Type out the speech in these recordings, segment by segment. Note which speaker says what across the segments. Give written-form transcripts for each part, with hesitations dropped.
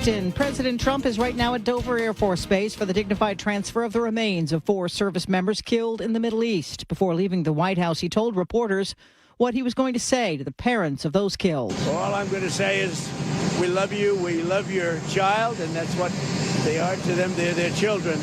Speaker 1: Preston. President Trump is right now at Dover Air Force Base for the dignified transfer of the remains of 4 service members killed in the Middle East. Before leaving the White House, he told reporters what he was going to say to the parents of those killed.
Speaker 2: Well, all I'm going to say is we love you, we love your child, and that's what they are to them. They're their children.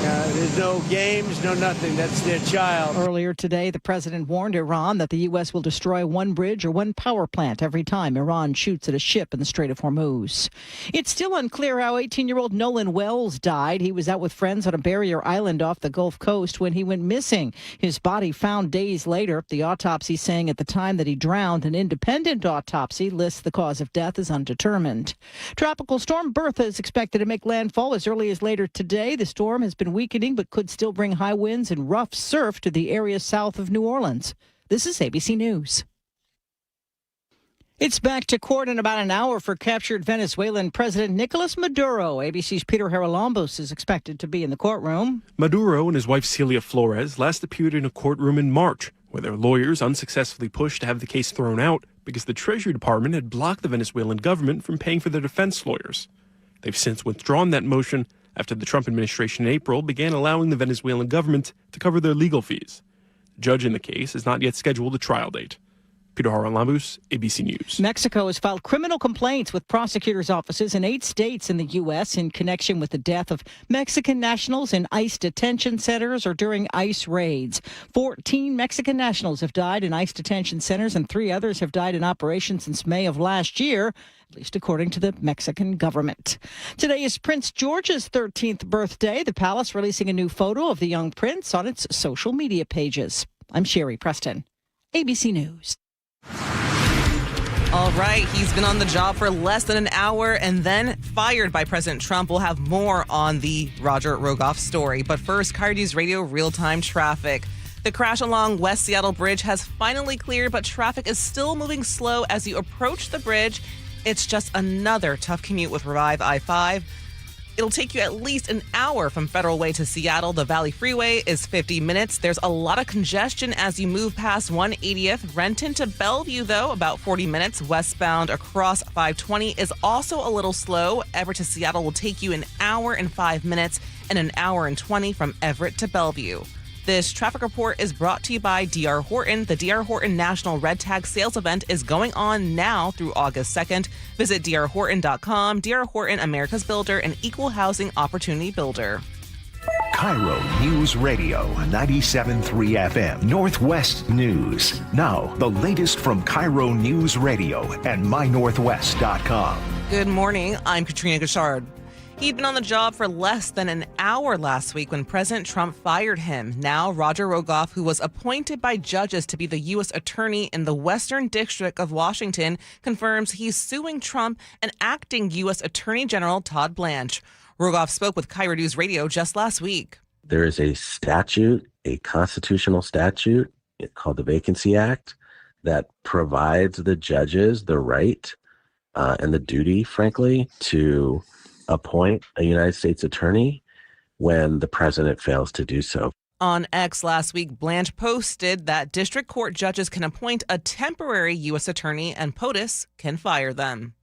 Speaker 2: There's no games, no nothing. That's their child.
Speaker 1: Earlier today, the president warned Iran that the U.S. will destroy one bridge or one power plant every time Iran shoots at a ship in the Strait of Hormuz. It's still unclear how 18-year-old Nolan Wells died. He was out with friends on a barrier island off the Gulf Coast when he went missing. His body found days later. The autopsy saying at the time that he drowned. An independent autopsy lists the cause of death as undetermined. Tropical storm Bertha is expected to make landfall as early as later today. The storm has been weakening but could still bring high winds and rough surf to the area south of New Orleans. This is ABC News. It's back to court in about an hour for captured Venezuelan President Nicolas Maduro. ABC's Peter Haralambos is expected to be in the courtroom.
Speaker 3: Maduro and his wife Celia Flores last appeared in a courtroom in March, where their lawyers unsuccessfully pushed to have the case thrown out because the Treasury Department had blocked the Venezuelan government from paying for their defense lawyers. They've since withdrawn that motion after the Trump administration in April began allowing the Venezuelan government to cover their legal fees. The judge in the case has not yet scheduled a trial date. Peter Haralambos, ABC News.
Speaker 1: Mexico has filed criminal complaints with prosecutors' offices in 8 states in the U.S. in connection with the death of Mexican nationals in ICE detention centers or during ICE raids. 14 Mexican nationals have died in ICE detention centers, and 3 others have died in operation since May of last year, at least according to the Mexican government. Today is Prince George's 13th birthday. The palace releasing a new photo of the young prince on its social media pages. I'm Sherry Preston, ABC News.
Speaker 4: All right, he's been on the job for less than an hour and then fired by President Trump. We'll have more on the Roger Rogoff story. But first, KIRO Newsradio real-time traffic. The crash along West Seattle Bridge has finally cleared, but traffic is still moving slow as you approach the bridge. It's just another tough commute with Revive I-5. It'll take you at least an hour from Federal Way to Seattle. The Valley Freeway is 50 minutes. There's a lot of congestion as you move past 180th. Renton to Bellevue, though, about 40 minutes. Westbound across 520 is also a little slow. Everett to Seattle will take you an hour and 5 minutes and an hour and 20 from Everett to Bellevue. This traffic report is brought to you by D.R. Horton. The D.R. Horton National Red Tag Sales Event is going on now through August 2nd. Visit drhorton.com. D.R. Horton, America's builder and equal housing opportunity builder.
Speaker 5: KIRO News Radio 97.3 FM, Northwest News. Now, the latest from KIRO News Radio and mynorthwest.com.
Speaker 4: Good morning. I'm Katrina Gashard. He'd been on the job for less than an hour last week when President Trump fired him. Now, Roger Rogoff, who was appointed by judges to be the U.S. attorney in the Western District of Washington, confirms he's suing Trump and acting U.S. Attorney General Todd Blanche. Rogoff spoke with KIRO News Radio just last week.
Speaker 6: There is a statute, a constitutional statute called the Vacancy Act, that provides the judges the right and the duty, frankly, to appoint a United States attorney when the president fails to do so.
Speaker 4: On X last week, Blanche posted that district court judges can appoint a temporary U.S. attorney and POTUS can fire them.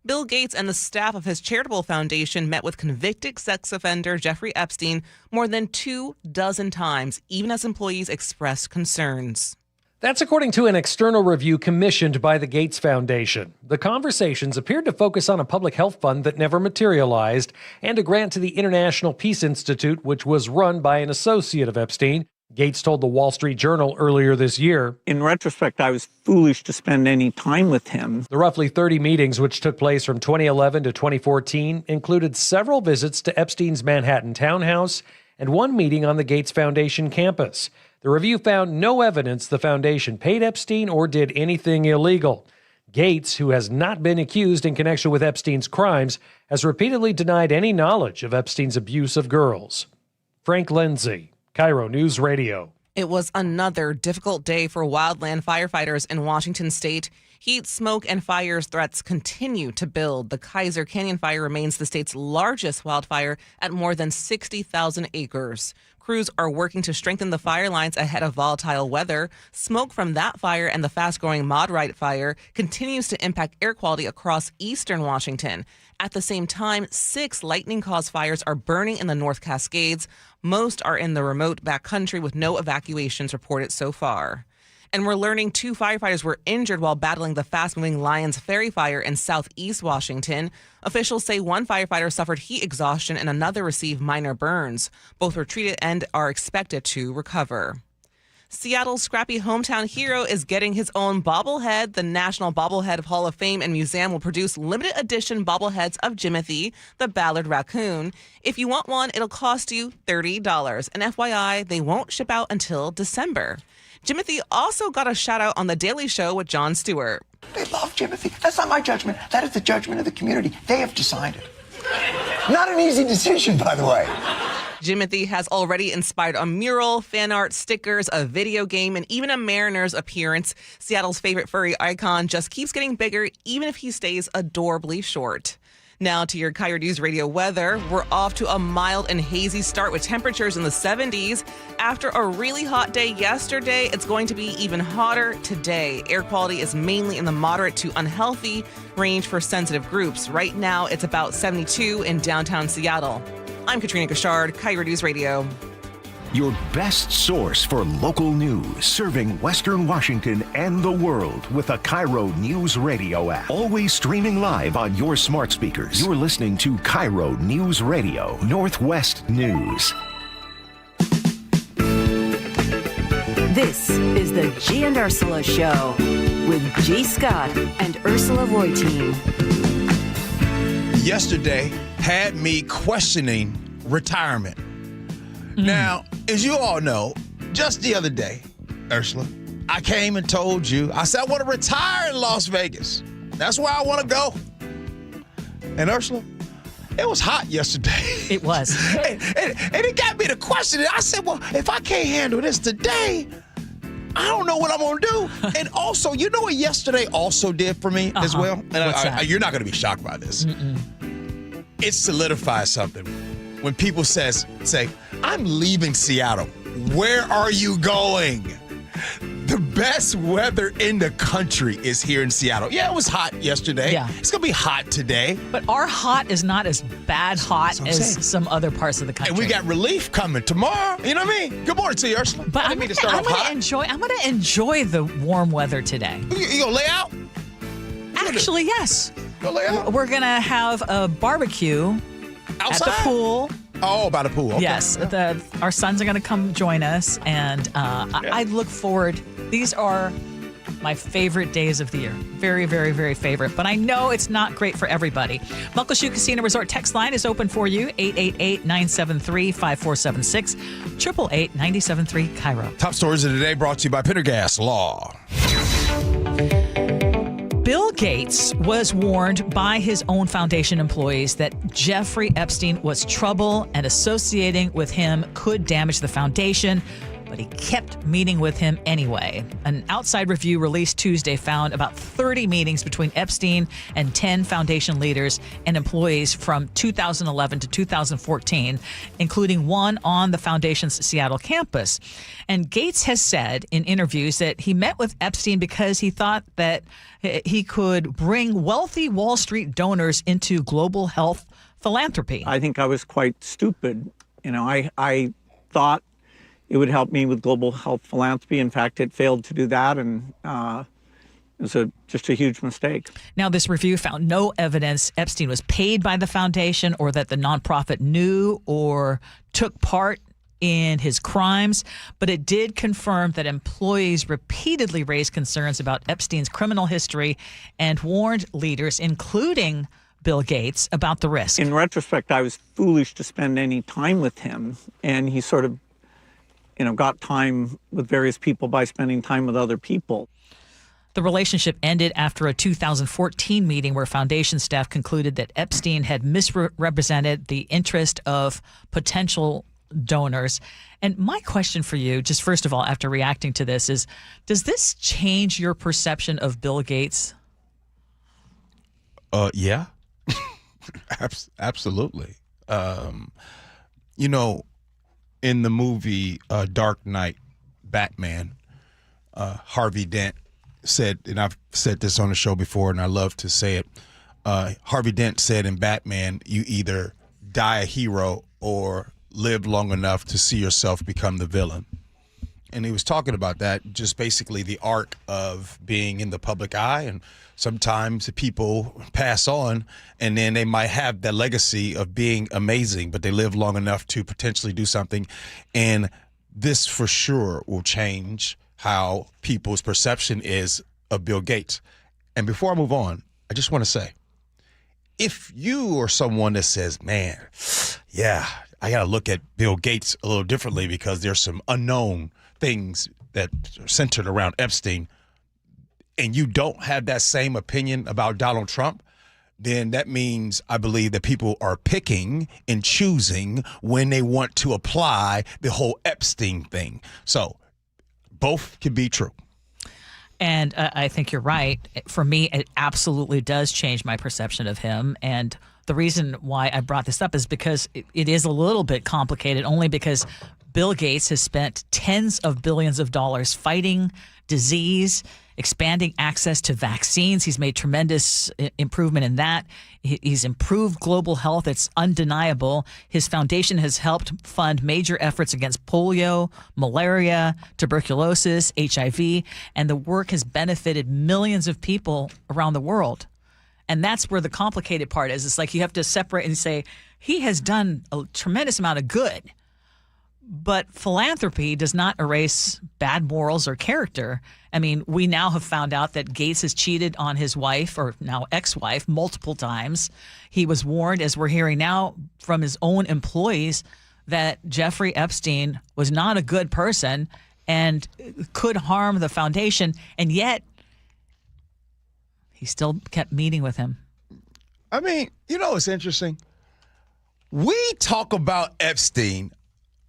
Speaker 4: Bill Gates and the staff of his charitable foundation met with convicted sex offender Jeffrey Epstein more than 24 times, even as employees expressed concerns.
Speaker 7: That's according to an external review commissioned by the Gates Foundation. The conversations appeared to focus on a public health fund that never materialized and a grant to the International Peace Institute, which was run by an associate of Epstein. Gates told the Wall Street Journal earlier this year.
Speaker 8: In retrospect, I was foolish to spend any time with him.
Speaker 7: The roughly 30 meetings, which took place from 2011 to 2014, included several visits to Epstein's Manhattan townhouse and one meeting on the Gates Foundation campus. The review found no evidence the foundation paid Epstein or did anything illegal. Gates, who has not been accused in connection with Epstein's crimes, has repeatedly denied any knowledge of Epstein's abuse of girls. Frank Lindsay, KIRO News Radio.
Speaker 4: It was another difficult day for wildland firefighters in Washington state. Heat, smoke, and fire threats continue to build. The Kaiser Canyon fire remains the state's largest wildfire at more than 60,000 acres. crews are working to strengthen the fire lines ahead of volatile weather. Smoke from that fire and the fast-growing Maudrite fire continues to impact air quality across eastern Washington. At the same time, 6 lightning-caused fires are burning in the North Cascades. Most are in the remote backcountry with no evacuations reported so far. And we're learning 2 firefighters were injured while battling the fast-moving Lyons Ferry fire in southeast Washington. Officials say one firefighter suffered heat exhaustion and another received minor burns. Both were treated and are expected to recover. Seattle's scrappy hometown hero is getting his own bobblehead. The National Bobblehead Hall of Fame and Museum will produce limited edition bobbleheads of Jimothy, the Ballard raccoon. If you want one, it'll cost you $30. And FYI, they won't ship out until December. Jimothy also got a shout out on The Daily Show with Jon Stewart.
Speaker 9: They love Jimothy. That's not my judgment. That is the judgment of the community. They have decided. Not an easy decision, by the way.
Speaker 4: Jimothy has already inspired a mural, fan art, stickers, a video game, and even a Mariners appearance. Seattle's favorite furry icon just keeps getting bigger, even if he stays adorably short. Now to your KIRO News Radio weather. We're off to a mild and hazy start with temperatures in the 70s. After a really hot day yesterday, it's going to be even hotter today. Air quality is mainly in the moderate to unhealthy range for sensitive groups. Right now, it's about 72 in downtown Seattle. I'm Katrina Gashard, KIRO News Radio.
Speaker 5: Your best source for local news, serving Western Washington and the world with the KIRO News Radio app. Always streaming live on your smart speakers. You're listening to KIRO News Radio, Northwest News.
Speaker 10: This is the Gee and Ursula Show with G. Scott and Ursula Reutin.
Speaker 11: Yesterday had me questioning retirement. Now, as you all know, just the other day, Ursula, I came and told you, I said I want to retire in Las Vegas. That's where I want to go. And Ursula, it was hot yesterday.
Speaker 12: It was.
Speaker 11: and it got me to question it. I said, well, if I can't handle this today, I don't know what I'm going to do. And also, you know what yesterday also did for me as well? And you're not going to be shocked by this. It solidifies something. When people say, I'm leaving Seattle. Where are you going? The best weather in the country is here in Seattle. Yeah, it was hot yesterday.
Speaker 12: Yeah.
Speaker 11: It's going to be hot today.
Speaker 12: But our hot is not as bad hot as some other parts of the country.
Speaker 11: And we got relief coming tomorrow. You know what I mean? Good morning to you, Ursula.
Speaker 12: But I'm going to enjoy the warm weather today.
Speaker 11: You going to lay out?
Speaker 12: Actually, yes.
Speaker 11: Go lay out?
Speaker 12: We're going to have a barbecue
Speaker 11: outside?
Speaker 12: At the pool.
Speaker 11: Oh, by the pool. Okay.
Speaker 12: Yes. Yeah. Our sons are going to come join us, and I look forward. These are my favorite days of the year. Very, very, very favorite. But I know it's not great for everybody. Muckleshoot Casino Resort text line is open for you, 888-973-5476, 888-973 KIRO.
Speaker 11: Top stories of the day brought to you by Pendergast Law.
Speaker 12: Bill Gates was warned by his own foundation employees that Jeffrey Epstein was trouble and associating with him could damage the foundation, but he kept meeting with him anyway. An outside review released Tuesday found about 30 meetings between Epstein and 10 foundation leaders and employees from 2011 to 2014, including one on the foundation's Seattle campus. And Gates has said in interviews that he met with Epstein because he thought that he could bring wealthy Wall Street donors into global health philanthropy.
Speaker 8: I think I was quite stupid. You know, I thought it would help me with global health philanthropy. In fact, it failed to do that, and it was just a huge mistake.
Speaker 12: Now, this review found no evidence Epstein was paid by the foundation or that the nonprofit knew or took part in his crimes, but it did confirm that employees repeatedly raised concerns about Epstein's criminal history and warned leaders, including Bill Gates, about the risk.
Speaker 8: In retrospect, I was foolish to spend any time with him, and he sort of, got time with various people by spending time with other people.
Speaker 12: The relationship ended after a 2014 meeting where foundation staff concluded that Epstein had misrepresented the interest of potential donors. And my question for you, just first of all, after reacting to this, is does this change your perception of Bill Gates?
Speaker 11: Yeah, absolutely. in the movie Dark Knight, Batman, Harvey Dent said, and I've said this on the show before, and I love to say it. Harvey Dent said in Batman, you either die a hero or live long enough to see yourself become the villain. And he was talking about that, just basically the arc of being in the public eye. And sometimes people pass on, and then they might have that legacy of being amazing, but they live long enough to potentially do something. And this for sure will change how people's perception is of Bill Gates. And before I move on, I just want to say, if you are someone that says, man, yeah, I got to look at Bill Gates a little differently because there's some unknown things that are centered around Epstein, and you don't have that same opinion about Donald Trump, then that means I believe that people are picking and choosing when they want to apply the whole Epstein thing. So both can be true.
Speaker 12: And I think you're right. For me, it absolutely does change my perception of him. And the reason why I brought this up is because it is a little bit complicated, only because Bill Gates has spent tens of billions of dollars fighting disease, expanding access to vaccines. He's made tremendous improvement in that. He's improved global health. It's undeniable. His foundation has helped fund major efforts against polio, malaria, tuberculosis, HIV, and the work has benefited millions of people around the world. And that's where the complicated part is. It's like you have to separate and say, he has done a tremendous amount of good. But philanthropy does not erase bad morals or character. I mean, we now have found out that Gates has cheated on his wife, or now ex-wife, multiple times. He was warned, as we're hearing now from his own employees, that Jeffrey Epstein was not a good person and could harm the foundation. And yet, he still kept meeting with him.
Speaker 11: I mean, you know, it's interesting. We talk about Epstein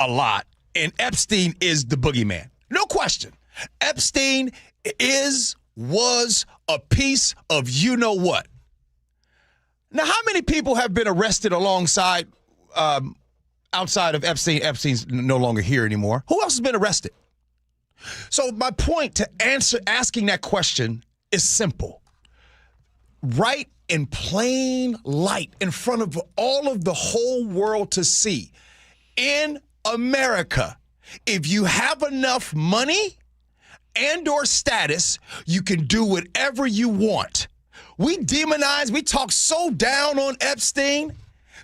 Speaker 11: a lot, and Epstein is the boogeyman. No question. Epstein was a piece of you-know-what. Now, how many people have been arrested alongside, outside of Epstein? Epstein's no longer here anymore. Who else has been arrested? So my point to asking that question is simple. Right in plain light in front of all of the whole world to see. In America, if you have enough money and or status, you can do whatever you want. We demonize, we talk so down on Epstein,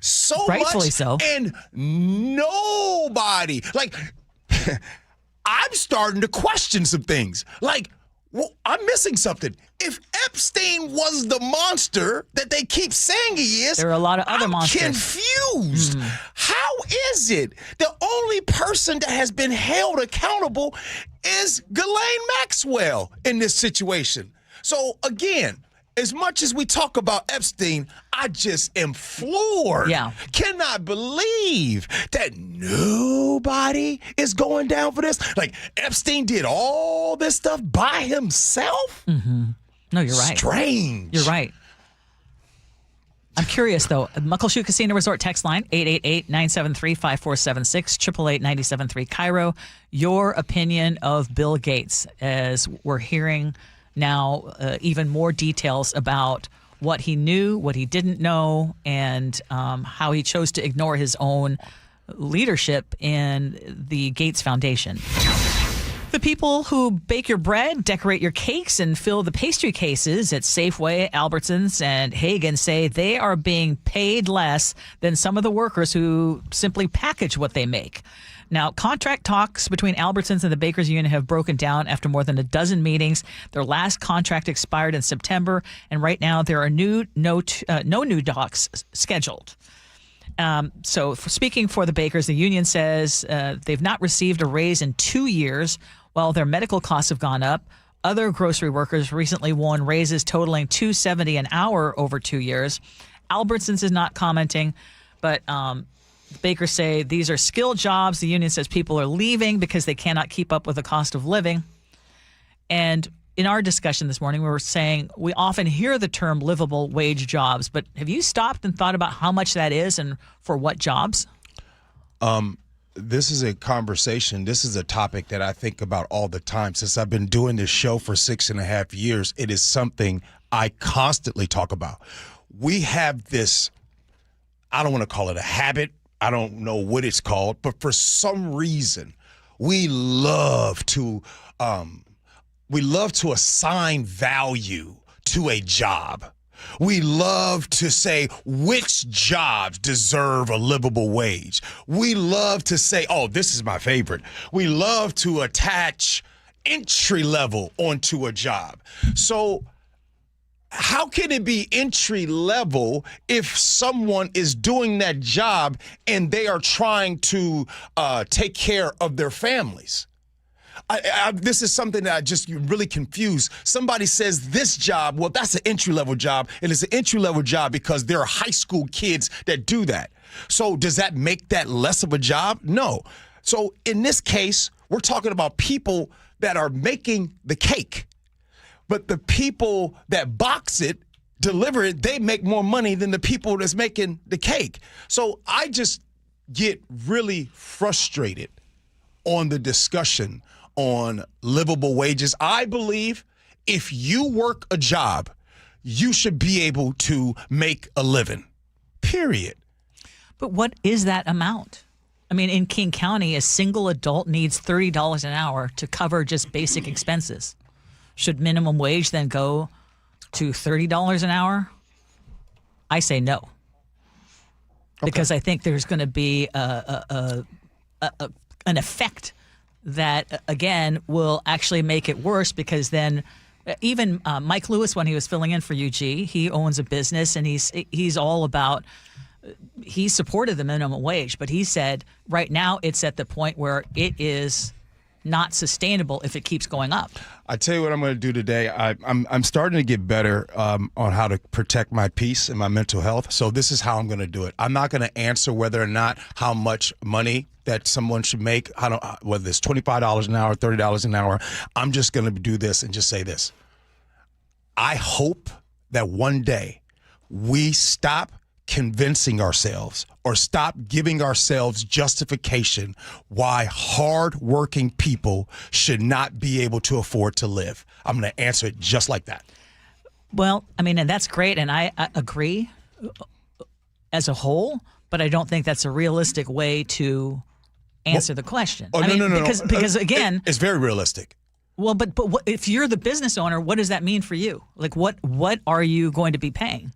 Speaker 11: so
Speaker 12: rightfully
Speaker 11: much,
Speaker 12: so.
Speaker 11: And nobody, like, I'm starting to question some things. Like, well, I'm missing something. If Epstein was the monster that they keep saying he is,
Speaker 12: there are a lot of other monsters.
Speaker 11: I'm confused. How is it the only person that has been held accountable is Ghislaine Maxwell in this situation? So again, as much as we talk about Epstein, I just am floored.
Speaker 12: Yeah.
Speaker 11: Cannot believe that nobody is going down for this. Like, Epstein did all this stuff by himself?
Speaker 12: Mm-hmm. No, you're right.
Speaker 11: Strange.
Speaker 12: You're right. I'm curious, though. Muckleshoot Casino Resort text line, 888-973-5476, 888-973 KIRO. Your opinion of Bill Gates, as we're hearing now even more details about what he knew, what he didn't know, and how he chose to ignore his own leadership in the Gates Foundation. The people who bake your bread, decorate your cakes, and fill the pastry cases at Safeway, Albertsons, and Hagen say they are being paid less than some of the workers who simply package what they make. Now, contract talks between Albertsons and the Bakers Union have broken down after more than a dozen meetings. Their last contract expired in September, and right now there are no new talks scheduled. So speaking for the bakers, the union says they've not received a raise in 2 years while their medical costs have gone up. Other grocery workers recently won raises totaling $2.70 an hour over 2 years. Albertsons is not commenting, but bakers say these are skilled jobs. The union says people are leaving because they cannot keep up with the cost of living. And in our discussion this morning, we were saying we often hear the term livable wage jobs, but have you stopped and thought about how much that is and for what jobs?
Speaker 11: this is a conversation. This is a topic that I think about all the time. Since I've been doing this show for 6.5 years, it is something I constantly talk about. We have this, I don't want to call it a habit. I don't know what it's called, but for some reason, we love to assign value to a job. We love to say which jobs deserve a livable wage. We love to say, oh, this is my favorite. We love to attach entry level onto a job. So how can it be entry level if someone is doing that job and they are trying to take care of their families? This is something that I just really confused. Somebody says this job, well, that's an entry-level job, and it's an entry-level job because there are high school kids that do that. So does that make that less of a job? No. So in this case, we're talking about people that are making the cake. But the people that box it, deliver it, they make more money than the people that's making the cake. So I just get really frustrated on the discussion on livable wages. I believe if you work a job, you should be able to make a living, period.
Speaker 12: But what is that amount? I mean, in King County, a single adult needs $30 an hour to cover just basic expenses. Should minimum wage then go to $30 an hour? I say no. Okay. Because I think there's going to be an effect that, again, will actually make it worse, because then even Mike Lewis, when he was filling in for UG, he owns a business and he's all about, he supported the minimum wage, but he said right now it's at the point where it is not sustainable if it keeps going up.
Speaker 11: I tell you what I'm going to do today. I'm starting to get better on how to protect my peace and my mental health. So this is how I'm going to do it. I'm not going to answer whether or not how much money that someone should make, whether it's $25 an hour, $30 an hour. I'm just going to do this and just say this. I hope that one day we stop convincing ourselves or stop giving ourselves justification why hardworking people should not be able to afford to live. I'm going to answer it just like that.
Speaker 12: Well, I mean, and that's great, and I agree as a whole, but I don't think that's a realistic way to answer the question.
Speaker 11: Oh, no.
Speaker 12: Because again,
Speaker 11: it's very realistic.
Speaker 12: Well, but if you're the business owner, what does that mean for you? Like, what are you going to be paying?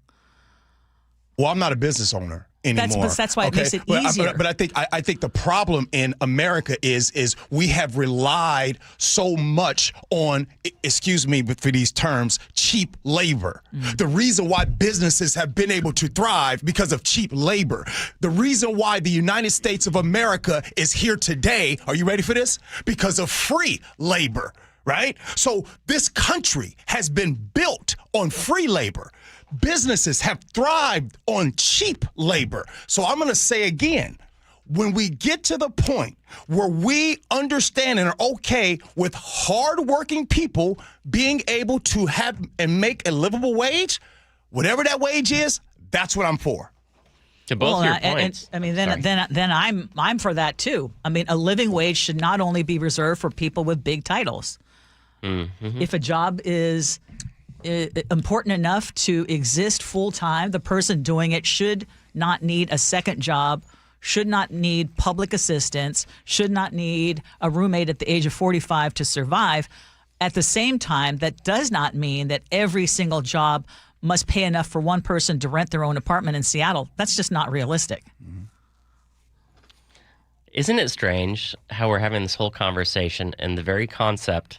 Speaker 11: Well, I'm not a business owner anymore.
Speaker 12: That's why it makes it easier.
Speaker 11: But I think the problem in America is we have relied so much on, excuse me for these terms, cheap labor. Mm. The reason why businesses have been able to thrive because of cheap labor. The reason why the United States of America is here today, are you ready for this? Because of free labor, right? So this country has been built on free labor. Businesses have thrived on cheap labor. So I'm going to say again, when we get to the point where we understand and are okay with hardworking people being able to have and make a livable wage, whatever that wage is, that's what I'm for.
Speaker 13: To both your points.
Speaker 12: I mean, then I'm for that too. I mean, a living wage should not only be reserved for people with big titles. Mm-hmm. If a job is important enough to exist full time, the person doing it should not need a second job, should not need public assistance, should not need a roommate at the age of 45 to survive. At the same time, that does not mean that every single job must pay enough for one person to rent their own apartment in Seattle. That's just not realistic.
Speaker 11: Mm-hmm.
Speaker 13: Isn't it strange how we're having this whole conversation and the very concept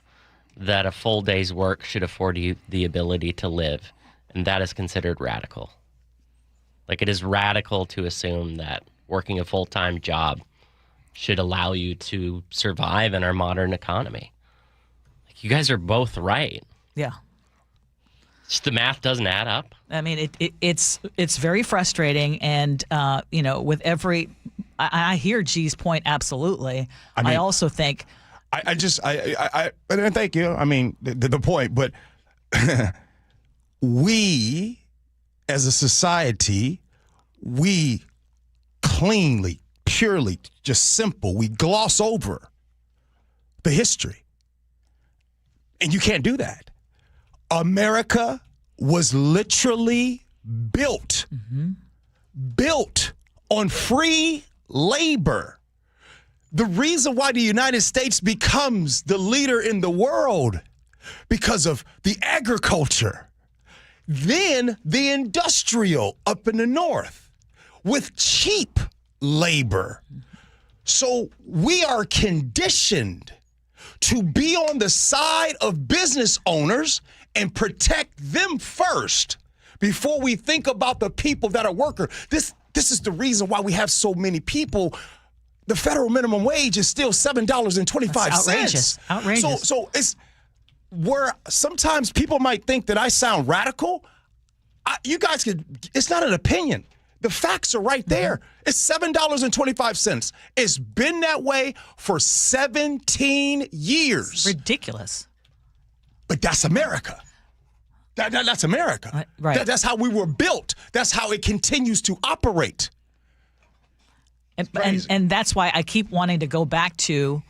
Speaker 13: that a full day's work should afford you the ability to live, and that is considered radical? Like, it is radical to assume that working a full-time job should allow you to survive in our modern economy. Like, you guys are both right.
Speaker 12: Yeah.
Speaker 13: Just the math doesn't add up.
Speaker 12: I mean, it's very frustrating, and with every, I hear Gee's point absolutely. I also think.
Speaker 11: I thank you. I mean, the point, but we as a society, we cleanly, purely just simple. We gloss over the history. And you can't do that. America was literally built on free labor. The reason why the United States becomes the leader in the world because of the agriculture. Then the industrial up in the north with cheap labor. So we are conditioned to be on the side of business owners and protect them first before we think about the people that are workers. This is the reason why we have so many people. The federal minimum wage is still $7.25.
Speaker 12: That's outrageous.
Speaker 11: So it's where sometimes people might think that I sound radical. You guys it's not an opinion. The facts are right there. It's $7.25. It's been that way for 17 years.
Speaker 12: Ridiculous.
Speaker 11: But that's America. That's America.
Speaker 12: Right.
Speaker 11: That's how we were built. That's how it continues to operate.
Speaker 12: And that's why I keep wanting to go back to,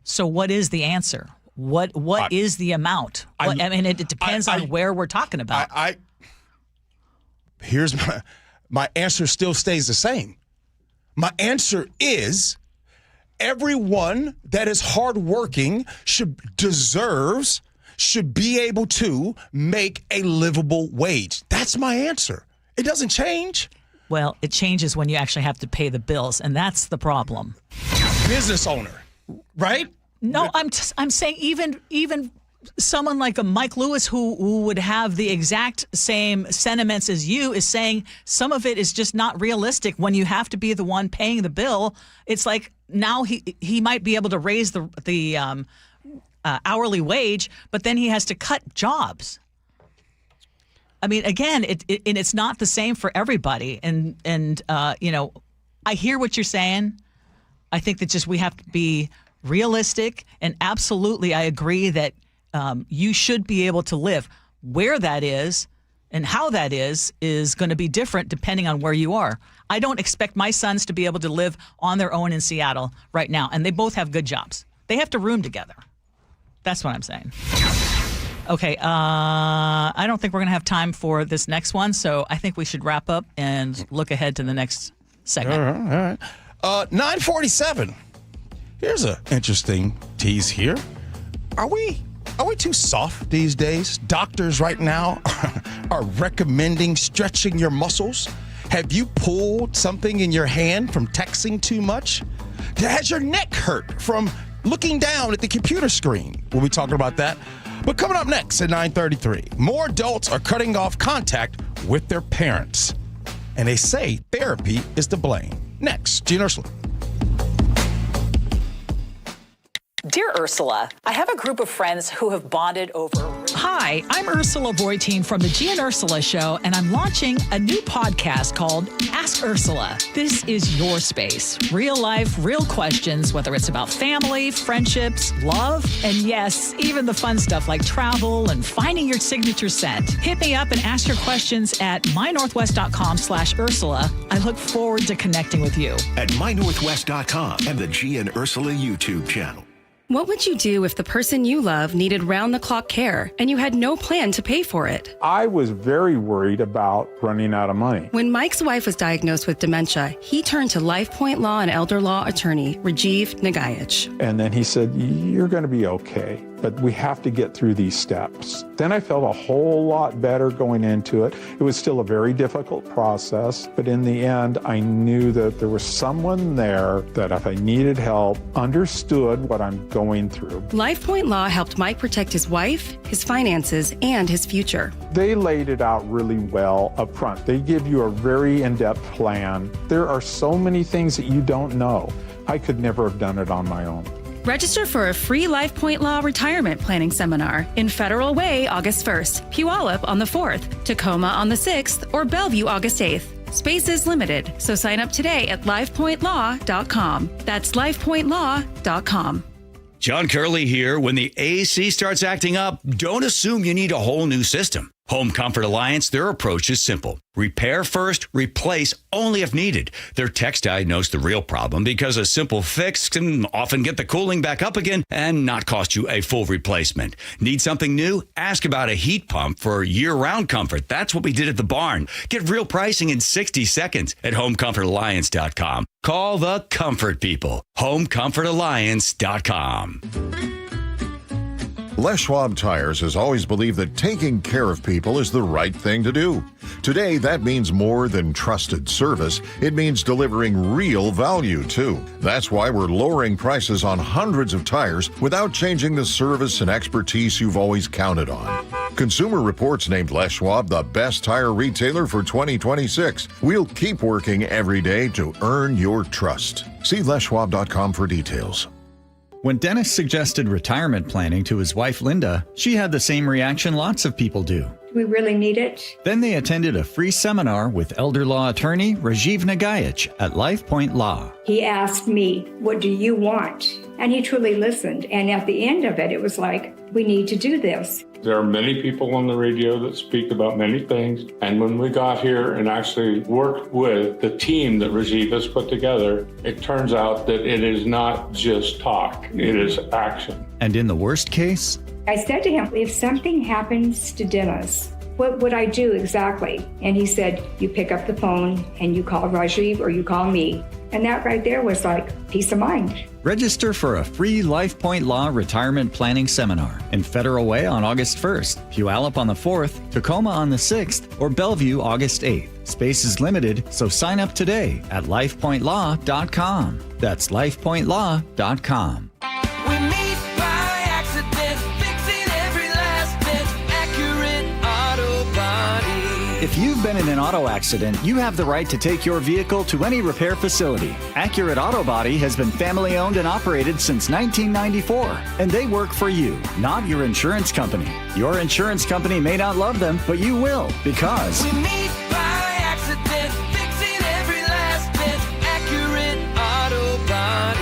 Speaker 12: so what is the answer? What is the amount? It depends on where we're talking about.
Speaker 11: Here's my answer still stays the same. My answer is everyone that is hardworking should be able to make a livable wage. That's my answer. It doesn't change.
Speaker 12: Well, it changes when you actually have to pay the bills, and that's the problem.
Speaker 11: Business owner, right?
Speaker 12: No, I'm saying even someone like a Mike Lewis who would have the exact same sentiments as you is saying some of it is just not realistic when you have to be the one paying the bill. It's like now he might be able to raise the hourly wage, but then he has to cut jobs. I mean, again, it's not the same for everybody. And I hear what you're saying. I think that just we have to be realistic, and absolutely I agree that you should be able to live. Where that is and how that is going to be different depending on where you are. I don't expect my sons to be able to live on their own in Seattle right now, and they both have good jobs. They have to room together. That's what I'm saying. Okay, I don't think we're going to have time for this next one, so I think we should wrap up and look ahead to the next segment.
Speaker 11: All right. 9:47. Here's an interesting tease here. Are we too soft these days? Doctors right now are recommending stretching your muscles. Have you pulled something in your hand from texting too much? Has your neck hurt from looking down at the computer screen? We'll be talking about that. But coming up next at 9:33, more adults are cutting off contact with their parents. And they say therapy is to blame. Next, Gee and Ursula.
Speaker 14: Dear Ursula, I have a group of friends who have bonded over...
Speaker 12: Hi, I'm Ursula Reutin from the Gee and Ursula Show, and I'm launching a new podcast called Ask Ursula. This is your space. Real life, real questions, whether it's about family, friendships, love, and yes, even the fun stuff like travel and finding your signature scent. Hit me up and ask your questions at mynorthwest.com/Ursula. I look forward to connecting with you.
Speaker 5: At mynorthwest.com and the Gee and Ursula YouTube channel.
Speaker 15: What would you do if the person you love needed round-the-clock care and you had no plan to pay for it?
Speaker 16: I was very worried about running out of money.
Speaker 15: When Mike's wife was diagnosed with dementia, he turned to LifePoint Law and Elder Law attorney Rajiv Nagayich.
Speaker 16: And then he said, you're going to be okay, but we have to get through these steps. Then I felt a whole lot better going into it. It was still a very difficult process, but in the end, I knew that there was someone there that if I needed help, understood what I'm going through.
Speaker 15: LifePoint Law helped Mike protect his wife, his finances, and his future.
Speaker 16: They laid it out really well up front. They give you a very in-depth plan. There are so many things that you don't know. I could never have done it on my own.
Speaker 15: Register for a free LifePoint Law retirement planning seminar in Federal Way August 1st, Puyallup on the 4th, Tacoma on the 6th, or Bellevue August 8th. Space is limited, so sign up today at LifePointLaw.com. That's LifePointLaw.com.
Speaker 17: John Curley here. When the AC starts acting up, don't assume you need a whole new system. Home Comfort Alliance, their approach is simple. Repair first, replace only if needed. Their techs diagnose the real problem because a simple fix can often get the cooling back up again and not cost you a full replacement. Need something new? Ask about a heat pump for year-round comfort. That's what we did at the barn. Get real pricing in 60 seconds at homecomfortalliance.com. Call the comfort people. homecomfortalliance.com.
Speaker 18: Les Schwab Tires has always believed that taking care of people is the right thing to do. Today, that means more than trusted service. It means delivering real value, too. That's why we're lowering prices on hundreds of tires without changing the service and expertise you've always counted on. Consumer Reports named Les Schwab the best tire retailer for 2026. We'll keep working every day to earn your trust. See leschwab.com for details.
Speaker 19: When Dennis suggested retirement planning to his wife, Linda, she had the same reaction lots of people do.
Speaker 20: Do we really need it?
Speaker 19: Then they attended a free seminar with elder law attorney Rajiv Nagayich at LifePoint Law.
Speaker 20: He asked me, what do you want? And he truly listened. And at the end of it, it was like, we need to do this.
Speaker 21: There are many people on the radio that speak about many things. And when we got here and actually worked with the team that Rajiv has put together, it turns out that it is not just talk, it is action.
Speaker 19: And in the worst case?
Speaker 20: I said to him, if something happens to Dennis, what would I do exactly? And he said, you pick up the phone and you call Rajiv or you call me. And that right there was like peace of mind.
Speaker 19: Register for a free LifePoint Law retirement planning seminar in Federal Way on August 1st, Puyallup on the 4th, Tacoma on the 6th, or Bellevue August 8th. Space is limited, so sign up today at lifepointlaw.com. That's lifepointlaw.com.
Speaker 22: We meet by accident, fixing every last bit, Accurate Auto Body.
Speaker 19: If you've been in an auto accident, you have the right to take your vehicle to any repair facility. Accurate Auto Body has been family owned and operated since 1994, and they work for you, not your insurance company. Your insurance company may not love them, but you will, because
Speaker 22: We meet by accident, fixing every last bit, Accurate Auto Body.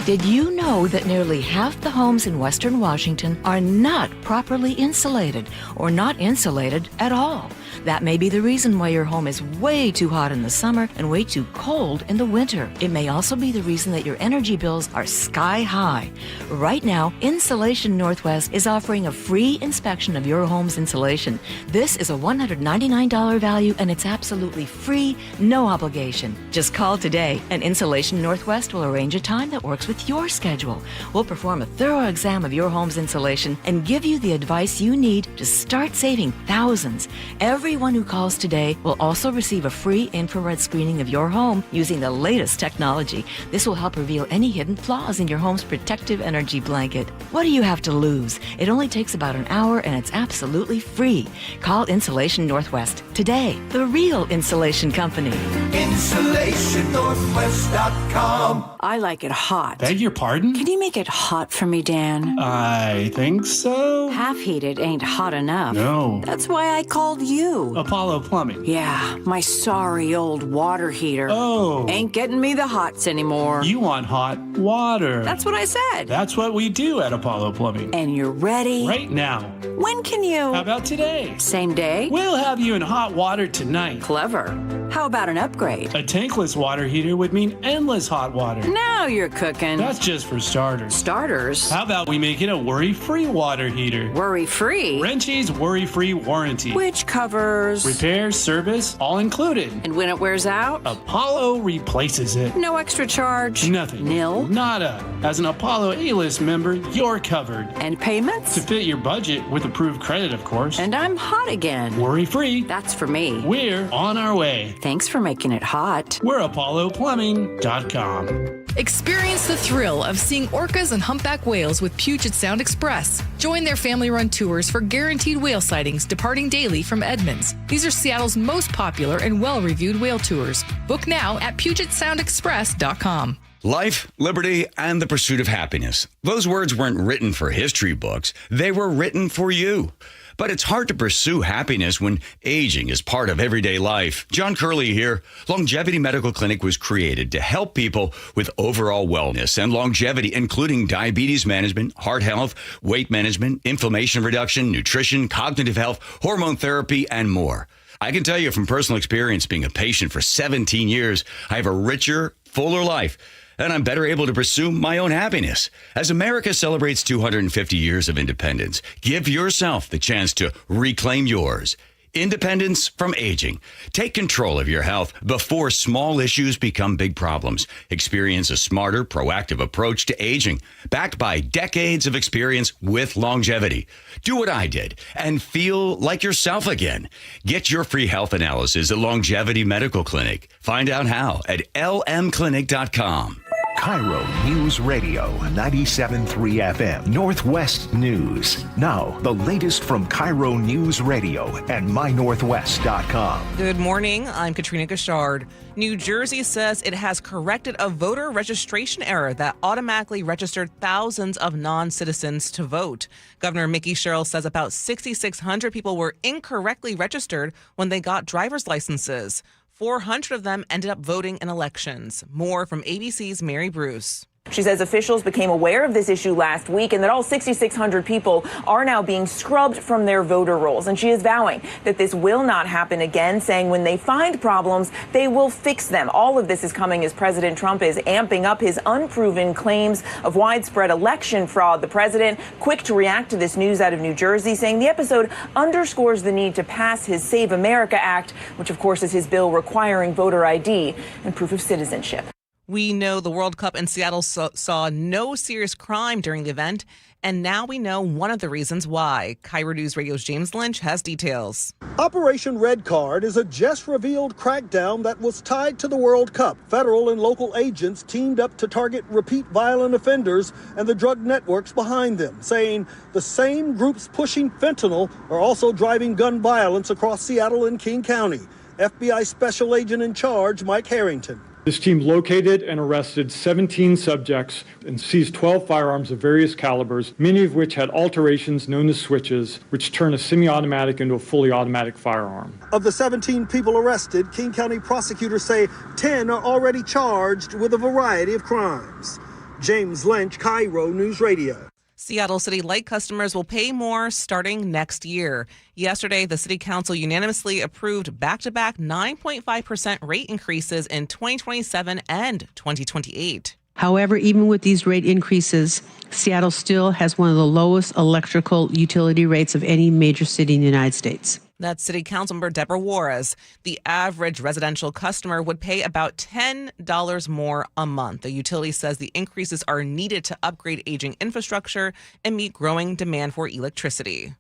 Speaker 23: Did you know that nearly half the homes in Western Washington are not properly insulated or not insulated at all? That may be the reason why your home is way too hot in the summer and way too cold in the winter. It may also be the reason that your energy bills are sky high. Right now, Insulation Northwest is offering a free inspection of your home's insulation. This is a $199 value and it's absolutely free, no obligation. Just call today and Insulation Northwest will arrange a time that works with your schedule. We'll perform a thorough exam of your home's insulation and give you the advice you need to start saving thousands. Everyone who calls today will also receive a free infrared screening of your home using the latest technology. This will help reveal any hidden flaws in your home's protective energy blanket. What do you have to lose? It only takes about an hour and it's absolutely free. Call Insulation Northwest today, the real insulation company.
Speaker 22: InsulationNorthwest.com.
Speaker 24: I like it hot.
Speaker 25: Beg your pardon?
Speaker 24: Can you make it hot for me, Dan?
Speaker 25: I think so.
Speaker 24: Half heated ain't hot enough.
Speaker 25: No.
Speaker 24: That's why I called you.
Speaker 25: Apollo Plumbing.
Speaker 24: Yeah, my sorry old water heater.
Speaker 25: Oh.
Speaker 24: Ain't getting me the hots anymore.
Speaker 25: You want hot water.
Speaker 24: That's what I said.
Speaker 25: That's what we do at Apollo Plumbing.
Speaker 24: And you're ready?
Speaker 25: Right now.
Speaker 24: When can you?
Speaker 25: How about today?
Speaker 24: Same day?
Speaker 25: We'll have you in hot water tonight.
Speaker 24: Clever. How about an upgrade?
Speaker 25: A tankless water heater would mean endless hot water.
Speaker 24: Now you're cooking.
Speaker 25: That's just for starters.
Speaker 24: Starters?
Speaker 25: How about we make it a worry-free water heater?
Speaker 24: Worry-free?
Speaker 25: Wrenchie's worry-free warranty.
Speaker 24: Which covers?
Speaker 25: Repair, service, all included.
Speaker 24: And when it wears out?
Speaker 25: Apollo replaces it.
Speaker 24: No extra charge?
Speaker 25: Nothing.
Speaker 24: Nil?
Speaker 25: Nada. As an Apollo A-list member, you're covered.
Speaker 24: And payments?
Speaker 25: To fit your budget with approved credit, of course.
Speaker 24: And I'm hot again.
Speaker 25: Worry-free.
Speaker 24: That's for me.
Speaker 25: We're on our way.
Speaker 24: Thanks for making it hot.
Speaker 25: We're ApolloPlumbing.com.
Speaker 26: Experience the thrill of seeing orcas and humpback whales with Puget Sound Express. Join their family-run tours for guaranteed whale sightings departing daily from Edmonds. These are Seattle's most popular and well-reviewed whale tours. Book now at PugetSoundExpress.com.
Speaker 17: Life, liberty, and the pursuit of happiness. Those words weren't written for history books. They were written for you. But it's hard to pursue happiness when aging is part of everyday life. John Curley here. Longevity Medical Clinic was created to help people with overall wellness and longevity, including diabetes management, heart health, weight management, inflammation reduction, nutrition, cognitive health, hormone therapy, and more. I can tell you from personal experience, being a patient for 17 years, I have a richer, fuller life, and I'm better able to pursue my own happiness. As America celebrates 250 years of independence, give yourself the chance to reclaim yours. Independence from aging. Take control of your health before small issues become big problems. Experience a smarter, proactive approach to aging, backed by decades of experience with longevity. Do what I did and feel like yourself again. Get your free health analysis at Longevity Medical Clinic. Find out how at lmclinic.com.
Speaker 5: KIRO News Radio 97.3 FM Northwest News. Now, the latest from KIRO News Radio and mynorthwest.com.
Speaker 4: Good morning. I'm Katrina Gashard. New Jersey says it has corrected a voter registration error that automatically registered thousands of non-citizens to vote. Governor Mickey Sherrill says about 6,600 people were incorrectly registered when they got driver's licenses. 400 of them ended up voting in elections. More from ABC's Mary Bruce.
Speaker 1: She says officials became aware of this issue last week and that all 6,600 people are now being scrubbed from their voter rolls. And she is vowing that this will not happen again, saying when they find problems, they will fix them. All of this is coming as President Trump is amping up his unproven claims of widespread election fraud. The president, quick to react to this news out of New Jersey, saying the episode underscores the need to pass his Save America Act, which of course is his bill requiring voter ID and proof of citizenship.
Speaker 4: We know the World Cup in Seattle saw no serious crime during the event, and now we know one of the reasons why. KIRO News Radio's James Lynch has details.
Speaker 2: Operation Red Card is a just-revealed crackdown that was tied to the World Cup. Federal and local agents teamed up to target repeat violent offenders and the drug networks behind them, saying the same groups pushing fentanyl are also driving gun violence across Seattle and King County. FBI Special Agent in charge, Mike Harrington.
Speaker 3: This team located and arrested 17 subjects and seized 12 firearms of various calibers, many of which had alterations known as switches, which turn a semi-automatic into a fully automatic firearm.
Speaker 2: Of the 17 people arrested, King County prosecutors say 10 are already charged with a variety of crimes. James Lynch, KIRO News Radio.
Speaker 4: Seattle City Light customers will pay more starting next year. Yesterday, the City Council unanimously approved back-to-back 9.5% rate increases in 2027 and 2028.
Speaker 6: However, even with these rate increases, Seattle still has one of the lowest electrical utility rates of any major city in the United States.
Speaker 4: That's City Councilmember Deborah Juarez. The average residential customer would pay about $10 more a month. The utility says the increases are needed to upgrade aging infrastructure and meet growing demand for electricity.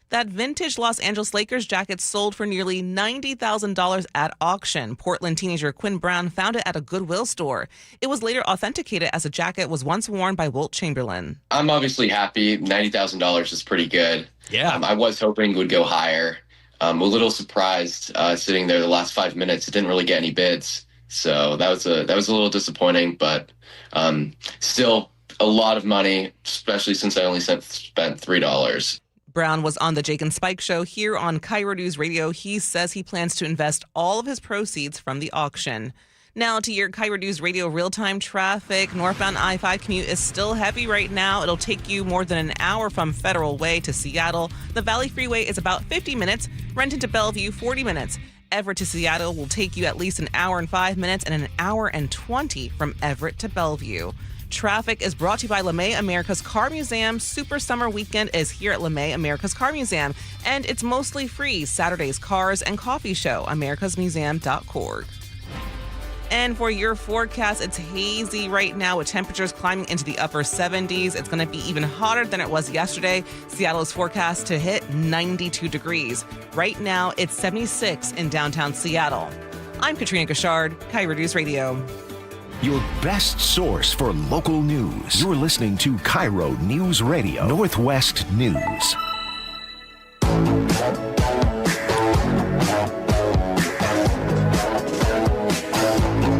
Speaker 4: That vintage Los Angeles Lakers jacket sold for nearly $90,000 at auction. Portland teenager Quinn Brown found it at a Goodwill store. It was later authenticated as a jacket was once worn by Wilt Chamberlain.
Speaker 7: I'm obviously happy. $90,000 is pretty good.
Speaker 17: Yeah.
Speaker 7: I was hoping it would go higher. I'm a little surprised sitting there the last 5 minutes. It didn't really get any bids. So that was a little disappointing, but still a lot of money, especially since I only spent $3.
Speaker 4: Brown was on the Jake and Spike show here on KIRO News Radio. He says he plans to invest all of his proceeds from the auction. Now to your KIRO News Radio real-time traffic. Northbound I-5 commute is still heavy right now. It'll take you more than an hour from Federal Way to Seattle. The Valley Freeway is about 50 minutes. Renton to Bellevue, 40 minutes. Everett to Seattle will take you at least an hour and 5 minutes and an hour and 20 from Everett to Bellevue. Traffic is brought to you by LeMay America's Car Museum. Super Summer Weekend is here at LeMay America's Car Museum, and it's mostly free. Saturday's Cars and Coffee Show, americasmuseum.org. And for your forecast, it's hazy right now with temperatures climbing into the upper 70s. It's going to be even hotter than it was yesterday. Seattle is forecast to hit 92 degrees. Right now, it's 76 in downtown Seattle. I'm Katrina Gashard, KIRO News Radio.
Speaker 5: Your best source for local news. You're listening to KIRO News Radio, Northwest News.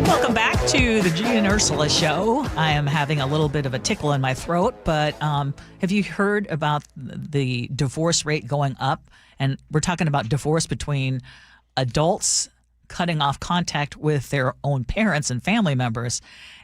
Speaker 12: Welcome back. To the Gee and Ursula Show. I am having a little bit of a tickle in my throat, but have you heard about the divorce rate going up? And we're talking about divorce between adults cutting off contact with their own parents and family members.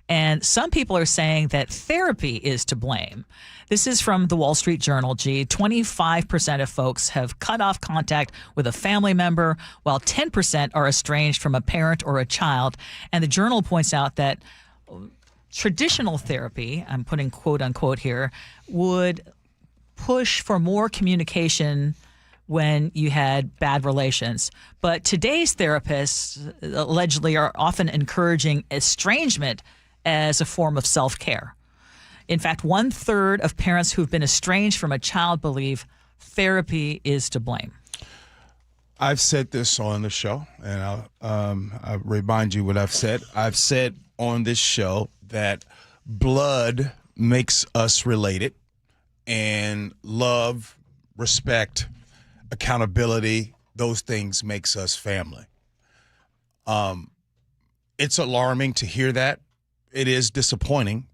Speaker 12: And some people are saying that therapy is to blame. This is from the Wall Street Journal, G. 25% of folks have cut off contact with a family member, while 10% are estranged from a parent or a child. And the Journal points out that traditional therapy, I'm putting quote unquote here, would push for more communication when you had bad relations. But today's therapists allegedly are often encouraging estrangement as a form of self-care. In fact, 1/3 of parents who've been estranged from a child believe therapy is to blame.
Speaker 8: I've said this on the show, and I'll remind you what I've said. I've said on this show that blood makes us related, and love, respect, accountability, those things makes us family. It's alarming to hear that. It is disappointing,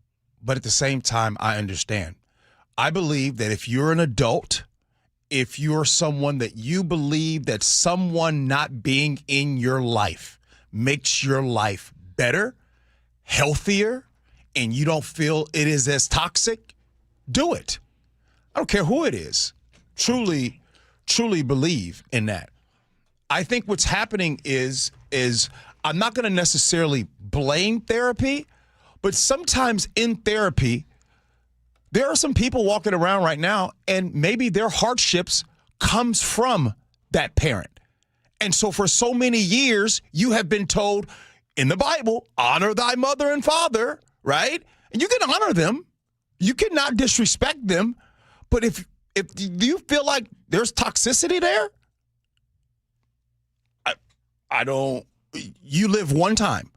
Speaker 8: but at the same time, I understand. I believe that if you're an adult, if you're someone that you believe that someone not being in your life makes your life better, healthier, and you don't feel it is as toxic, do it. I don't care who it is. Truly believe in that. I think what's happening is I'm not going to necessarily blame therapy, but sometimes in therapy, there are some people walking around right now, and maybe their hardships comes from that parent. And so for so many years, you have been told in the Bible, honor thy mother and father, right? And you can honor them. You cannot disrespect them. But if you feel like there's toxicity there, I don't, you live one time.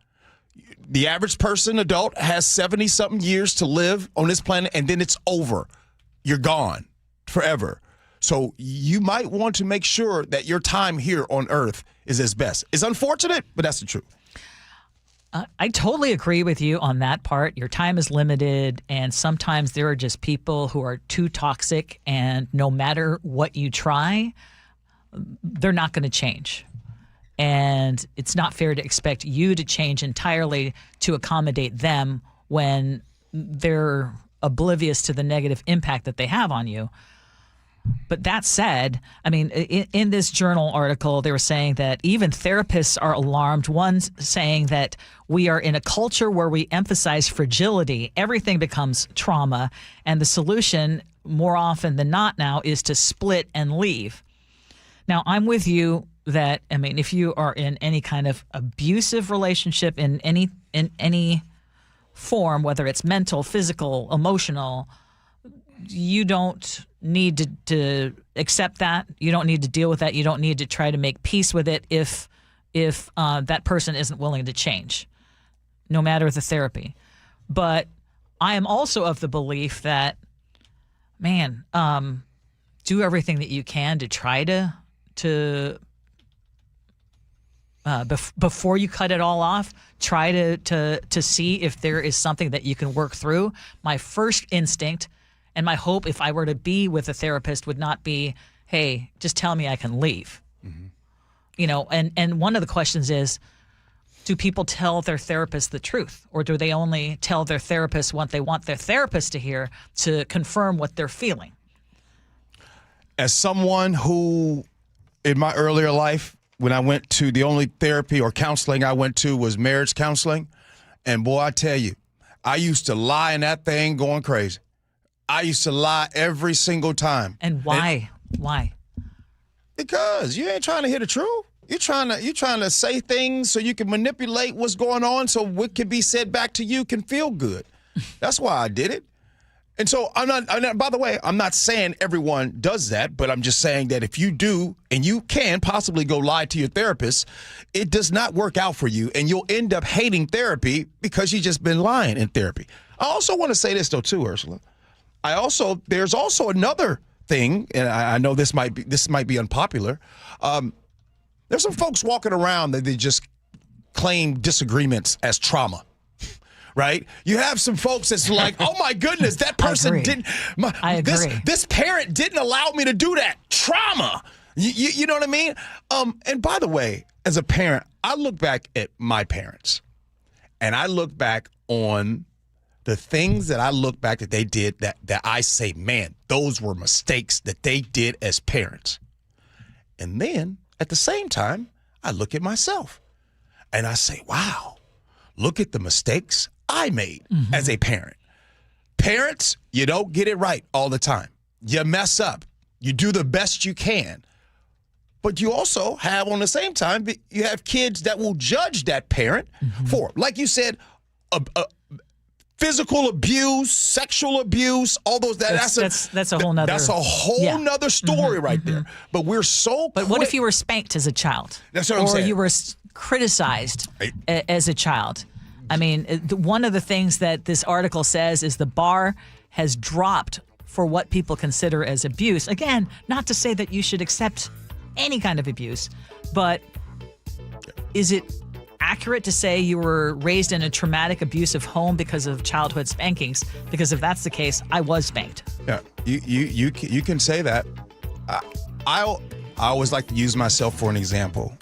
Speaker 8: The average person, adult, has 70-something years to live on this planet, and then it's over. You're gone forever. So you might want to make sure that your time here on Earth is as best. It's unfortunate, but that's the truth.
Speaker 12: I totally agree with you on that part. Your time is limited, and sometimes there are just people who are too toxic, and no matter what you try, they're not going to change. And it's not fair to expect you to change entirely to accommodate them when they're oblivious to the negative impact that they have on you. But that said, I mean, in this journal article, they were saying that even therapists are alarmed. One's saying that we are in a culture where we emphasize fragility. Everything becomes trauma. And the solution, more often than not now, is to split and leave. Now, I'm with you that, I mean, if you are in any kind of abusive relationship in any form, whether it's mental, physical, emotional, you don't need to accept that. You don't need to deal with that. You don't need to try to make peace with it if that person isn't willing to change, no matter the therapy. But I am also of the belief that, man, do everything that you can to try to before you cut it all off, try to see if there is something that you can work through. My first instinct and my hope, if I were to be with a therapist, would not be, hey, just tell me I can leave. Mm-hmm. You know, and one of the questions is, do people tell their therapist the truth, or do they only tell their therapist what they want their therapist to hear to confirm what they're feeling?
Speaker 8: As someone who, in my earlier life, when I went to the only therapy or counseling I went to was marriage counseling, and boy, I tell you, I used to lie in that thing going crazy. I used to lie every single time.
Speaker 12: And why? Why?
Speaker 8: Because you ain't trying to hear the truth. You're trying to say things so you can manipulate what's going on, so what can be said back to you can feel good. That's why I did it. And so I'm not, by the way, I'm not saying everyone does that, but I'm just saying that if you do, and you can possibly go lie to your therapist, it does not work out for you, and you'll end up hating therapy because you've just been lying in therapy. I also want to say this, though, too, Ursula. There's also another thing, and I know this might be unpopular. There's some folks walking around that they just claim disagreements as trauma. right? You have some folks that's like, oh my goodness, that person didn't.
Speaker 12: I agree.
Speaker 8: This parent didn't allow me to do that. Trauma. You know what I mean? And by the way, as a parent, I look back at my parents, and I look back on the things that I look back that they did that I say, man, those were mistakes that they did as parents. And then at the same time, I look at myself and I say, wow, look at the mistakes I made as a parent. Parents, you don't get it right all the time. You mess up. You do the best you can. But you also have, on the same time, you have kids that will judge that parent for, like you said, physical abuse, sexual abuse, all those. That's
Speaker 12: a whole nother.
Speaker 8: That's a whole nother story right there. But we're so.
Speaker 12: But what if you were spanked as a child?
Speaker 8: That's what I'm saying.
Speaker 12: Or you were criticized as a child? I mean, one of the things that this article says is the bar has dropped for what people consider as abuse. Again, not to say that you should accept any kind of abuse, but is it accurate to say you were raised in a traumatic, abusive home because of childhood spankings? Because if that's the case, I was spanked.
Speaker 8: Yeah, you can say that. I always like to use myself for an example.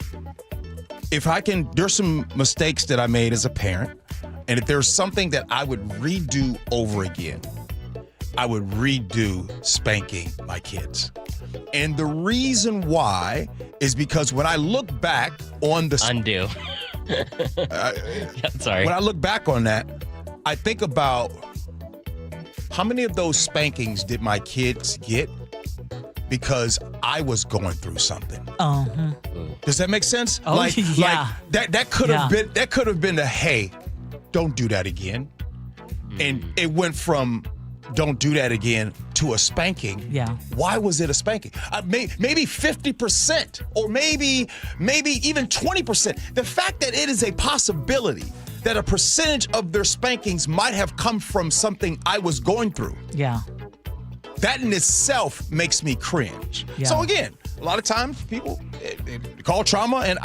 Speaker 8: If I can, there's some mistakes that I made as a parent, and if there's something that I would redo over again, I would redo spanking my kids. And the reason why is because when I look back on the
Speaker 9: undo. Sorry.
Speaker 8: When I look back on that, I think about how many of those spankings did my kids get because I was going through something. Does that make sense?
Speaker 12: Oh,
Speaker 8: like
Speaker 12: yeah.
Speaker 8: that could have been the hey, don't do that again. And it went from don't do that again to a spanking.
Speaker 12: Yeah.
Speaker 8: Why was it a spanking? Maybe 50% or maybe even 20%. The fact that it is a possibility that a percentage of their spankings might have come from something I was going through.
Speaker 12: Yeah.
Speaker 8: That in itself makes me cringe.
Speaker 12: Yeah.
Speaker 8: So again, a lot of times people call trauma, and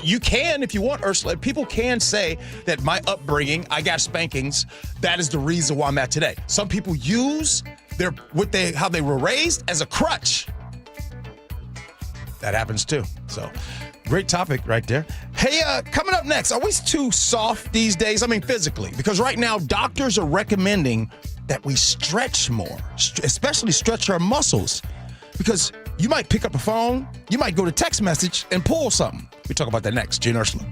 Speaker 8: you can, if you want, Ursula, people can say that my upbringing, I got spankings, that is the reason why I'm at today. Some people use how they were raised as a crutch. That happens too. So great topic right there. Hey, coming up next, are we too soft these days? I mean, physically, because right now doctors are recommending that we stretch more, especially stretch our muscles, because you might pick up a phone, you might go to text message and pull something. We talk about that next. Gee Ursula.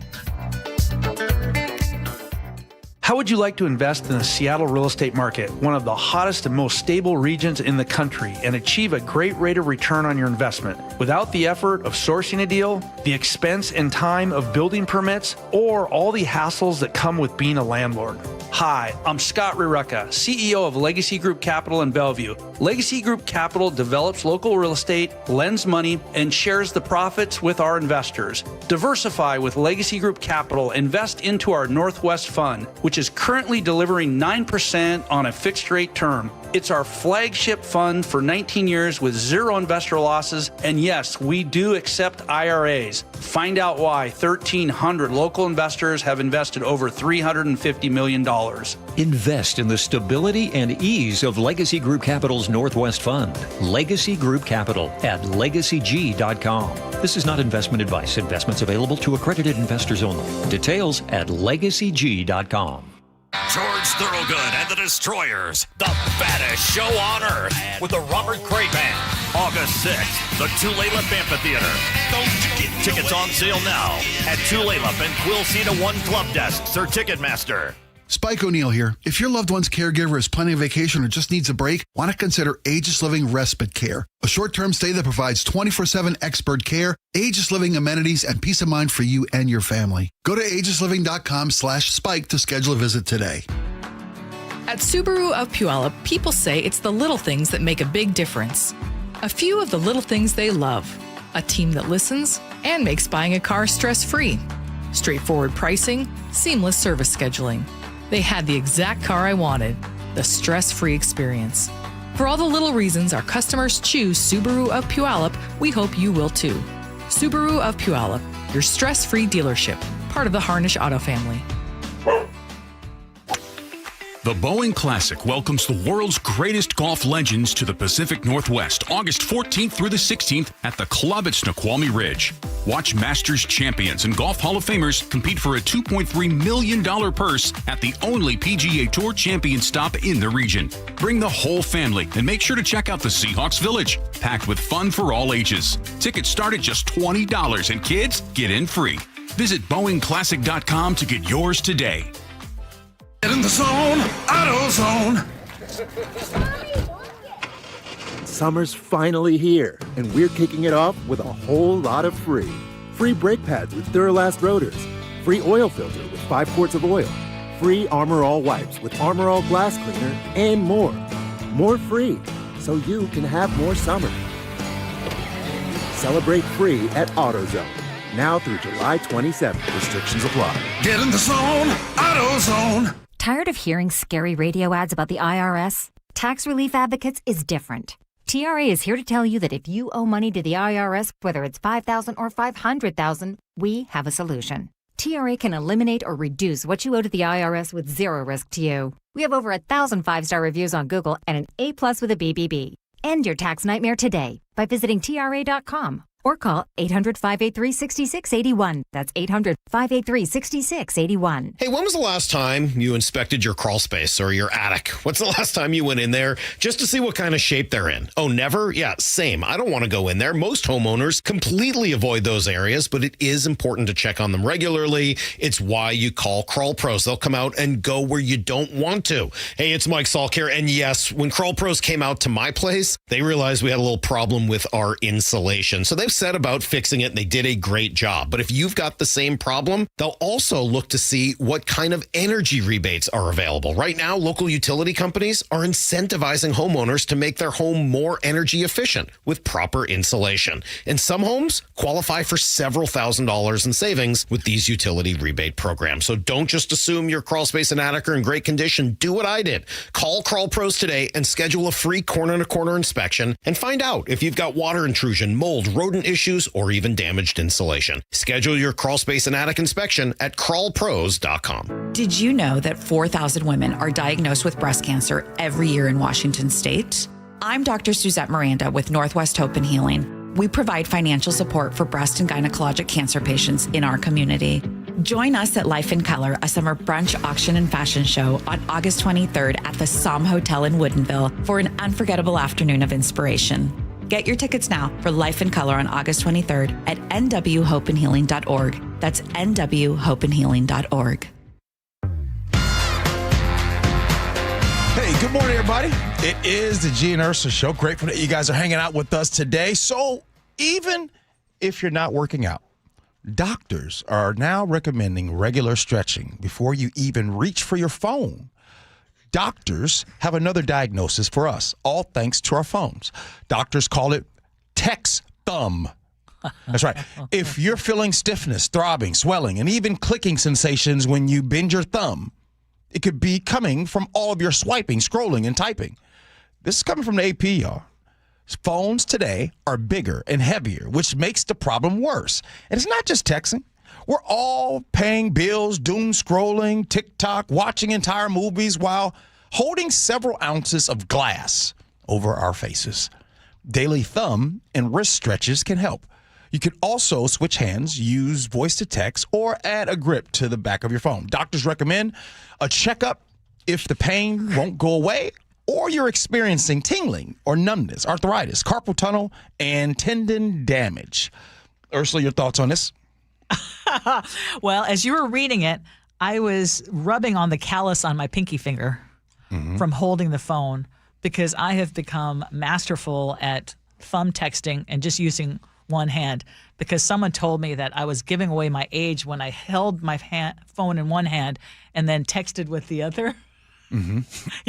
Speaker 10: How would you like to invest in the Seattle real estate market, one of the hottest and most stable regions in the country, and achieve a great rate of return on your investment without the effort of sourcing a deal, the expense and time of building permits, or all the hassles that come with being a landlord? Hi, I'm Scott Rurecka, CEO of Legacy Group Capital in Bellevue. Legacy Group Capital develops local real estate, lends money, and shares the profits with our investors. Diversify with Legacy Group Capital. Invest into our Northwest Fund, which is currently delivering 9% on a fixed rate term. It's our flagship fund for 19 years with zero investor losses. And yes, we do accept IRAs. Find out why 1,300 local investors have invested over $350 million.
Speaker 11: Invest in the stability and ease of Legacy Group Capital's Northwest Fund. Legacy Group Capital at LegacyG.com. This is not investment advice. Investments available to accredited investors only. Details at LegacyG.com.
Speaker 13: George Thorogood and the Destroyers, the baddest show on earth, with the Robert Cray Band, August 6th, the Tulalip Amphitheater. Tickets on sale now at Tulalip and Quilcena One Club Desks or Ticketmaster.
Speaker 14: Spike O'Neill here. If your loved one's caregiver is planning a vacation or just needs a break, want to consider Aegis Living Respite Care, a short-term stay that provides 24/7 expert care, Aegis Living amenities, and peace of mind for you and your family. Go to aegisliving.com/spike to schedule a visit today.
Speaker 26: At Subaru of Puyallup, people say it's the little things that make a big difference. A few of the little things they love: a team that listens and makes buying a car stress-free, straightforward pricing, seamless service scheduling. They had the exact car I wanted, the stress-free experience. For all the little reasons our customers choose Subaru of Puyallup, we hope you will too. Subaru of Puyallup, your stress-free dealership, part of the Harnish Auto family.
Speaker 9: The Boeing Classic welcomes the world's greatest golf legends to the Pacific Northwest, August 14th through the 16th at the club at Snoqualmie Ridge. Watch Masters champions and Golf Hall of Famers compete for a $2.3 million purse at the only PGA Tour champion stop in the region. Bring the whole family and make sure to check out the Seahawks Village, packed with fun for all ages. Tickets start at just $20 and kids get in free. Visit BoeingClassic.com to get yours today.
Speaker 15: Get in the zone, AutoZone.
Speaker 16: Summer's finally here, and we're kicking it off with a whole lot of free. Free brake pads with Duralast rotors. Free oil filter with 5 quarts of oil. Free Armor All wipes with Armor All glass cleaner, and more. More free, so you can have more summer. Celebrate free at AutoZone. Now through July 27th. Restrictions apply.
Speaker 15: Get in the zone, AutoZone.
Speaker 18: Tired of hearing scary radio ads about the IRS? Tax Relief Advocates is different. TRA is here to tell you that if you owe money to the IRS, whether it's $5,000 or $500,000, we have a solution. TRA can eliminate or reduce what you owe to the IRS with zero risk to you. We have over 1,000 5-star reviews on Google and an A+ with a BBB. End your tax nightmare today by visiting TRA.com. Or call 800-583-6681. That's 800-583-6681.
Speaker 20: Hey, when was the last time you inspected your crawl space or your attic? What's the last time you went in there just to see what kind of shape they're in? Oh, never? Yeah, same. I don't want to go in there. Most homeowners completely avoid those areas, but it is important to check on them regularly. It's why you call Crawl Pros. They'll come out and go where you don't want to. Hey, it's Mike Salk here. And yes, when Crawl Pros came out to my place, they realized we had a little problem with our insulation. So they've set about fixing it, and they did a great job. But if you've got the same problem, they'll also look to see what kind of energy rebates are available. Right now, local utility companies are incentivizing homeowners to make their home more energy efficient with proper insulation. And some homes qualify for several $1,000s in savings with these utility rebate programs. So don't just assume your crawl space and attic are in great condition. Do what I did. Call Crawl Pros today and schedule a free corner-to-corner inspection and find out if you've got water intrusion, mold, rodent issues, or even damaged insulation. Schedule your crawl space and attic inspection at crawlpros.com.
Speaker 21: Did you know that 4,000 women are diagnosed with breast cancer every year in Washington state? I'm Dr. Suzette Miranda with Northwest Hope and Healing. We provide financial support for breast and gynecologic cancer patients in our community. Join us at Life in Color, a summer brunch, auction, and fashion show on August 23rd at the Somme Hotel in Woodinville for an unforgettable afternoon of inspiration. Get your tickets now for Life in Color on August 23rd at nwhopeandhealing.org. That's nwhopeandhealing.org.
Speaker 8: Hey, good morning, everybody. It is the Gee and Ursula Show. Grateful that you guys are hanging out with us today. So even if you're not working out, doctors are now recommending regular stretching before you even reach for your phone. Doctors have another diagnosis for us, all thanks to our phones. Doctors call it text thumb. That's right. If you're feeling stiffness, throbbing, swelling, and even clicking sensations when you bend your thumb, it could be coming from all of your swiping, scrolling, and typing. This is coming from the AP, y'all. Phones today are bigger and heavier, which makes the problem worse. And it's not just texting. We're all paying bills, doom scrolling, TikTok, watching entire movies while holding several ounces of glass over our faces. Daily thumb and wrist stretches can help. You can also switch hands, use voice to text, or add a grip to the back of your phone. Doctors recommend a checkup if the pain won't go away or you're experiencing tingling or numbness, arthritis, carpal tunnel, and tendon damage. Ursula, your thoughts on this?
Speaker 12: Well, as you were reading it, I was rubbing on the callus on my pinky finger from holding the phone because I have become masterful at thumb texting and just using one hand because someone told me that I was giving away my age when I held my phone in one hand and then texted with the other. You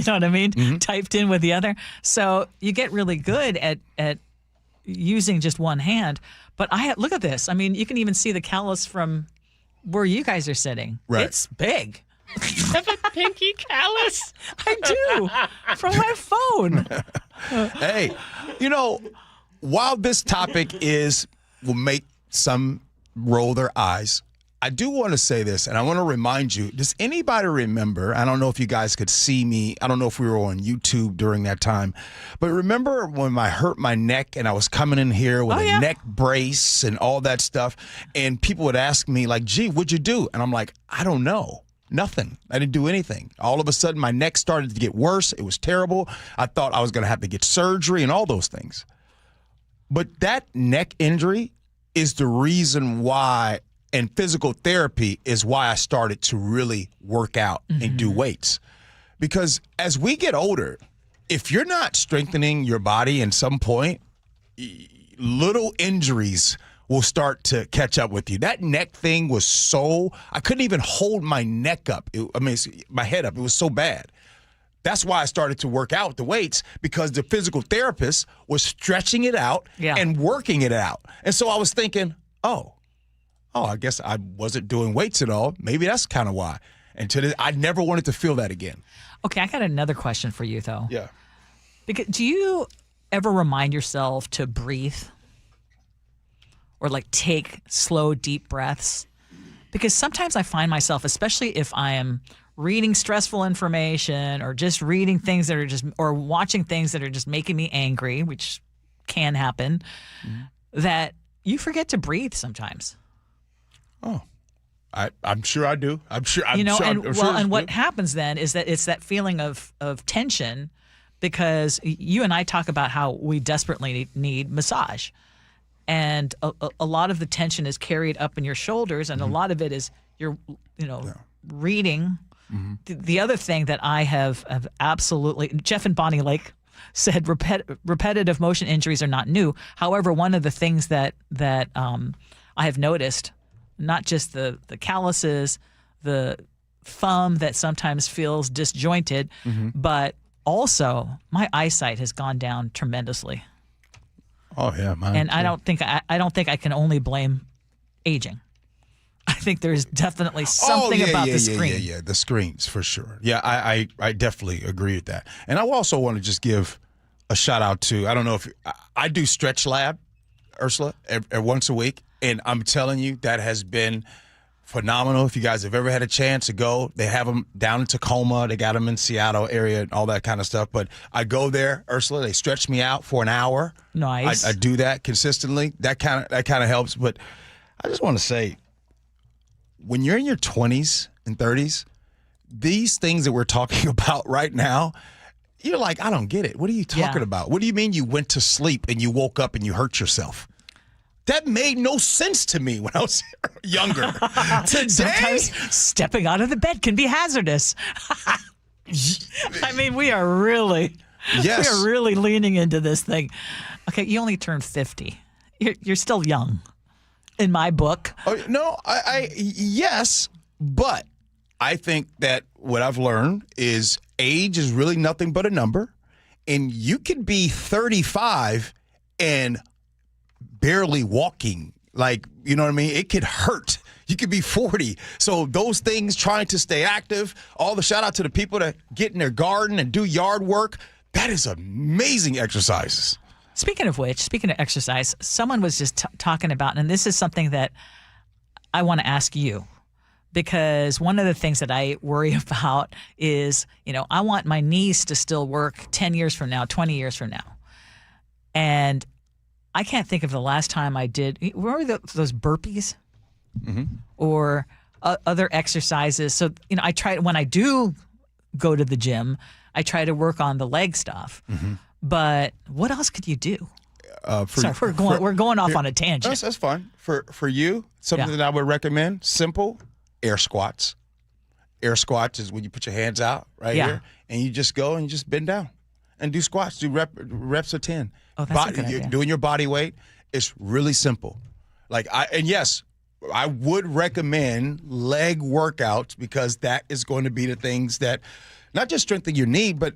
Speaker 12: know what I mean? Typed in with the other. So you get really good at using just one hand. But look at this. I mean, you can even see the callus from where you guys are sitting.
Speaker 8: Right.
Speaker 12: It's big. You have a pinky callus? I do. From my phone.
Speaker 8: Hey, you know, while this topic will make some roll their eyes, I do want to say this, and I want to remind you, does anybody remember, I don't know if you guys could see me, I don't know if we were on YouTube during that time, but remember when I hurt my neck and I was coming in here with a neck brace and all that stuff, and people would ask me, like, gee, what'd you do? And I'm like, I don't know. Nothing. I didn't do anything. All of a sudden, my neck started to get worse. It was terrible. I thought I was going to have to get surgery and all those things. But that neck injury is the reason why, and physical therapy is why I started to really work out and do weights. Because as we get older, if you're not strengthening your body at some point, little injuries will start to catch up with you. That neck thing was I couldn't even hold my neck up. My head up. It was so bad. That's why I started to work out with the weights, because the physical therapist was stretching it out and working it out. And so I was thinking, I guess I wasn't doing weights at all. Maybe that's kind of why. And I never wanted to feel that again.
Speaker 12: Okay, I got another question for you, though.
Speaker 8: Yeah.
Speaker 12: Because do you ever remind yourself to breathe? Or like take slow, deep breaths? Because sometimes I find myself, especially if I am reading stressful information or just reading things that are or watching things that are just making me angry, which can happen, that you forget to breathe sometimes.
Speaker 8: Oh, I'm sure I do.
Speaker 12: And what happens then is that it's that feeling of tension, because you and I talk about how we desperately need massage. And a lot of the tension is carried up in your shoulders, and a lot of it is you're, reading. The other thing that I have absolutely, Jeff and Bonnie Lake said repetitive motion injuries are not new. However, one of the things that I have noticed, not just the calluses, the thumb that sometimes feels disjointed, but also my eyesight has gone down tremendously.
Speaker 8: Oh yeah, mine.
Speaker 12: And I don't think I can only blame aging. I think there's definitely something about the screen.
Speaker 8: Yeah, the screens for sure. Yeah, I definitely agree with that. And I also want to just give a shout out to, I don't know if I do Stretch Lab, Ursula, once a week, and I'm telling you that has been phenomenal. If you guys have ever had a chance to go, they have them down in Tacoma. They got them in Seattle area and all that kind of stuff. But I go there, Ursula. They stretch me out for an hour.
Speaker 12: Nice.
Speaker 8: I do that consistently. That kind of helps. But I just want to say, when you're in your 20s and 30s, these things that we're talking about right now, you're like, I don't get it. What are you talking about? What do you mean you went to sleep and you woke up and you hurt yourself? That made no sense to me when I was younger. Today,
Speaker 12: sometimes stepping out of the bed can be hazardous. I mean, we are really leaning into this thing. Okay, you only turned 50. You're still young, in my book.
Speaker 8: Oh, no, yes, but I think that what I've learned is age is really nothing but a number, and you can be 35 and barely walking, like, you know what I mean? It could hurt. You could be 40. So those things, trying to stay active, all the shout out to the people that get in their garden and do yard work, that is amazing exercises.
Speaker 12: Speaking of exercise, someone was just talking about, and this is something that I want to ask you, because one of the things that I worry about is, I want my knees to still work 10 years from now, 20 years from now. And I can't think of the last time I did. Remember those burpees or other exercises? So, I try, when I do go to the gym, I try to work on the leg stuff. But what else could you do? Sorry, we're going off on a tangent.
Speaker 8: That's fine. For you, something that I would recommend, simple, air squats. Air squats is when you put your hands out here and you just go and you just bend down and do squats. Do reps of 10.
Speaker 12: Oh, that's a good idea.
Speaker 8: Doing your body weight. It's really simple. Yes, I would recommend leg workouts, because that is going to be the things that not just strengthen your knee, but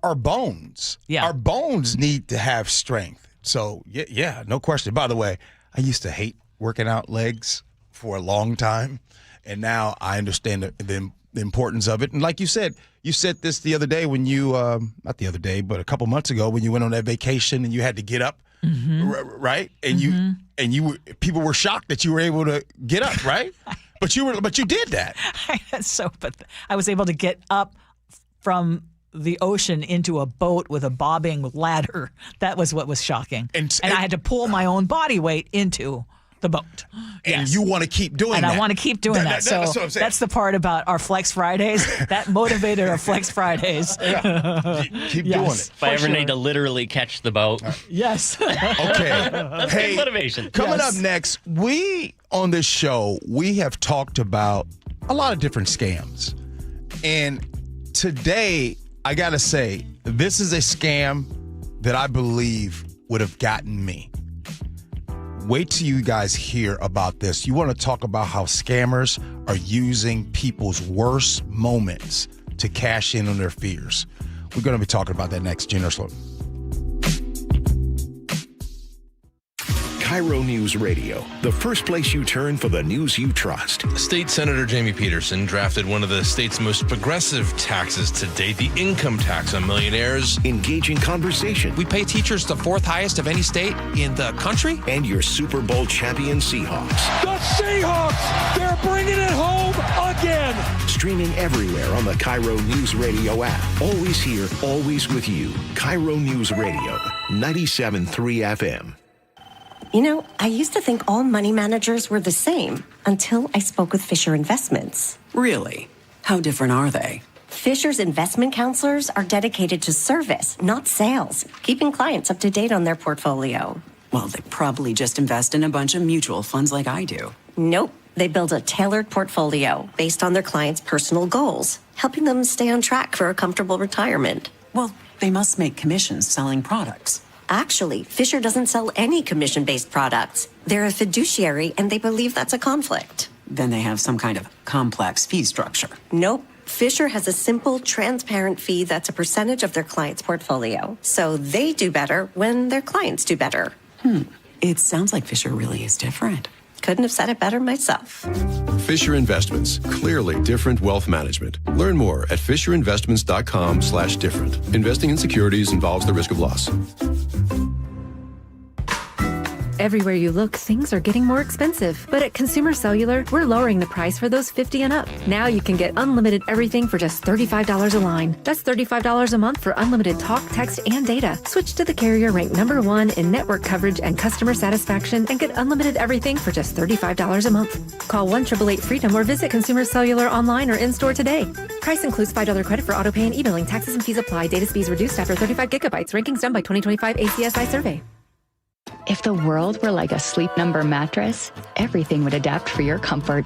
Speaker 8: our bones.
Speaker 12: Yeah.
Speaker 8: Our bones need to have strength. So, yeah, no question. By the way, I used to hate working out legs for a long time, and now I understand the importance of it. And like you said this the other day when you, not the other day, but a couple months ago when you went on that vacation and you had to get up right? And people were shocked that you were able to get up, right? But you did that.
Speaker 12: But I was able to get up from the ocean into a boat with a bobbing ladder. That was what was shocking. And I had to pull my own body weight into the boat.
Speaker 8: And you want to keep doing that.
Speaker 12: And I want to keep doing that. So
Speaker 8: that's what I'm saying.
Speaker 12: That's the part about our Flex Fridays. That motivated our Flex Fridays.
Speaker 8: Keep doing it.
Speaker 1: If I ever need to literally catch the boat.
Speaker 12: Yes.
Speaker 8: Okay.
Speaker 1: That's good motivation.
Speaker 8: Coming up next, on this show, we have talked about a lot of different scams. And today, I got to say, this is a scam that I believe would have gotten me. Wait till you guys hear about this. You want to talk about how scammers are using people's worst moments to cash in on their fears. We're going to be talking about that next. Gee Ursula.
Speaker 5: KIRO News Radio, the first place you turn for the news you trust.
Speaker 19: State Senator Jamie Peterson drafted one of the state's most progressive taxes to date, the income tax on millionaires.
Speaker 5: Engaging conversation.
Speaker 19: We pay teachers the fourth highest of any state in the country.
Speaker 5: And your Super Bowl champion Seahawks.
Speaker 15: The Seahawks, they're bringing it home again.
Speaker 5: Streaming everywhere on the KIRO Newsradio app. Always here, always with you. KIRO News Radio, 97.3 FM.
Speaker 22: You know, I used to think all money managers were the same until I spoke with Fisher Investments.
Speaker 23: Really? How different are they?
Speaker 22: Fisher's investment counselors are dedicated to service, not sales, keeping clients up to date on their portfolio.
Speaker 23: Well, they probably just invest in a bunch of mutual funds like I do.
Speaker 22: Nope. They build a tailored portfolio based on their clients' personal goals, helping them stay on track for a comfortable retirement.
Speaker 23: Well, they must make commissions selling products.
Speaker 22: Actually, Fisher doesn't sell any commission-based products. They're a fiduciary, and they believe that's a conflict.
Speaker 23: Then they have some kind of complex fee structure.
Speaker 22: Nope. Fisher has a simple, transparent fee that's a percentage of their client's portfolio. So they do better when their clients do better.
Speaker 23: It sounds like Fisher really is different.
Speaker 22: Couldn't have said it better myself.
Speaker 24: Fisher Investments, clearly different wealth management. Learn more at fisherinvestments.com/different. Investing in securities involves the risk of loss.
Speaker 25: Everywhere you look, things are getting more expensive. But at Consumer Cellular, we're lowering the price for those 50 and up. Now you can get unlimited everything for just $35 a line. That's $35 a month for unlimited talk, text, and data. Switch to the carrier ranked #1 in network coverage and customer satisfaction and get unlimited everything for just $35 a month. Call 1-888-FREEDOM or visit Consumer Cellular online or in-store today. Price includes $5 credit for autopay and e-billing. Taxes and fees apply. Data speeds reduced after 35 gigabytes. Rankings done by 2025 ACSI survey.
Speaker 27: If the world were like a Sleep Number mattress, everything would adapt for your comfort.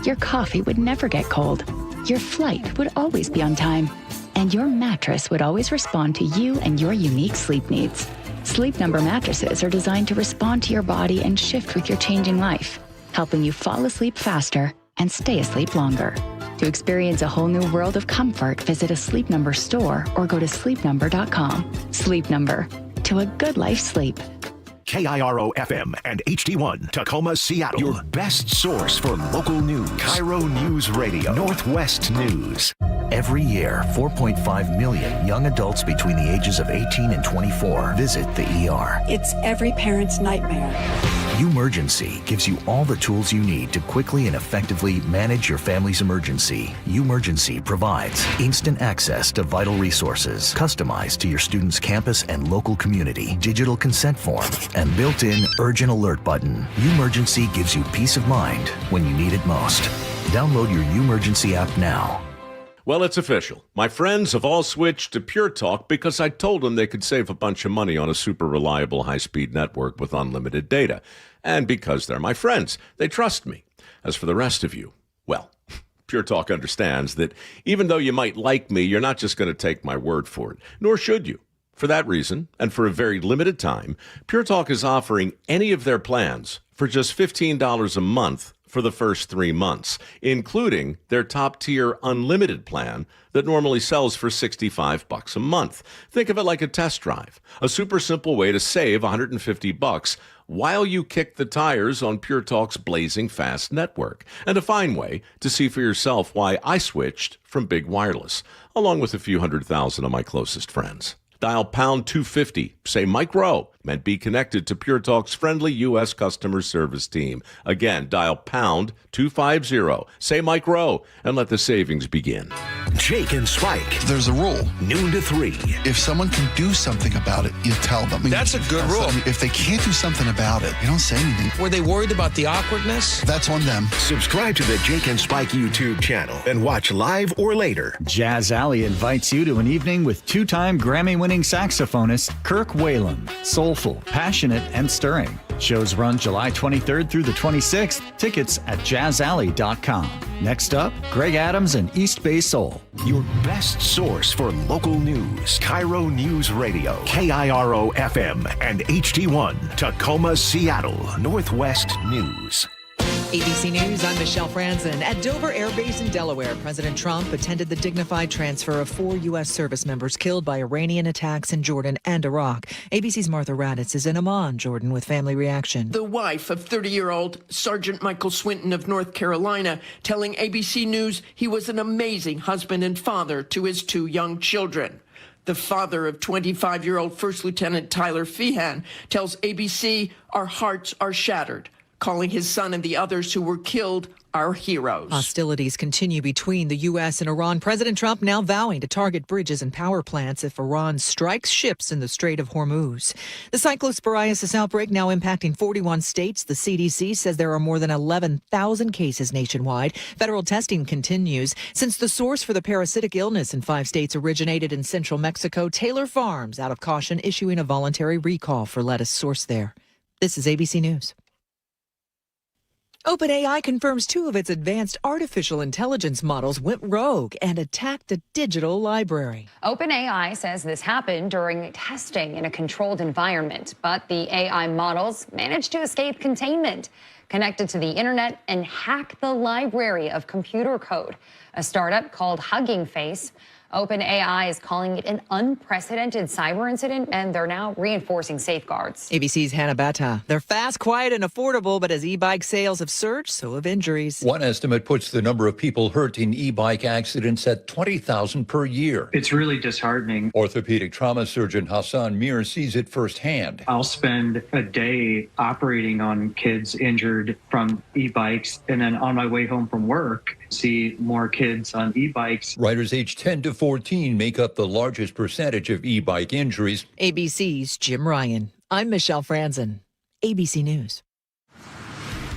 Speaker 27: Your coffee would never get cold. Your flight would always be on time. And your mattress would always respond to you and your unique sleep needs. Sleep Number mattresses are designed to respond to your body and shift with your changing life, helping you fall asleep faster and stay asleep longer. To experience a whole new world of comfort, visit a Sleep Number store or go to sleepnumber.com. Sleep Number. To a good life's sleep.
Speaker 5: KIRO FM and HD1 Tacoma, Seattle. Your best source for local news. KIRO News Radio, Northwest News. Every year, 4.5 million young adults between the ages of 18 and 24 visit the ER.
Speaker 28: It's every parent's nightmare.
Speaker 5: Umergency gives you all the tools you need to quickly and effectively manage your family's emergency. Umergency provides instant access to vital resources, customized to your student's campus and local community, digital consent form, and built-in urgent alert button. Umergency gives you peace of mind when you need it most. Download your Umergency app now.
Speaker 29: Well, it's official. My friends have all switched to Pure Talk because I told them they could save a bunch of money on a super reliable high-speed network with unlimited data. And because they're my friends, they trust me. As for the rest of you, well, Pure Talk understands that even though you might like me, you're not just going to take my word for it, nor should you. For that reason, and for a very limited time, Pure Talk is offering any of their plans for just $15 a month for the first 3 months, including their top-tier unlimited plan that normally sells for $65 a month. Think of it like a test drive, a super simple way to save $150 while you kick the tires on Pure Talk's blazing fast network, and a fine way to see for yourself why I switched from big wireless, along with a few 100,000 of my closest friends. Dial pound 250, say Mike Rowe, meant be connected to Pure Talk's friendly U.S. customer service team. Again, dial pound 250, say Mike Rowe, and let the savings begin.
Speaker 5: Jake and Spike.
Speaker 14: There's a rule.
Speaker 5: Noon to 3.
Speaker 14: If someone can do something about it, you tell them.
Speaker 15: That's a good rule.
Speaker 14: If they can't do something about it, you don't say anything.
Speaker 15: Were they worried about the awkwardness?
Speaker 14: That's on them.
Speaker 5: Subscribe to the Jake and Spike YouTube channel and watch live or later.
Speaker 2: Jazz Alley invites you to an evening with two-time Grammy-winning saxophonist Kirk Whalum. Soulful, passionate, and stirring. Shows run July 23rd through the 26th. Tickets at jazzalley.com. Next up, Greg Adams and East Bay Soul.
Speaker 5: Your best source for local news. KIRO News Radio. KIRO FM and HD1. Tacoma, Seattle. Northwest News.
Speaker 12: ABC News, I'm Michelle Franzen. At Dover Air Base in Delaware, President Trump attended the dignified transfer of 4 U.S. service members killed by Iranian attacks in Jordan and Iraq. ABC's Martha Raddatz is in Amman, Jordan, with Family Reaction.
Speaker 3: The wife of 30-year-old Sergeant Michael Swinton of North Carolina telling ABC News he was an amazing husband and father to his 2 young children. The father of 25-year-old First Lieutenant Tyler Feehan tells ABC, "Our hearts are shattered," calling his son and the others who were killed our heroes.
Speaker 12: Hostilities continue between the U.S. and Iran. President Trump now vowing to target bridges and power plants if Iran strikes ships in the Strait of Hormuz. The cyclosporiasis outbreak now impacting 41 states. The CDC says there are more than 11,000 cases nationwide. Federal testing continues. Since the source for the parasitic illness in 5 states originated in central Mexico, Taylor Farms, out of caution, issuing a voluntary recall for lettuce sourced there. This is ABC News. OpenAI confirms 2 of its advanced artificial intelligence models went rogue and attacked a digital library.
Speaker 4: OpenAI says this happened during testing in a controlled environment, but the AI models managed to escape containment, connected to the internet, and hack the library of computer code. A startup called Hugging Face. OpenAI is calling it an unprecedented cyber incident, and they're now reinforcing safeguards.
Speaker 12: ABC's Hannah Bata. They're fast, quiet, and affordable, but as e-bike sales have surged, so have injuries.
Speaker 6: One estimate puts the number of people hurt in e-bike accidents at 20,000 per year.
Speaker 7: It's really disheartening.
Speaker 6: Orthopedic trauma surgeon Hassan Mir sees it firsthand.
Speaker 7: I'll spend a day operating on kids injured from e-bikes, and then on my way home from work, see more kids on e-bikes.
Speaker 6: Riders aged 10 to 14 make up the largest percentage of e-bike injuries.
Speaker 12: ABC's Jim Ryan. I'm Michelle Franzen. ABC News.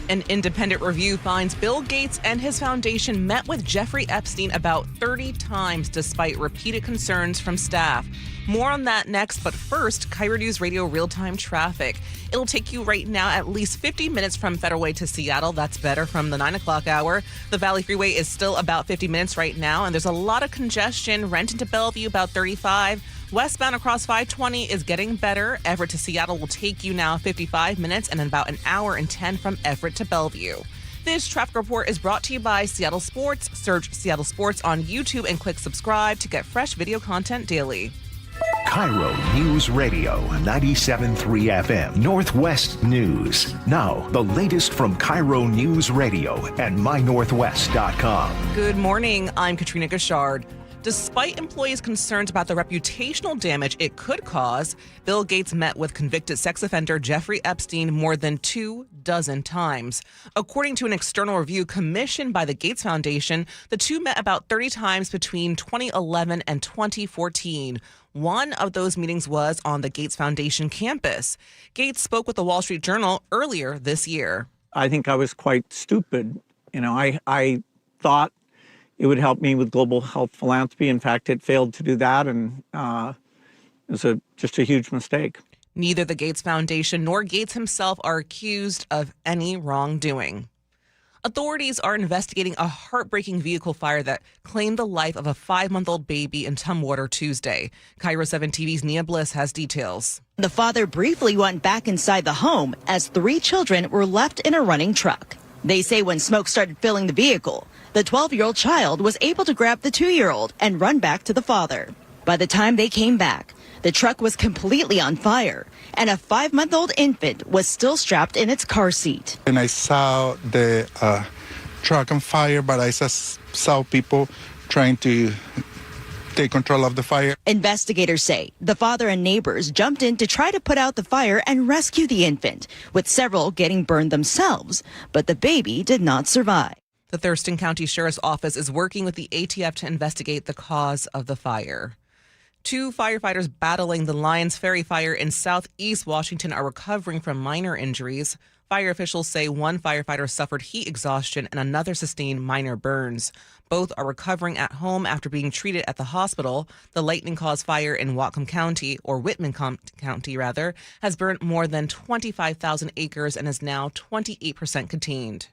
Speaker 12: An independent review finds Bill Gates and his foundation met with Jeffrey Epstein about 30 times despite repeated concerns from staff. More on that next, but first, KIRO Newsradio real-time traffic. It'll take you right now at least 50 minutes from Federal Way to Seattle. That's better from the 9 o'clock hour. The Valley Freeway is still about 50 minutes right now, and there's a lot of congestion. Renton to Bellevue, about 35. Westbound across 520 is getting better. Everett to Seattle will take you now 55 minutes and about an hour and 10 from Everett to Bellevue. This traffic report is brought to you by Seattle Sports. Search Seattle Sports on YouTube and click subscribe to get fresh video content daily.
Speaker 5: KIRO News Radio, 97.3 FM, Northwest News. Now, the latest from KIRO News Radio and mynorthwest.com.
Speaker 12: Good morning. I'm Katrina Gashard. Despite employees' concerns about the reputational damage it could cause, Bill Gates met with convicted sex offender Jeffrey Epstein more than 24 times. According to an external review commissioned by the Gates Foundation, the two met about 30 times between 2011 and 2014. One of those meetings was on the Gates Foundation campus. Gates spoke with the Wall Street Journal earlier this year.
Speaker 10: I think I was quite stupid. I thought it would help me with global health philanthropy. In fact, it failed to do that, and it was just a huge mistake.
Speaker 12: Neither the Gates Foundation nor Gates himself are accused of any wrongdoing. Authorities are investigating a heartbreaking vehicle fire that claimed the life of a 5-month-old baby in Tumwater Tuesday. KIRO 7 TV's Nia Bliss has details.
Speaker 11: The father briefly went back inside the home as 3 children were left in a running truck. They say when smoke started filling the vehicle, the 12-year-old child was able to grab the 2-year-old and run back to the father. By the time they came back, the truck was completely on fire, and a 5-month-old infant was still strapped in its car seat.
Speaker 13: And I saw the truck on fire, but I saw people trying to take control of the fire.
Speaker 11: Investigators say the father and neighbors jumped in to try to put out the fire and rescue the infant, with several getting burned themselves, but the baby did not survive.
Speaker 1: The Thurston County Sheriff's Office is working with the ATF to investigate the cause of the fire. 2 firefighters battling the Lions Ferry fire in southeast Washington are recovering from minor injuries. Fire officials say one firefighter suffered heat exhaustion and another sustained minor burns. Both are recovering at home after being treated at the hospital. The lightning-caused fire in Whatcom County, or Whitman County rather, has burnt more than 25,000 acres and is now 28% contained.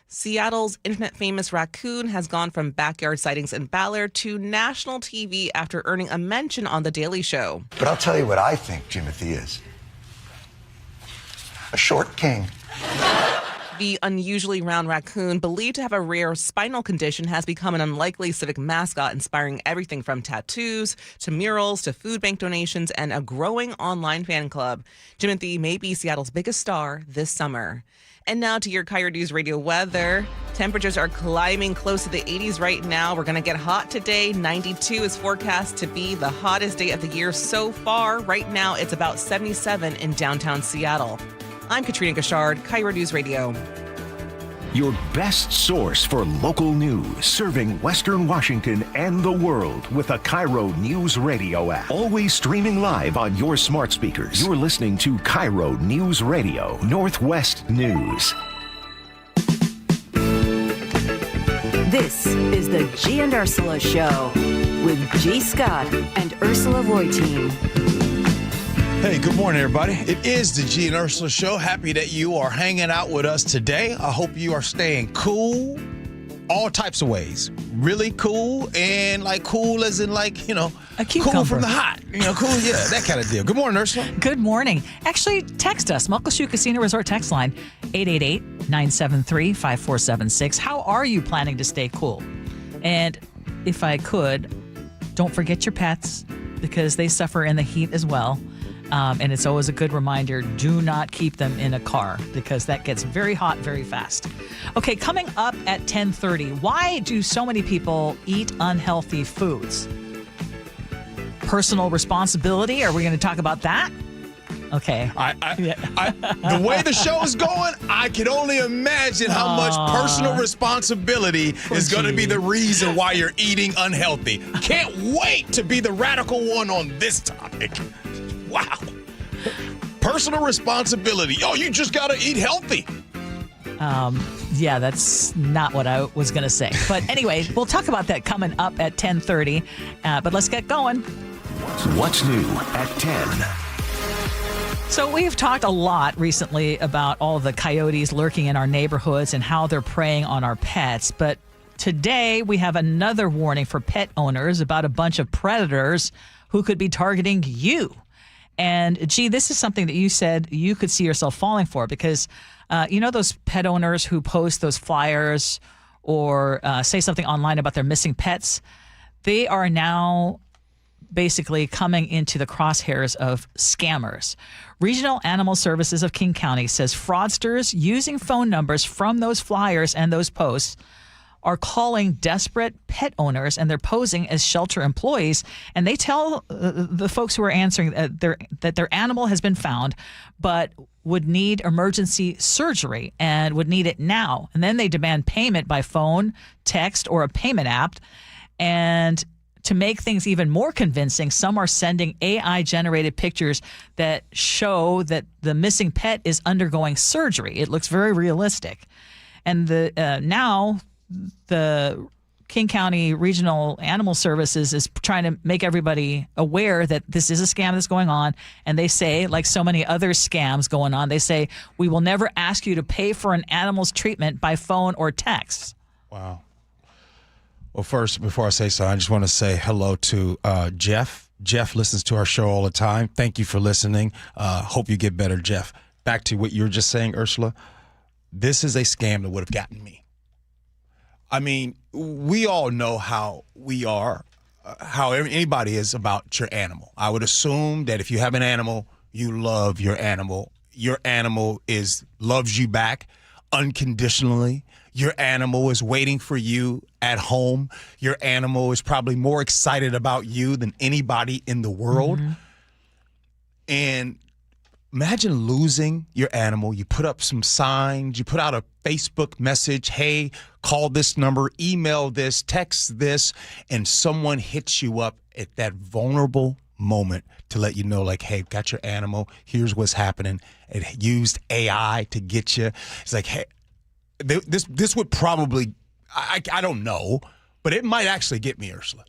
Speaker 1: Seattle's internet-famous raccoon has gone from backyard sightings in Ballard to national TV after earning a mention on The Daily Show.
Speaker 8: But I'll tell you what I think Jimothy is. A short king.
Speaker 1: The unusually round raccoon, believed to have a rare spinal condition, has become an unlikely civic mascot, inspiring everything from tattoos to murals to food bank donations and a growing online fan club. Jimothy may be Seattle's biggest star this summer. And now to your KIRO Newsradio weather. Temperatures are climbing close to the 80s right now. We're going to get hot today. 92 is forecast to be the hottest day of the year so far. Right now, it's about 77 in downtown Seattle. I'm Katrina Gashard, KIRO News Radio.
Speaker 5: Your best source for local news, serving Western Washington and the world with a KIRO Newsradio app. Always streaming live on your smart speakers. You're listening to KIRO News Radio, Northwest News.
Speaker 9: This is the Gee and Ursula Show with G. Scott and Ursula Reutin.
Speaker 16: Hey, good morning, everybody. It is the Gee and Ursula Show. Happy that you are hanging out with us today. I hope you are staying cool, all types of ways. Really cool, and like cool as in like, you know, cool from the hot. You know, cool, yeah, that kind of deal. Good morning, Ursula.
Speaker 12: Good morning. Actually, text us, Muckleshoot Casino Resort text line, 888-973-5476. How are you planning to stay cool? And if I could, don't forget your pets, because they suffer in the heat as well. And it's always a good reminder, do not keep them in a car because that gets very hot very fast. Okay, coming up at 10:30, why do so many people eat unhealthy foods? Personal responsibility, are we going to talk about that? Okay.
Speaker 16: The way the show is going, I can only imagine how much personal responsibility is going to be the reason why you're eating unhealthy. Can't wait to be the radical one on this topic. Wow. Personal responsibility. Oh, you just got to eat healthy.
Speaker 12: Yeah, that's not what I was going to say. But anyway, we'll talk about that coming up at 10:30. But let's get going.
Speaker 5: What's new at 10?
Speaker 12: So we've talked a lot recently about all the coyotes lurking in our neighborhoods and how they're preying on our pets. But today we have another warning for pet owners about a bunch of predators who could be targeting you. And, Gee, this is something that you said you could see yourself falling for because, you know, those pet owners who post those flyers or say something online about their missing pets, they are now basically coming into the crosshairs of scammers. Regional Animal Services of King County says fraudsters using phone numbers from those flyers and those posts are calling desperate pet owners, and they're posing as shelter employees, and they tell the folks who are answering that their animal has been found but would need emergency surgery and would need it now. And then they demand payment by phone, text, or a payment app. And to make things even more convincing, some are sending AI-generated pictures that show that the missing pet is undergoing surgery. It looks very realistic. And now the King County Regional Animal Services is trying to make everybody aware that this is a scam that's going on. And they say, like so many other scams going on, they say, we will never ask you to pay for an animal's treatment by phone or text.
Speaker 16: Wow. Well, first, before I say so, I just want to say hello to Jeff. Jeff listens to our show all the time. Thank you for listening. Hope you get better, Jeff. Back to what you were just saying, Ursula. This is a scam that would have gotten me. I mean, we all know how we are, how anybody is about your animal. I would assume that if you have an animal, you love your animal. Your animal loves you back unconditionally. Your animal is waiting for you at home. Your animal is probably more excited about you than anybody in the world. And imagine losing your animal. You put up some signs, you put out a Facebook message, hey, call this number, email this, text this, and someone hits you up at that vulnerable moment to let you know, like, hey, got your animal, here's what's happening. It used AI to get you. It's like, hey, this would probably, I don't know, but it might actually get me, Ursula.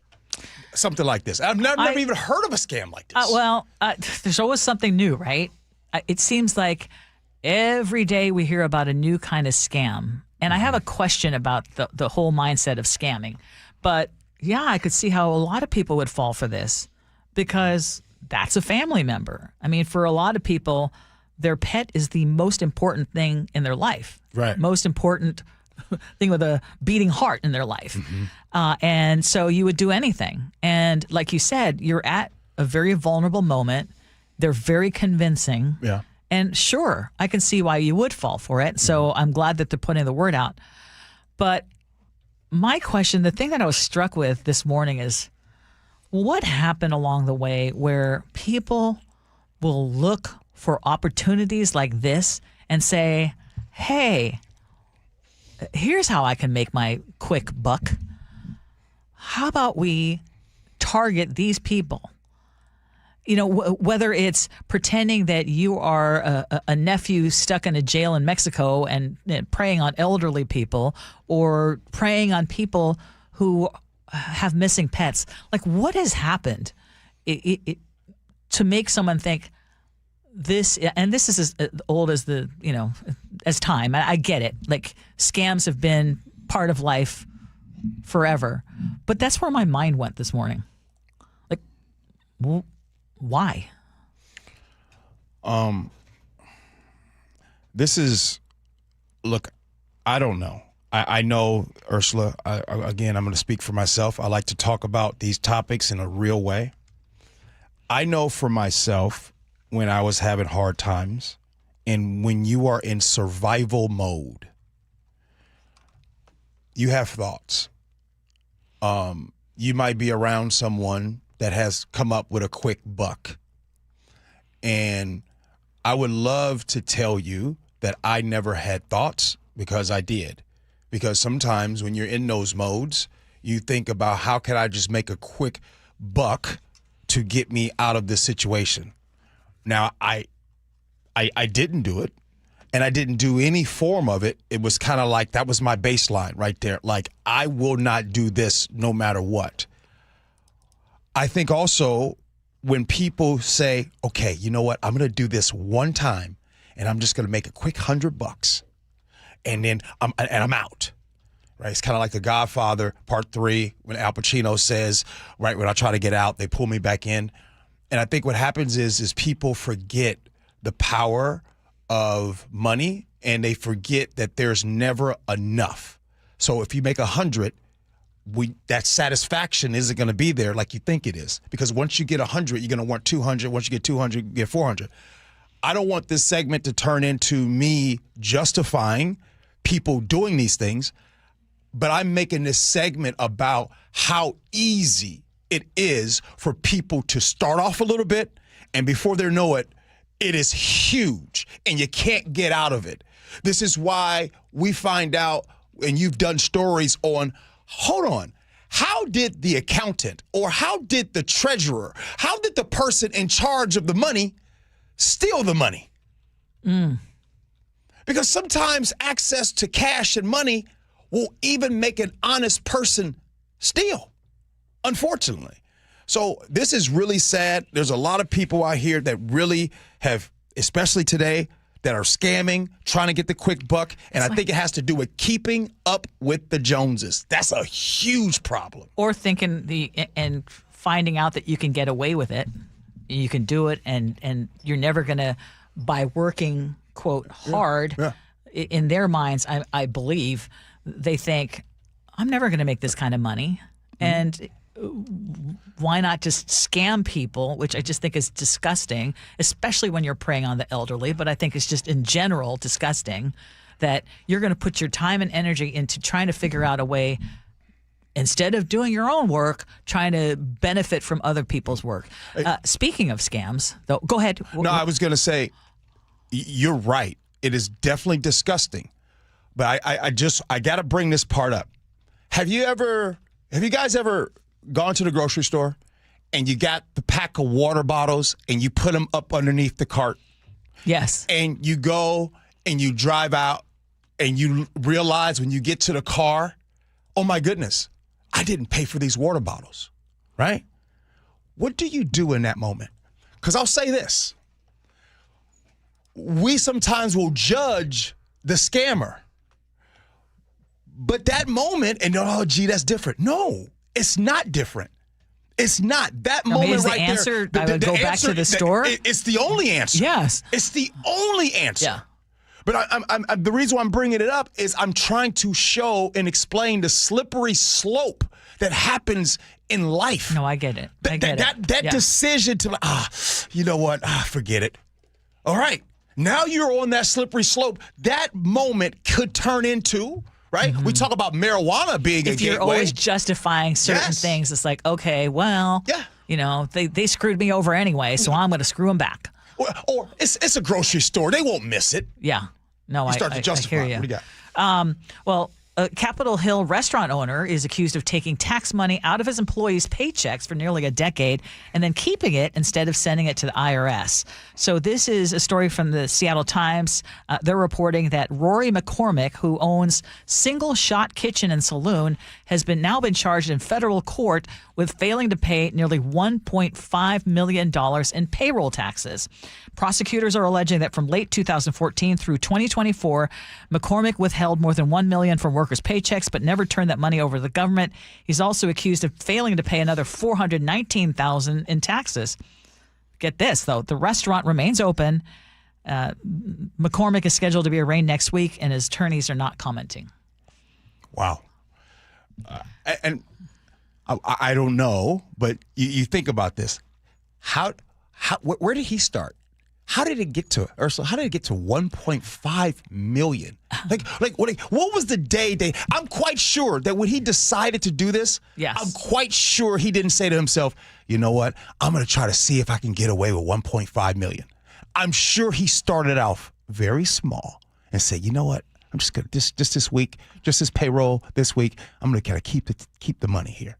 Speaker 16: Something like this. I've never even heard of a scam like this.
Speaker 12: There's always something new, right? It seems like every day we hear about a new kind of scam. And I have a question about the whole mindset of scamming. But yeah, I could see how a lot of people would fall for this because that's a family member. I mean, for a lot of people, their pet is the most important thing in their life.
Speaker 16: Right.
Speaker 12: Most important thing with a beating heart in their life. And so you would do anything. And like you said, you're at a very vulnerable moment. They're very convincing.
Speaker 16: Yeah.
Speaker 12: And sure, I can see why you would fall for it. So I'm glad that they're putting the word out. But my question, the thing that I was struck with this morning is what happened along the way where people will look for opportunities like this and say, hey, here's how I can make my quick buck. How about we target these people? You know, whether it's pretending that you are a nephew stuck in a jail in Mexico and preying on elderly people or preying on people who have missing pets. Like, what has happened to make someone think this, and this is as old as as time. I get it. Like, scams have been part of life forever. But that's where my mind went this morning. Like, why?
Speaker 16: Look, I don't know. I know, Ursula, again, I'm going to speak for myself. I like to talk about these topics in a real way. I know for myself when I was having hard times and when you are in survival mode, you have thoughts. You might be around someone that has come up with a quick buck. And I would love to tell you that I never had thoughts, because I did. Because sometimes when you're in those modes, you think about how can I just make a quick buck to get me out of this situation. Now, I didn't do it, and I didn't do any form of it. It was kind of like that was my baseline right there. Like, I will not do this no matter what. I think also when people say, okay, you know what, I'm going to do this one time, and I'm just going to make a quick $100, and then I'm out. Right? It's kind of like The Godfather Part 3 when Al Pacino says, right, when I try to get out, they pull me back in. And I think what happens is people forget the power of money, and they forget that there's never enough. So if you make 100, that satisfaction isn't going to be there like you think it is. Because once you get 100, you're going to want 200. Once you get 200, you get 400. I don't want this segment to turn into me justifying people doing these things, but I'm making this segment about how easy it is for people to start off a little bit, and before they know it, it is huge, and you can't get out of it. This is why we find out, and you've done stories on, hold on, how did the accountant or how did the treasurer, how did the person in charge of the money steal the money? Because sometimes access to cash and money will even make an honest person steal, unfortunately. So this is really sad. There's a lot of people out here that really have, especially today, that are scamming, trying to get the quick buck. And I think it has to do with keeping up with the Joneses. That's a huge problem.
Speaker 12: Or thinking and finding out that you can get away with it. You can do it, and you're never going to, by working, quote, hard, in their minds, I believe, they think, I'm never going to make this kind of money. And why not just scam people, which I just think is disgusting, especially when you're preying on the elderly, but I think it's just in general disgusting that you're going to put your time and energy into trying to figure out a way, instead of doing your own work, trying to benefit from other people's work. Speaking of scams, though, go ahead.
Speaker 16: No, I was going to say, you're right. It is definitely disgusting. But I got to bring this part up. Have you guys ever gone to the grocery store and you got the pack of water bottles and you put them up underneath the cart?
Speaker 12: Yes.
Speaker 16: And you go and you drive out and you realize when you get to the car, oh my goodness, I didn't pay for these water bottles, right? What do you do in that moment? Because I'll say this. We sometimes will judge the scammer. But that moment, and oh, gee, that's different. No, it's not different. It's not. That moment right
Speaker 12: there.
Speaker 16: The
Speaker 12: I would go back to the store?
Speaker 16: It's the only answer.
Speaker 12: Yes.
Speaker 16: It's the only answer.
Speaker 12: Yeah.
Speaker 16: But I'm the reason why I'm bringing it up is I'm trying to show and explain the slippery slope that happens in life.
Speaker 12: No, I get it.
Speaker 16: That decision to, you know what? Forget it. All right. Now you're on that slippery slope. That moment could turn into, right? We talk about marijuana being a gateway.
Speaker 12: If you're always justifying certain things, it's like, okay, well, they screwed me over anyway, so I'm going to screw them back.
Speaker 16: Or it's a grocery store. They won't miss it.
Speaker 12: Yeah. No,
Speaker 16: you start to justify.
Speaker 12: I hear you.
Speaker 16: What do you got?
Speaker 12: Well, a Capitol Hill restaurant owner is accused of taking tax money out of his employees' paychecks for nearly a decade and then keeping it instead of sending it to the IRS. So this is a story from the Seattle Times. They're reporting that Rory McCormick, who owns Single Shot Kitchen and Saloon, has now been charged in federal court with failing to pay nearly $1.5 million in payroll taxes. Prosecutors are alleging that from late 2014 through 2024, McCormick withheld more than $1 million from workers' paychecks, but never turned that money over to the government. He's also accused of failing to pay another $419,000 in taxes. Get this, though. The restaurant remains open. McCormick is scheduled to be arraigned next week, and his attorneys are not commenting.
Speaker 16: Wow. And I don't know, but you think about this. Where did he start? How did it get to Ursula? How did it get to 1.5 million? What was the day? I'm quite sure that when he decided to do this, I'm quite sure he didn't say to himself, you know what? I'm going to try to see if I can get away with 1.5 million. I'm sure he started off very small and said, you know what? I'm just going to just this week, just this payroll this week, I'm going to kind of keep the money here.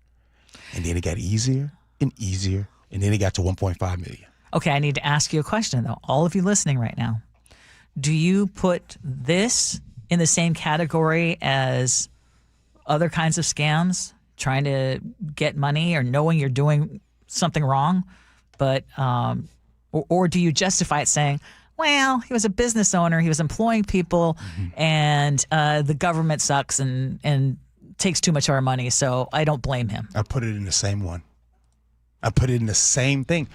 Speaker 16: And then it got easier and easier, and then it got to 1.5 million.
Speaker 12: Okay, I need to ask you a question, though. All of you listening right now, do you put this in the same category as other kinds of scams, trying to get money or knowing you're doing something wrong, but or do you justify it saying, well, he was a business owner, he was employing people, and the government sucks and takes too much of our money, so I don't blame him.
Speaker 16: I put it in the same one. I put it in the same thing.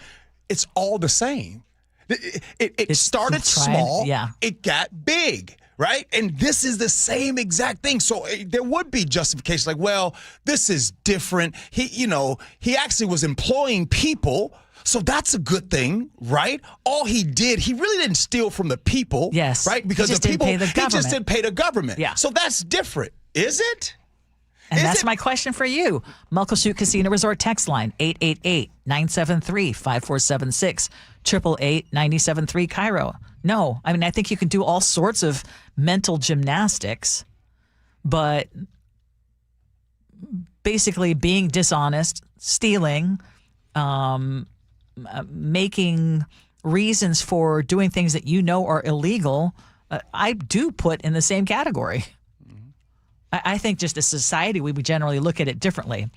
Speaker 16: It's all the same. It started small.
Speaker 12: Yeah.
Speaker 16: It got big, right? And this is the same exact thing. So there would be justification like, well, this is different. He actually was employing people. So that's a good thing, right? All he did, he really didn't steal from the people.
Speaker 12: Yes.
Speaker 16: Right? Because
Speaker 12: he just didn't pay the government.
Speaker 16: He just didn't pay the government.
Speaker 12: Yeah.
Speaker 16: So that's different. Is it?
Speaker 12: And that's my question for you. Muckleshoot Casino Resort text line, 888-973-5476, 888-973 KIRO. No, I mean, I think you can do all sorts of mental gymnastics, but basically being dishonest, stealing, making reasons for doing things that you know are illegal, I do put in the same category. I think just as society, we would generally look at it differently.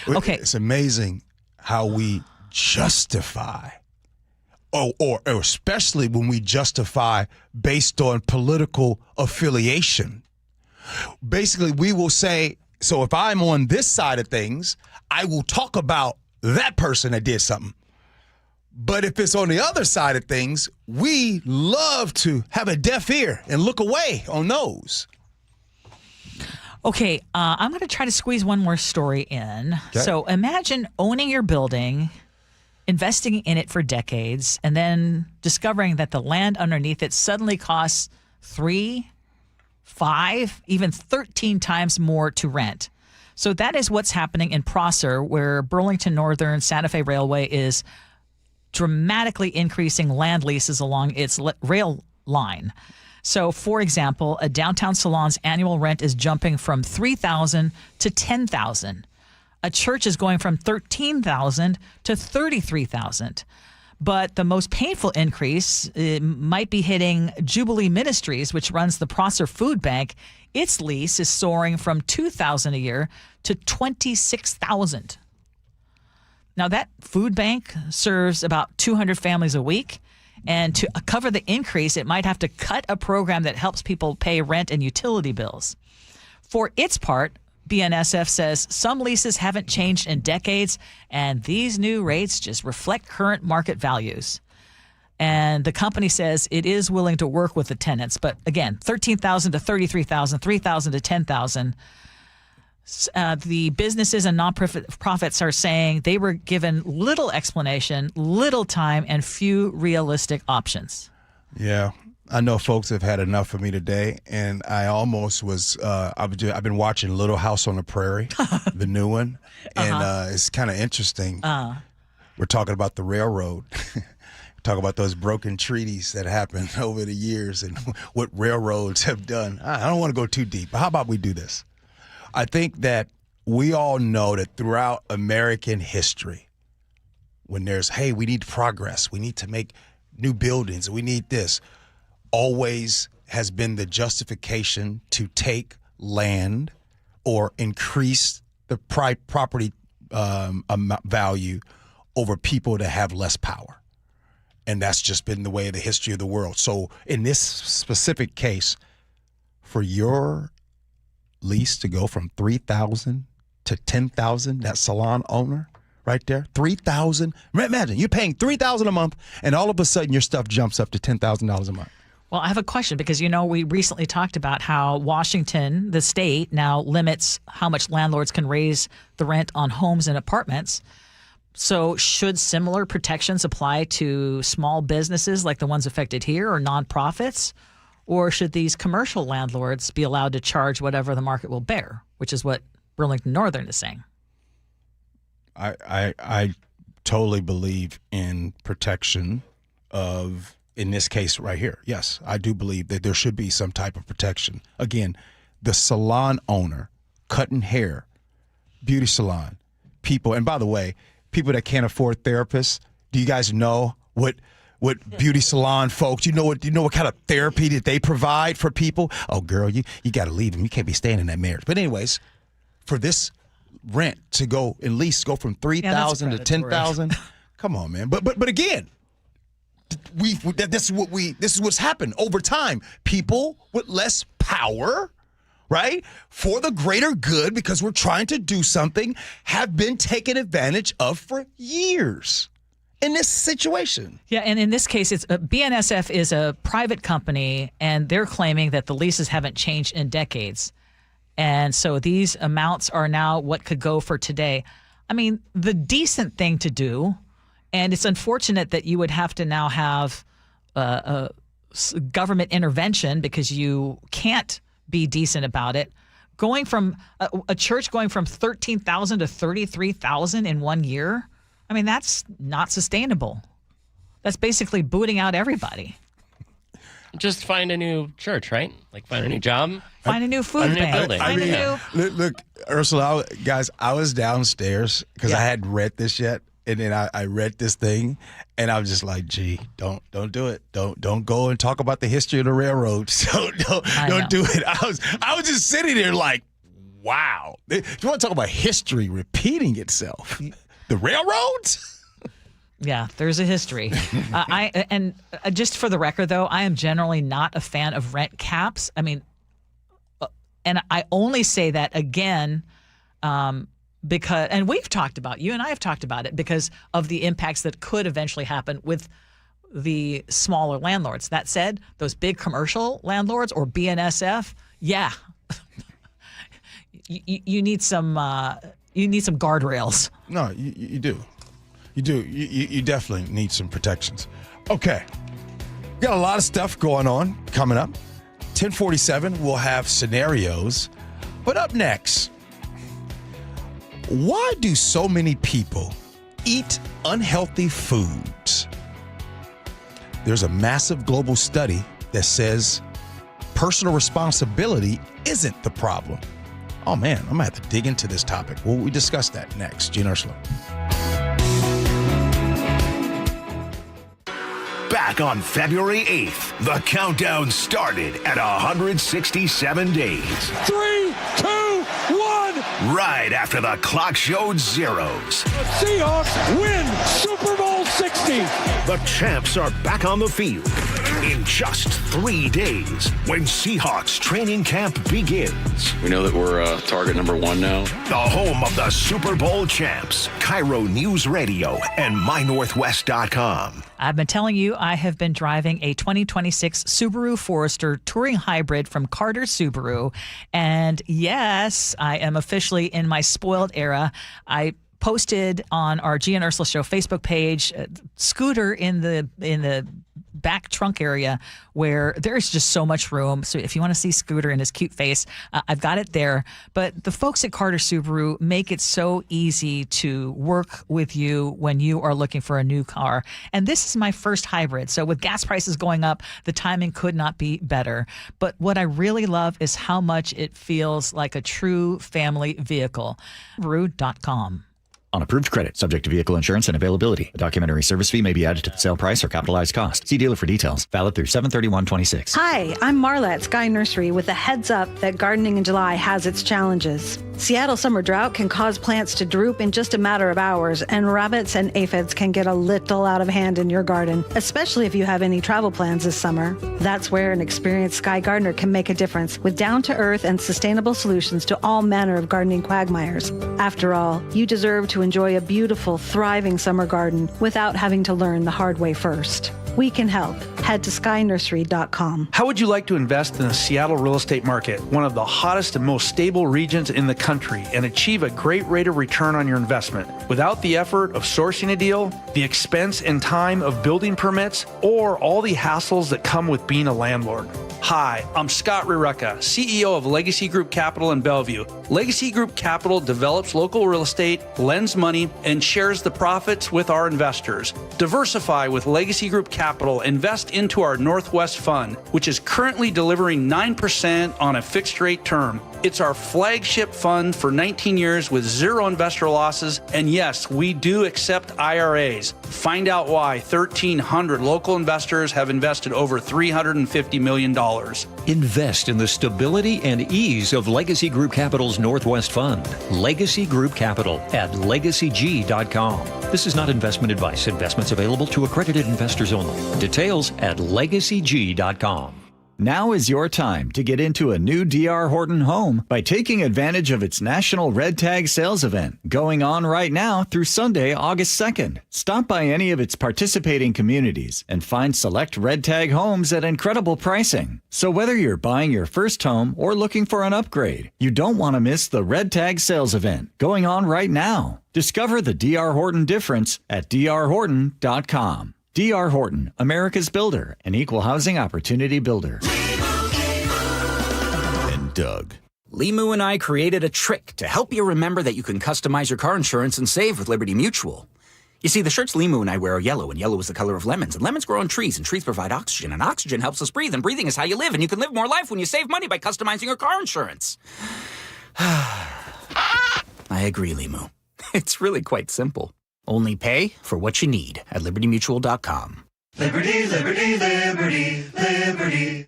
Speaker 12: Okay.
Speaker 16: It's amazing how we justify, or especially when we justify based on political affiliation. Basically, we will say, so if I'm on this side of things, I will talk about that person that did something. But if it's on the other side of things, we love to have a deaf ear and look away on those.
Speaker 12: Okay, I'm going to try to squeeze one more story in.
Speaker 16: Okay.
Speaker 12: So imagine owning your building, investing in it for decades, and then discovering that the land underneath it suddenly costs $3, 5, even 13 times more to rent. So that is what's happening in Prosser, where Burlington Northern Santa Fe Railway is dramatically increasing land leases along its rail line. So, for example, a downtown salon's annual rent is jumping from $3,000 to $10,000. A church is going from $13,000 to $33,000. But the most painful increase might be hitting Jubilee Ministries, which runs the Prosser Food Bank. Its lease is soaring from $2,000 a year to $26,000. Now, that food bank serves about 200 families a week. And to cover the increase, it might have to cut a program that helps people pay rent and utility bills. For its part, BNSF says some leases haven't changed in decades, and these new rates just reflect current market values. And the company says it is willing to work with the tenants. But again, $13,000 to $33,000, $3,000 to $10,000. The businesses and nonprofits are saying they were given little explanation, little time, and few realistic options.
Speaker 16: Yeah, I know folks have had enough of me today, and I almost was. I've been watching Little House on the Prairie, the new one, and it's kind of interesting. We're talking about the railroad. Talk about those broken treaties that happened over the years and what railroads have done. I don't want to go too deep, but how about we do this? I think that we all know that throughout American history, when there's, hey, we need progress, we need to make new buildings, we need this, always has been the justification to take land or increase the property value over people that have less power. And that's just been the way of the history of the world. So in this specific case, for your lease to go from $3,000 to $10,000, that salon owner right there, $3,000. Imagine you're paying $3,000 a month, and all of a sudden your stuff jumps up to $10,000 a month.
Speaker 12: Well, I have a question because, we recently talked about how Washington, the state, now limits how much landlords can raise the rent on homes and apartments. So should similar protections apply to small businesses like the ones affected here or nonprofits? Or should these commercial landlords be allowed to charge whatever the market will bear, which is what Burlington Northern is saying?
Speaker 16: I totally believe in protection of, in this case right here. Yes, I do believe that there should be some type of protection. Again, the salon owner, cutting hair, beauty salon, people, and by the way, people that can't afford therapists, do you guys know what beauty salon folks, you know what kind of therapy that they provide for people? Oh, girl, you got to leave them. You can't be staying in that marriage. But anyways, for this rent to go, at least go from $3,000 to $10,000, come on, man. But again, this is what's happened over time. People with less power, right, for the greater good, because we're trying to do something, have been taken advantage of for years. In this situation.
Speaker 12: Yeah, and in this case, BNSF is a private company, and they're claiming that the leases haven't changed in decades. And so these amounts are now what could go for today. I mean, the decent thing to do, and it's unfortunate that you would have to now have a government intervention because you can't be decent about it. Going from a church going from $13,000 to $33,000 in 1 year, I mean, that's not sustainable. That's basically booting out everybody.
Speaker 17: Just find a new church, right? Like find a new job.
Speaker 12: Find a new food bank.
Speaker 16: Look, Ursula, guys, I was downstairs because I hadn't read this yet. And then I read this thing, and I was just like, gee, don't do it. Don't go and talk about the history of the railroad. So don't do it. I was just sitting there like, wow. You want to talk about history repeating itself? The railroads?
Speaker 12: Yeah, there's a history. Just for the record, though, I am generally not a fan of rent caps. I mean, and I only say that again because, and we've talked about, you and I have talked about it because of the impacts that could eventually happen with the smaller landlords. That said, those big commercial landlords or BNSF, yeah, you need some guardrails.
Speaker 16: No, you do. You do. You definitely need some protections. Okay. We got a lot of stuff going on coming up. 1047, we'll have scenarios. But up next, why do so many people eat unhealthy foods? There's a massive global study that says personal responsibility isn't the problem. Oh man, I'm gonna have to dig into this topic. Well, we discuss that next. Gee and Ursula.
Speaker 5: Back on February 8th, the countdown started at 167 days.
Speaker 15: 3, 2, 1.
Speaker 5: Right after the clock showed zeros.
Speaker 15: The Seahawks win Super Bowl 60.
Speaker 5: The champs are back on the field in just 3 days when Seahawks training camp begins.
Speaker 18: We know that we're target number 1 now.
Speaker 5: The home of the Super Bowl champs, KIRO Newsradio and MyNorthwest.com.
Speaker 12: I've been telling you I have been driving a 2026 Subaru Forester Touring Hybrid from Carter Subaru. And yes, I am officially in my spoiled era. I posted on our Gee and Ursula Show Facebook page, scooter in the back trunk area where there's just so much room. So if you want to see Scooter and his cute face, I've got it there. But the folks at Carter Subaru make it so easy to work with you when you are looking for a new car. And this is my first hybrid. So with gas prices going up, the timing could not be better. But what I really love is how much it feels like a true family vehicle. Subaru.com.
Speaker 2: On approved credit, subject to vehicle insurance and availability. A documentary service fee may be added to the sale price or capitalized cost. See dealer for details. Valid through 7/31/26.
Speaker 19: Hi, I'm Marla at Sky Nursery with a heads up that gardening in July has its challenges. Seattle summer drought can cause plants to droop in just a matter of hours, and rabbits and aphids can get a little out of hand in your garden, especially if you have any travel plans this summer. That's where an experienced Sky gardener can make a difference with down-to-earth and sustainable solutions to all manner of gardening quagmires. After all, you deserve to enjoy a beautiful, thriving summer garden without having to learn the hard way first. We can help. Head to skynursery.com.
Speaker 20: How would you like to invest in the Seattle real estate market, one of the hottest and most stable regions in the country, and achieve a great rate of return on your investment without the effort of sourcing a deal, the expense and time of building permits, or all the hassles that come with being a landlord? Hi, I'm Scott Rureka, CEO of Legacy Group Capital in Bellevue. Legacy Group Capital develops local real estate, lends money, and shares the profits with our investors. Diversify with Legacy Group Capital. Invest into our Northwest Fund, which is currently delivering 9% on a fixed rate term. It's our flagship fund for 19 years with zero investor losses. And yes, we do accept IRAs. Find out why 1,300 local investors have invested over $350 million.
Speaker 21: Invest in the stability and ease of Legacy Group Capital's Northwest Fund. Legacy Group Capital at LegacyG.com. This is not investment advice. Investments available to accredited investors only. Details at LegacyG.com.
Speaker 2: Now is your time to get into a new D.R. Horton home by taking advantage of its National Red Tag Sales Event going on right now through Sunday, August 2nd. Stop by any of its participating communities and find select Red Tag homes at incredible pricing. So whether you're buying your first home or looking for an upgrade, you don't want to miss the Red Tag Sales Event going on right now. Discover the D.R. Horton difference at drhorton.com. D.R. Horton, America's builder, an equal housing opportunity builder.
Speaker 22: And Doug. Limu and I created a trick to help you remember that you can customize your car insurance and save with Liberty Mutual. You see, the shirts Limu and I wear are yellow, and yellow is the color of lemons, and lemons grow on trees, and trees provide oxygen, and oxygen helps us breathe, and breathing is how you live, and you can live more life when you save money by customizing your car insurance. I agree, Limu. It's really quite simple. Only pay for what you need at libertymutual.com.
Speaker 15: Liberty, liberty, liberty, liberty.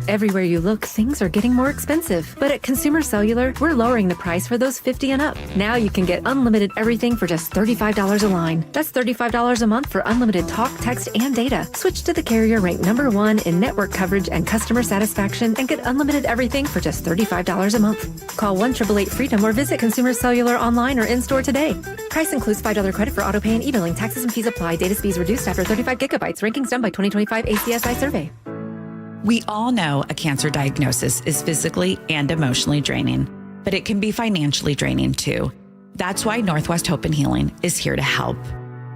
Speaker 23: Everywhere you look, things are getting more expensive. But at Consumer Cellular, we're lowering the price for those 50 and up. Now you can get unlimited everything for just $35 a line. That's $35 a month for unlimited talk, text, and data. Switch to the carrier ranked #1 in network coverage and customer satisfaction and get unlimited everything for just $35 a month. Call 1-888-FREEDOM or visit Consumer Cellular online or in-store today. Price includes $5 credit for auto pay and e-billing. Taxes and fees apply. Data speeds reduced after 35 gigabytes. Rankings done by 2025 ACSI survey.
Speaker 24: We all know a cancer diagnosis is physically and emotionally draining, but it can be financially draining too. That's why Northwest Hope and Healing is here to help.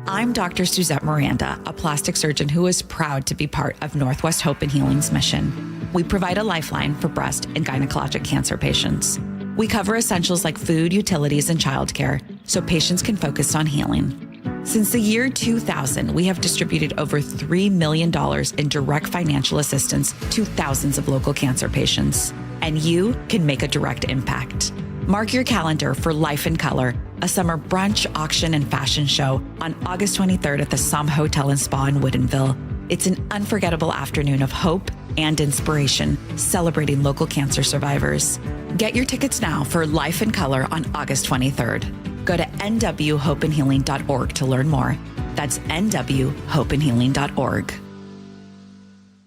Speaker 24: I'm Dr. Suzette Miranda, a plastic surgeon who is proud to be part of Northwest Hope and Healing's mission. We provide a lifeline for breast and gynecologic cancer patients. We cover essentials like food, utilities, and childcare so patients can focus on healing. Since the year 2000, we have distributed over $3 million in direct financial assistance to thousands of local cancer patients. And you can make a direct impact. Mark your calendar for Life in Color, a summer brunch, auction, and fashion show on August 23rd at the Somme Hotel and Spa in Woodinville. It's an unforgettable afternoon of hope and inspiration, celebrating local cancer survivors. Get your tickets now for Life in Color on August 23rd. Go to nwhopeandhealing.org to learn more. That's nwhopeandhealing.org.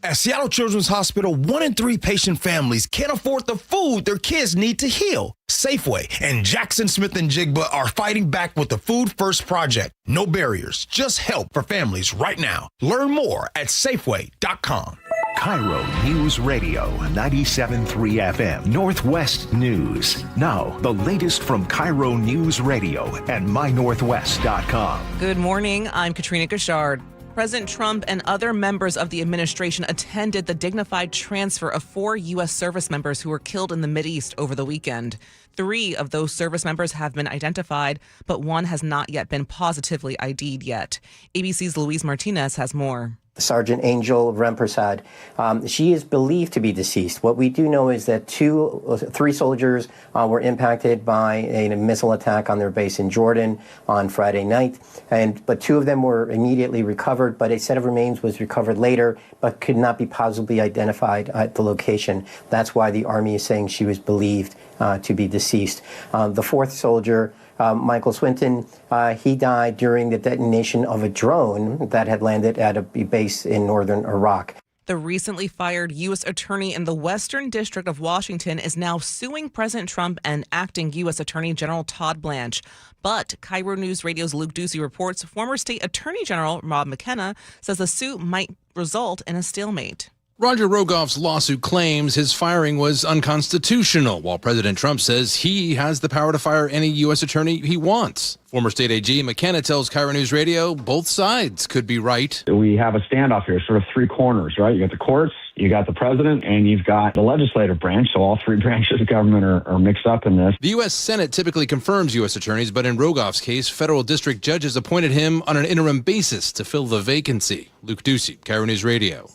Speaker 3: At Seattle Children's Hospital, 1 in 3 patient families can't afford the food their kids need to heal. Safeway and Jackson Smith & Jigba are fighting back with the Food First Project. No barriers, just help for families right now. Learn more at Safeway.com.
Speaker 5: KIRO News Radio 97.3 FM Northwest News. Now, the latest from KIRO News Radio at mynorthwest.com.
Speaker 1: Good morning. I'm Katrina Gashard. President Trump and other members of the administration attended the dignified transfer of 4 U.S. service members who were killed in the Mideast over the weekend. 3 of those service members have been identified, but 1 has not yet been positively ID'd yet. ABC's Luis Martinez has more.
Speaker 4: Sergeant Angel Rempersad. She is believed to be deceased. What we do know is that 3 soldiers were impacted by a missile attack on their base in Jordan on Friday night, but 2 of them were immediately recovered, but a set of remains was recovered later, but could not be positively identified at the location. That's why the Army is saying she was believed to be deceased. The 4th soldier, Michael Swinton, he died during the detonation of a drone that had landed at a base in northern Iraq.
Speaker 1: The recently fired U.S. Attorney in the Western District of Washington is now suing President Trump and acting U.S. Attorney General Todd Blanche. But KIRO News Radio's Luke Ducey reports former State Attorney General Rob McKenna says the suit might result in a stalemate.
Speaker 7: Roger Rogoff's lawsuit claims his firing was unconstitutional, while President Trump says he has the power to fire any U.S. attorney he wants. Former State AG McKenna tells KIRO News Radio both sides could be right.
Speaker 14: We have a standoff here, sort of 3 corners, right? You got the courts, you got the president, and you've got the legislative branch, so all 3 branches of government are mixed up in this.
Speaker 7: The U.S. Senate typically confirms U.S. attorneys, but in Rogoff's case, federal district judges appointed him on an interim basis to fill the vacancy. Luke Ducey, KIRO News Radio.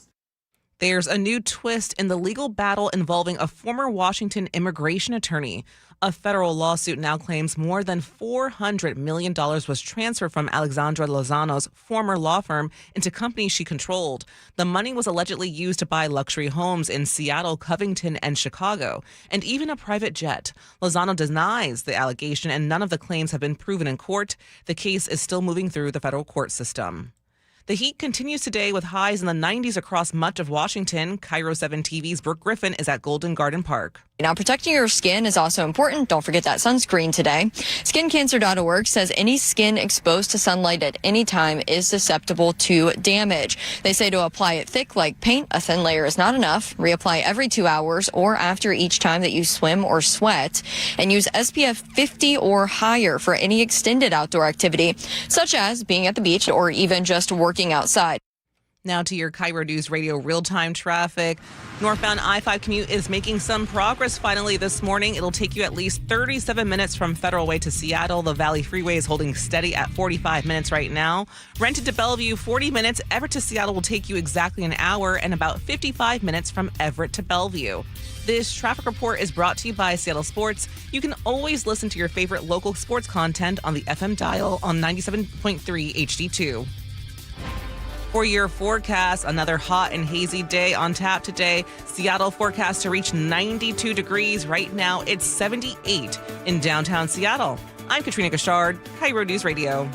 Speaker 1: There's a new twist in the legal battle involving a former Washington immigration attorney. A federal lawsuit now claims more than $400 million was transferred from Alexandra Lozano's former law firm into companies she controlled. The money was allegedly used to buy luxury homes in Seattle, Covington, and Chicago, and even a private jet. Lozano denies the allegation, and none of the claims have been proven in court. The case is still moving through the federal court system. The heat continues today with highs in the 90s across much of Washington. KIRO 7 TV's Brooke Griffin is at Golden Garden Park.
Speaker 25: Now, protecting your skin is also important. Don't forget that sunscreen today. SkinCancer.org says any skin exposed to sunlight at any time is susceptible to damage. They say to apply it thick like paint. A thin layer is not enough. Reapply every 2 hours or after each time that you swim or sweat. And use SPF 50 or higher for any extended outdoor activity, such as being at the beach or even just working outside.
Speaker 1: Now to your KIRO News Radio real-time traffic. Northbound I-5 commute is making some progress finally this morning. It'll take you at least 37 minutes from Federal Way to Seattle. The Valley Freeway is holding steady at 45 minutes right now. Renton to Bellevue, 40 minutes. Everett to Seattle will take you exactly an hour, and about 55 minutes from Everett to Bellevue. This traffic report is brought to you by Seattle Sports. You can always listen to your favorite local sports content on the FM dial on 97.3 HD2. For your forecast, another hot and hazy day on tap today. Seattle forecast to reach 92 degrees. Right now, it's 78 in downtown Seattle. I'm Katrina Gashard, KIRO News Radio.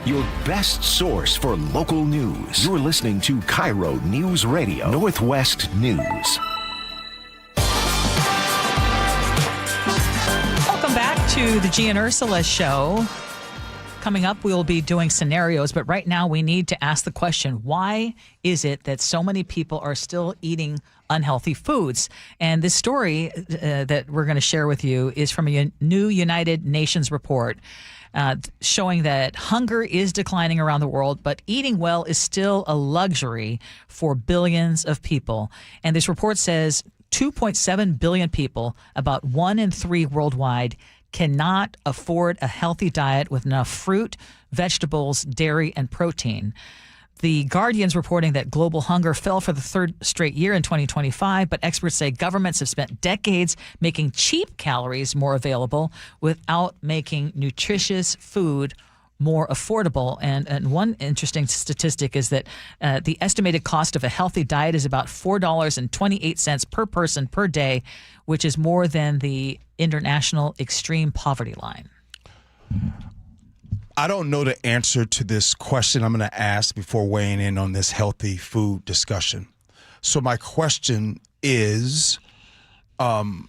Speaker 5: Your best source for local news. You're listening to KIRO News Radio, Northwest News.
Speaker 12: Welcome back to the Gee and Ursula Show. Coming up, we'll be doing scenarios, but right now we need to ask the question, why is it that so many people are still eating unhealthy foods. And this story that we're going to share with you is from a new United Nations report showing that hunger is declining around the world, but eating well is still a luxury for billions of people. And this report says 2.7 billion people, about 1 in 3 worldwide, cannot afford a healthy diet with enough fruit, vegetables, dairy, and protein. The Guardian's reporting that global hunger fell for the 3rd straight year in 2025, but experts say governments have spent decades making cheap calories more available without making nutritious food more affordable. And one interesting statistic is that the estimated cost of a healthy diet is about $4.28 per person per day, which is more than the international extreme poverty line.
Speaker 16: I don't know the answer to this question I'm going to ask before weighing in on this healthy food discussion. So my question is, over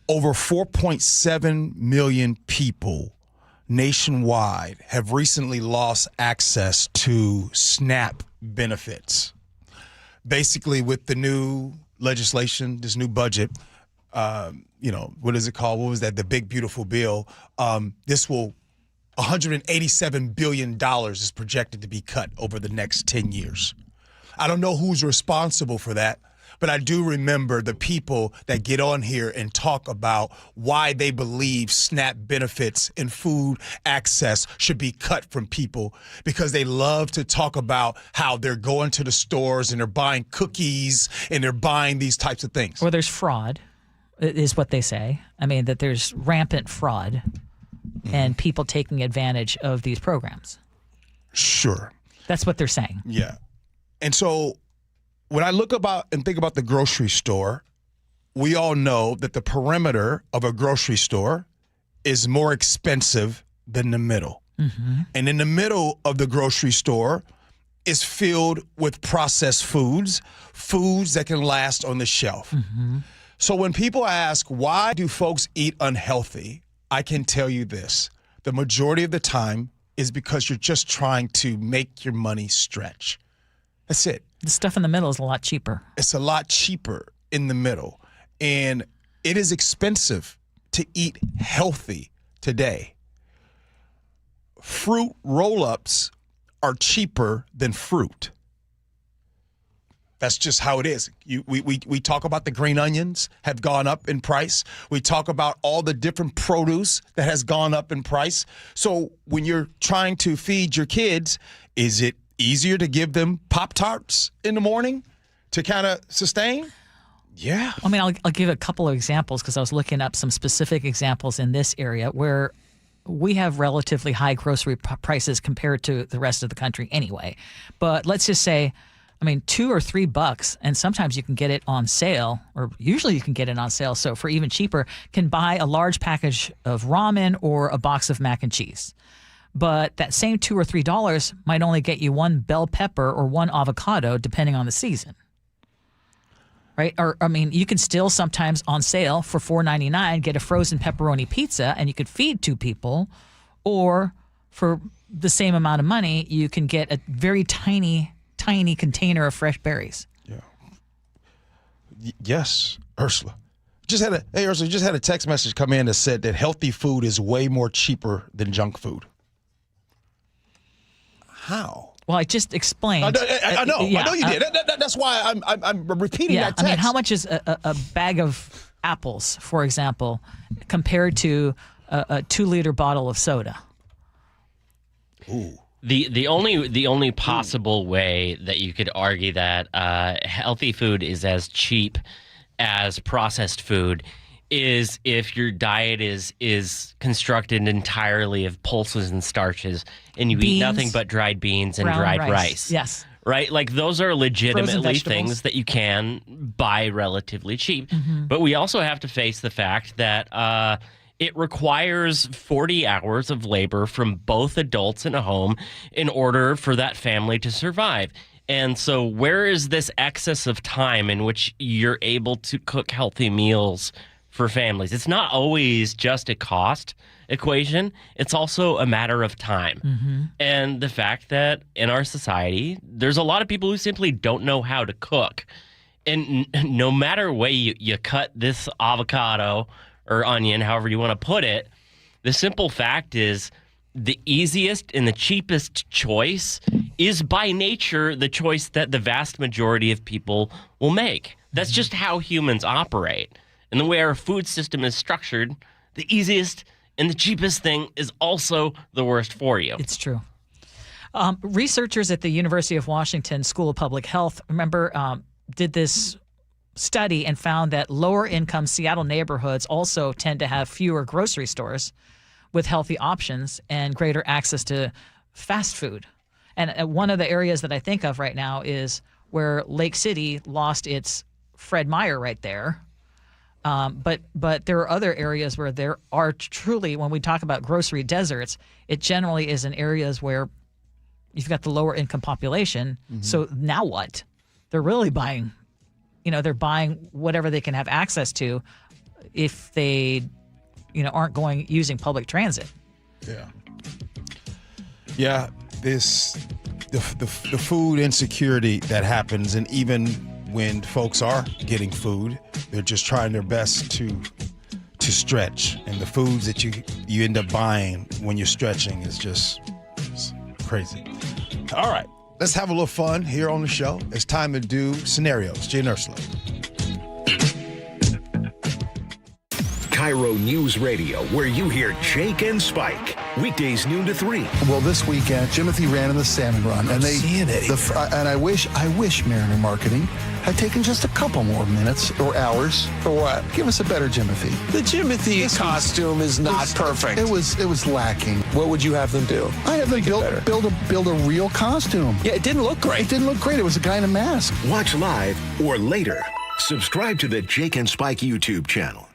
Speaker 16: 4.7 million people nationwide have recently lost access to SNAP benefits. Basically, with the new legislation, this new budget, what is it called? What was that? The big, beautiful bill. This will $187 billion is projected to be cut over the next 10 years. I don't know who's responsible for that, but I do remember the people that get on here and talk about why they believe SNAP benefits and food access should be cut from people, because they love to talk about how they're going to the stores and they're buying cookies and they're buying these types of things.
Speaker 12: Or there's fraud, is what they say. I mean, that there's rampant fraud. And people taking advantage of these programs.
Speaker 16: Sure.
Speaker 12: That's what they're saying.
Speaker 16: Yeah. And so when I look about and think about the grocery store, we all know that the perimeter of a grocery store is more expensive than the middle. Mm-hmm. And in the middle of the grocery store is filled with processed foods that can last on the shelf. Mm-hmm. So when people ask, why do folks eat unhealthy? I can tell you this, the majority of the time is because you're just trying to make your money stretch. That's it.
Speaker 12: The stuff in the middle is a lot cheaper.
Speaker 16: It's a lot cheaper in the middle. And it is expensive to eat healthy today. Fruit roll-ups are cheaper than fruit. That's just how it is. We talk about the green onions have gone up in price. We talk about all the different produce that has gone up in price. So when you're trying to feed your kids, is it easier to give them Pop-Tarts in the morning to kind of sustain? Yeah.
Speaker 12: I mean, I'll give a couple of examples because I was looking up some specific examples in this area where we have relatively high grocery prices compared to the rest of the country anyway. But let's just say, $2 or $3, and sometimes you can get it on sale, or usually you can get it on sale. So for even cheaper, can buy a large package of ramen or a box of mac and cheese. But that same $2 or $3 might only get you one bell pepper or one avocado, depending on the season. Right? Or, you can still sometimes on sale for $4.99 get a frozen pepperoni pizza, and you could feed 2 people. Or for the same amount of money, you can get a very tiny container of fresh berries.
Speaker 16: Yeah. Yes, Ursula. Ursula, just had a text message come in that said that healthy food is way more cheaper than junk food. How?
Speaker 12: Well, I just explained.
Speaker 16: I know you did. That's why I'm repeating that text.
Speaker 12: How much is a bag of apples, for example, compared to a 2-liter bottle of soda?
Speaker 16: Ooh.
Speaker 17: The only possible way that you could argue that healthy food is as cheap as processed food is if your diet is constructed entirely of pulses and starches, and you eat nothing but dried beans and dried rice.
Speaker 12: Yes.
Speaker 17: Right? Like, those are legitimately things that you can buy relatively cheap. Mm-hmm. But we also have to face the fact that it requires 40 hours of labor from both adults in a home in order for that family to survive. And so where is this excess of time in which you're able to cook healthy meals for families? It's not always just a cost equation. It's also a matter of time. Mm-hmm. And the fact that in our society, there's a lot of people who simply don't know how to cook. And no matter way you cut this avocado or onion, however you want to put it, the simple fact is the easiest and the cheapest choice is by nature the choice that the vast majority of people will make. That's just how humans operate. And the way our food system is structured, the easiest and the cheapest thing is also the worst for you.
Speaker 12: It's true. Researchers at the University of Washington School of Public Health, did this study and found that lower-income Seattle neighborhoods also tend to have fewer grocery stores with healthy options and greater access to fast food. And one of the areas that I think of right now is where Lake City lost its Fred Meyer right there. But there are other areas where there are truly, when we talk about grocery deserts, it generally is in areas where you've got the lower income population. Mm-hmm. So now what? They're really buying, they're buying whatever they can have access to if they, aren't using public transit.
Speaker 16: Yeah. Yeah. The food insecurity that happens, and even when folks are getting food, they're just trying their best to stretch, and the foods that you end up buying when you're stretching is just crazy. All right, let's have a little fun here on the show. It's time to do scenarios. Gee and Ursula.
Speaker 5: KIRO News Radio, where you hear Jake and Spike. Weekdays noon to 3.
Speaker 6: Well, this weekend, Jimothy ran in the salmon run, and and I wish Mariner Marketing had taken just a couple more minutes or hours or what? Give us a better Jimothy.
Speaker 8: The Jimothy costume is not perfect.
Speaker 6: It was lacking.
Speaker 8: What would you have them do?
Speaker 6: I have them build a real costume.
Speaker 8: Yeah, it didn't look great.
Speaker 6: It didn't look great. It was a guy in a mask.
Speaker 5: Watch live or later. Subscribe to the Jake and Spike YouTube channel.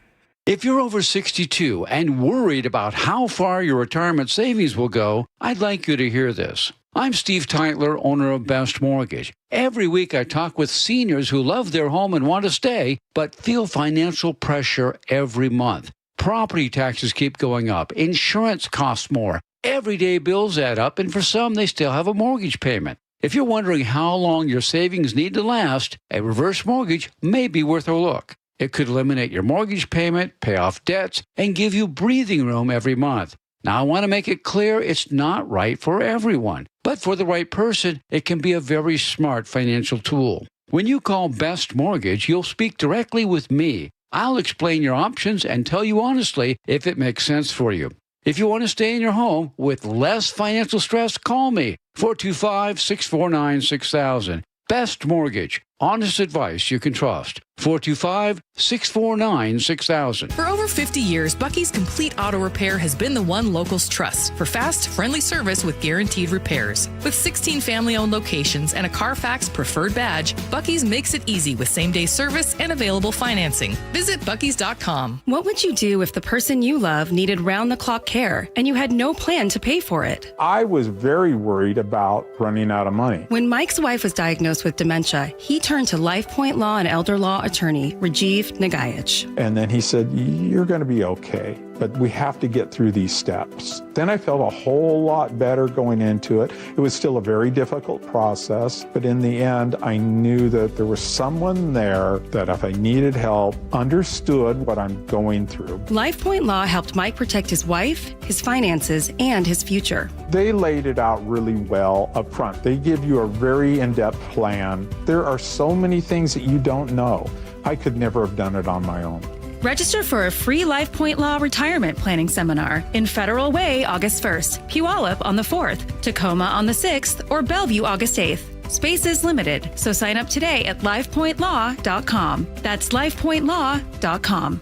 Speaker 10: If you're over 62 and worried about how far your retirement savings will go, I'd like you to hear this. I'm Steve Teitler, owner of Best Mortgage. Every week I talk with seniors who love their home and want to stay, but feel financial pressure every month. Property taxes keep going up. Insurance costs more. Everyday bills add up, and for some, they still have a mortgage payment. If you're wondering how long your savings need to last, a reverse mortgage may be worth a look. It could eliminate your mortgage payment, pay off debts, and give you breathing room every month. Now, I want to make it clear it's not right for everyone, but for the right person, it can be a very smart financial tool. When you call Best Mortgage, you'll speak directly with me. I'll explain your options and tell you honestly if it makes sense for you. If you want to stay in your home with less financial stress, call me, 425-649-6000. Best Mortgage. Honest advice you can trust. 425-649-6000.
Speaker 11: For over 50 years, Bucky's Complete Auto Repair has been the one locals trust for fast, friendly service with guaranteed repairs. With 16 family-owned locations and a Carfax preferred badge, Bucky's makes it easy with same-day service and available financing. Visit Bucky's.com.
Speaker 13: What would you do if the person you love needed round-the-clock care and you had no plan to pay for it?
Speaker 26: I was very worried about running out of money.
Speaker 13: When Mike's wife was diagnosed with dementia, he turned to LifePoint Law and Elder Law attorney Rajiv Nagayich.
Speaker 26: And then he said, you're going to be okay, but we have to get through these steps. Then I felt a whole lot better going into it. It was still a very difficult process, but in the end, I knew that there was someone there that if I needed help, understood what I'm going through.
Speaker 13: LifePoint Law helped Mike protect his wife, his finances, and his future.
Speaker 26: They laid it out really well up front. They give you a very in-depth plan. There are so many things that you don't know. I could never have done it on my own.
Speaker 13: Register for a free LifePoint Law retirement planning seminar in Federal Way August 1st, Puyallup on the 4th, Tacoma on the 6th, or Bellevue August 8th. Space is limited, so sign up today at LifePointLaw.com. That's LifePointLaw.com.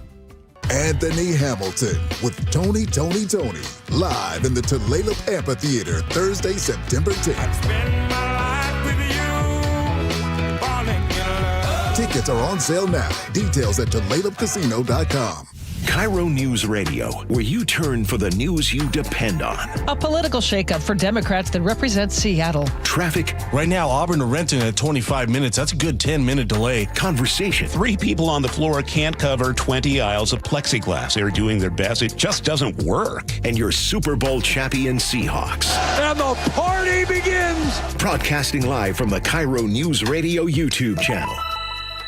Speaker 27: Anthony Hamilton with Tony, live in the Tulalip Amphitheater, Thursday, September 10th. Tickets are on sale now. Details at TulalipCasino.com.
Speaker 5: KIRO News Radio, where you turn for the news you depend on.
Speaker 28: A political shakeup for Democrats that represents Seattle.
Speaker 5: Traffic.
Speaker 29: Right now, Auburn to Renton at 25 minutes. That's a good 10-minute delay.
Speaker 5: Conversation.
Speaker 30: 3 people on the floor can't cover 20 aisles of plexiglass. They're doing their best. It just doesn't work.
Speaker 5: And your Super Bowl champion Seahawks.
Speaker 15: And the party begins.
Speaker 5: Broadcasting live from the KIRO News Radio YouTube channel.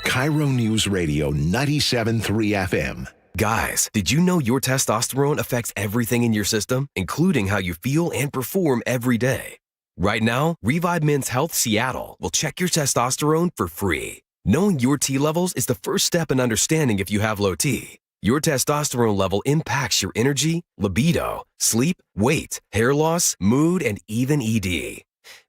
Speaker 5: KIRO Newsradio 97.3 FM.
Speaker 2: Guys, did you know your testosterone affects everything in your system, including how you feel and perform every day? Right now, Revive Men's Health Seattle will check your testosterone for free. Knowing your T levels is the first step in understanding if you have low T. Your testosterone level impacts your energy, libido, sleep, weight, hair loss, mood, and even ED.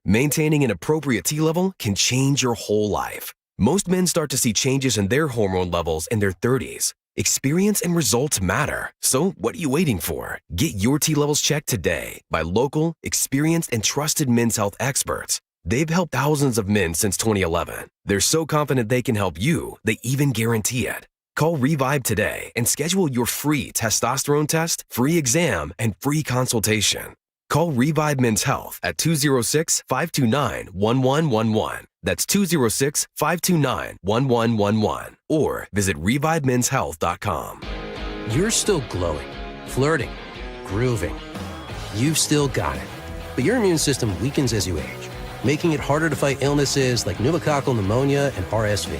Speaker 2: Maintaining an appropriate T level can change your whole life. Most men start to see changes in their hormone levels in their 30s. Experience and results matter. So what are you waiting for? Get your T levels checked today by local, experienced, and trusted men's health experts. They've helped thousands of men since 2011. They're so confident they can help you, they even guarantee it. Call Revive today and schedule your free testosterone test, free exam, and free consultation. Call Revive Men's Health at 206-529-1111. That's 206-529-1111. Or visit revivemenshealth.com.
Speaker 3: You're still glowing, flirting, grooving. You've still got it. But your immune system weakens as you age, making it harder to fight illnesses like pneumococcal pneumonia and RSV.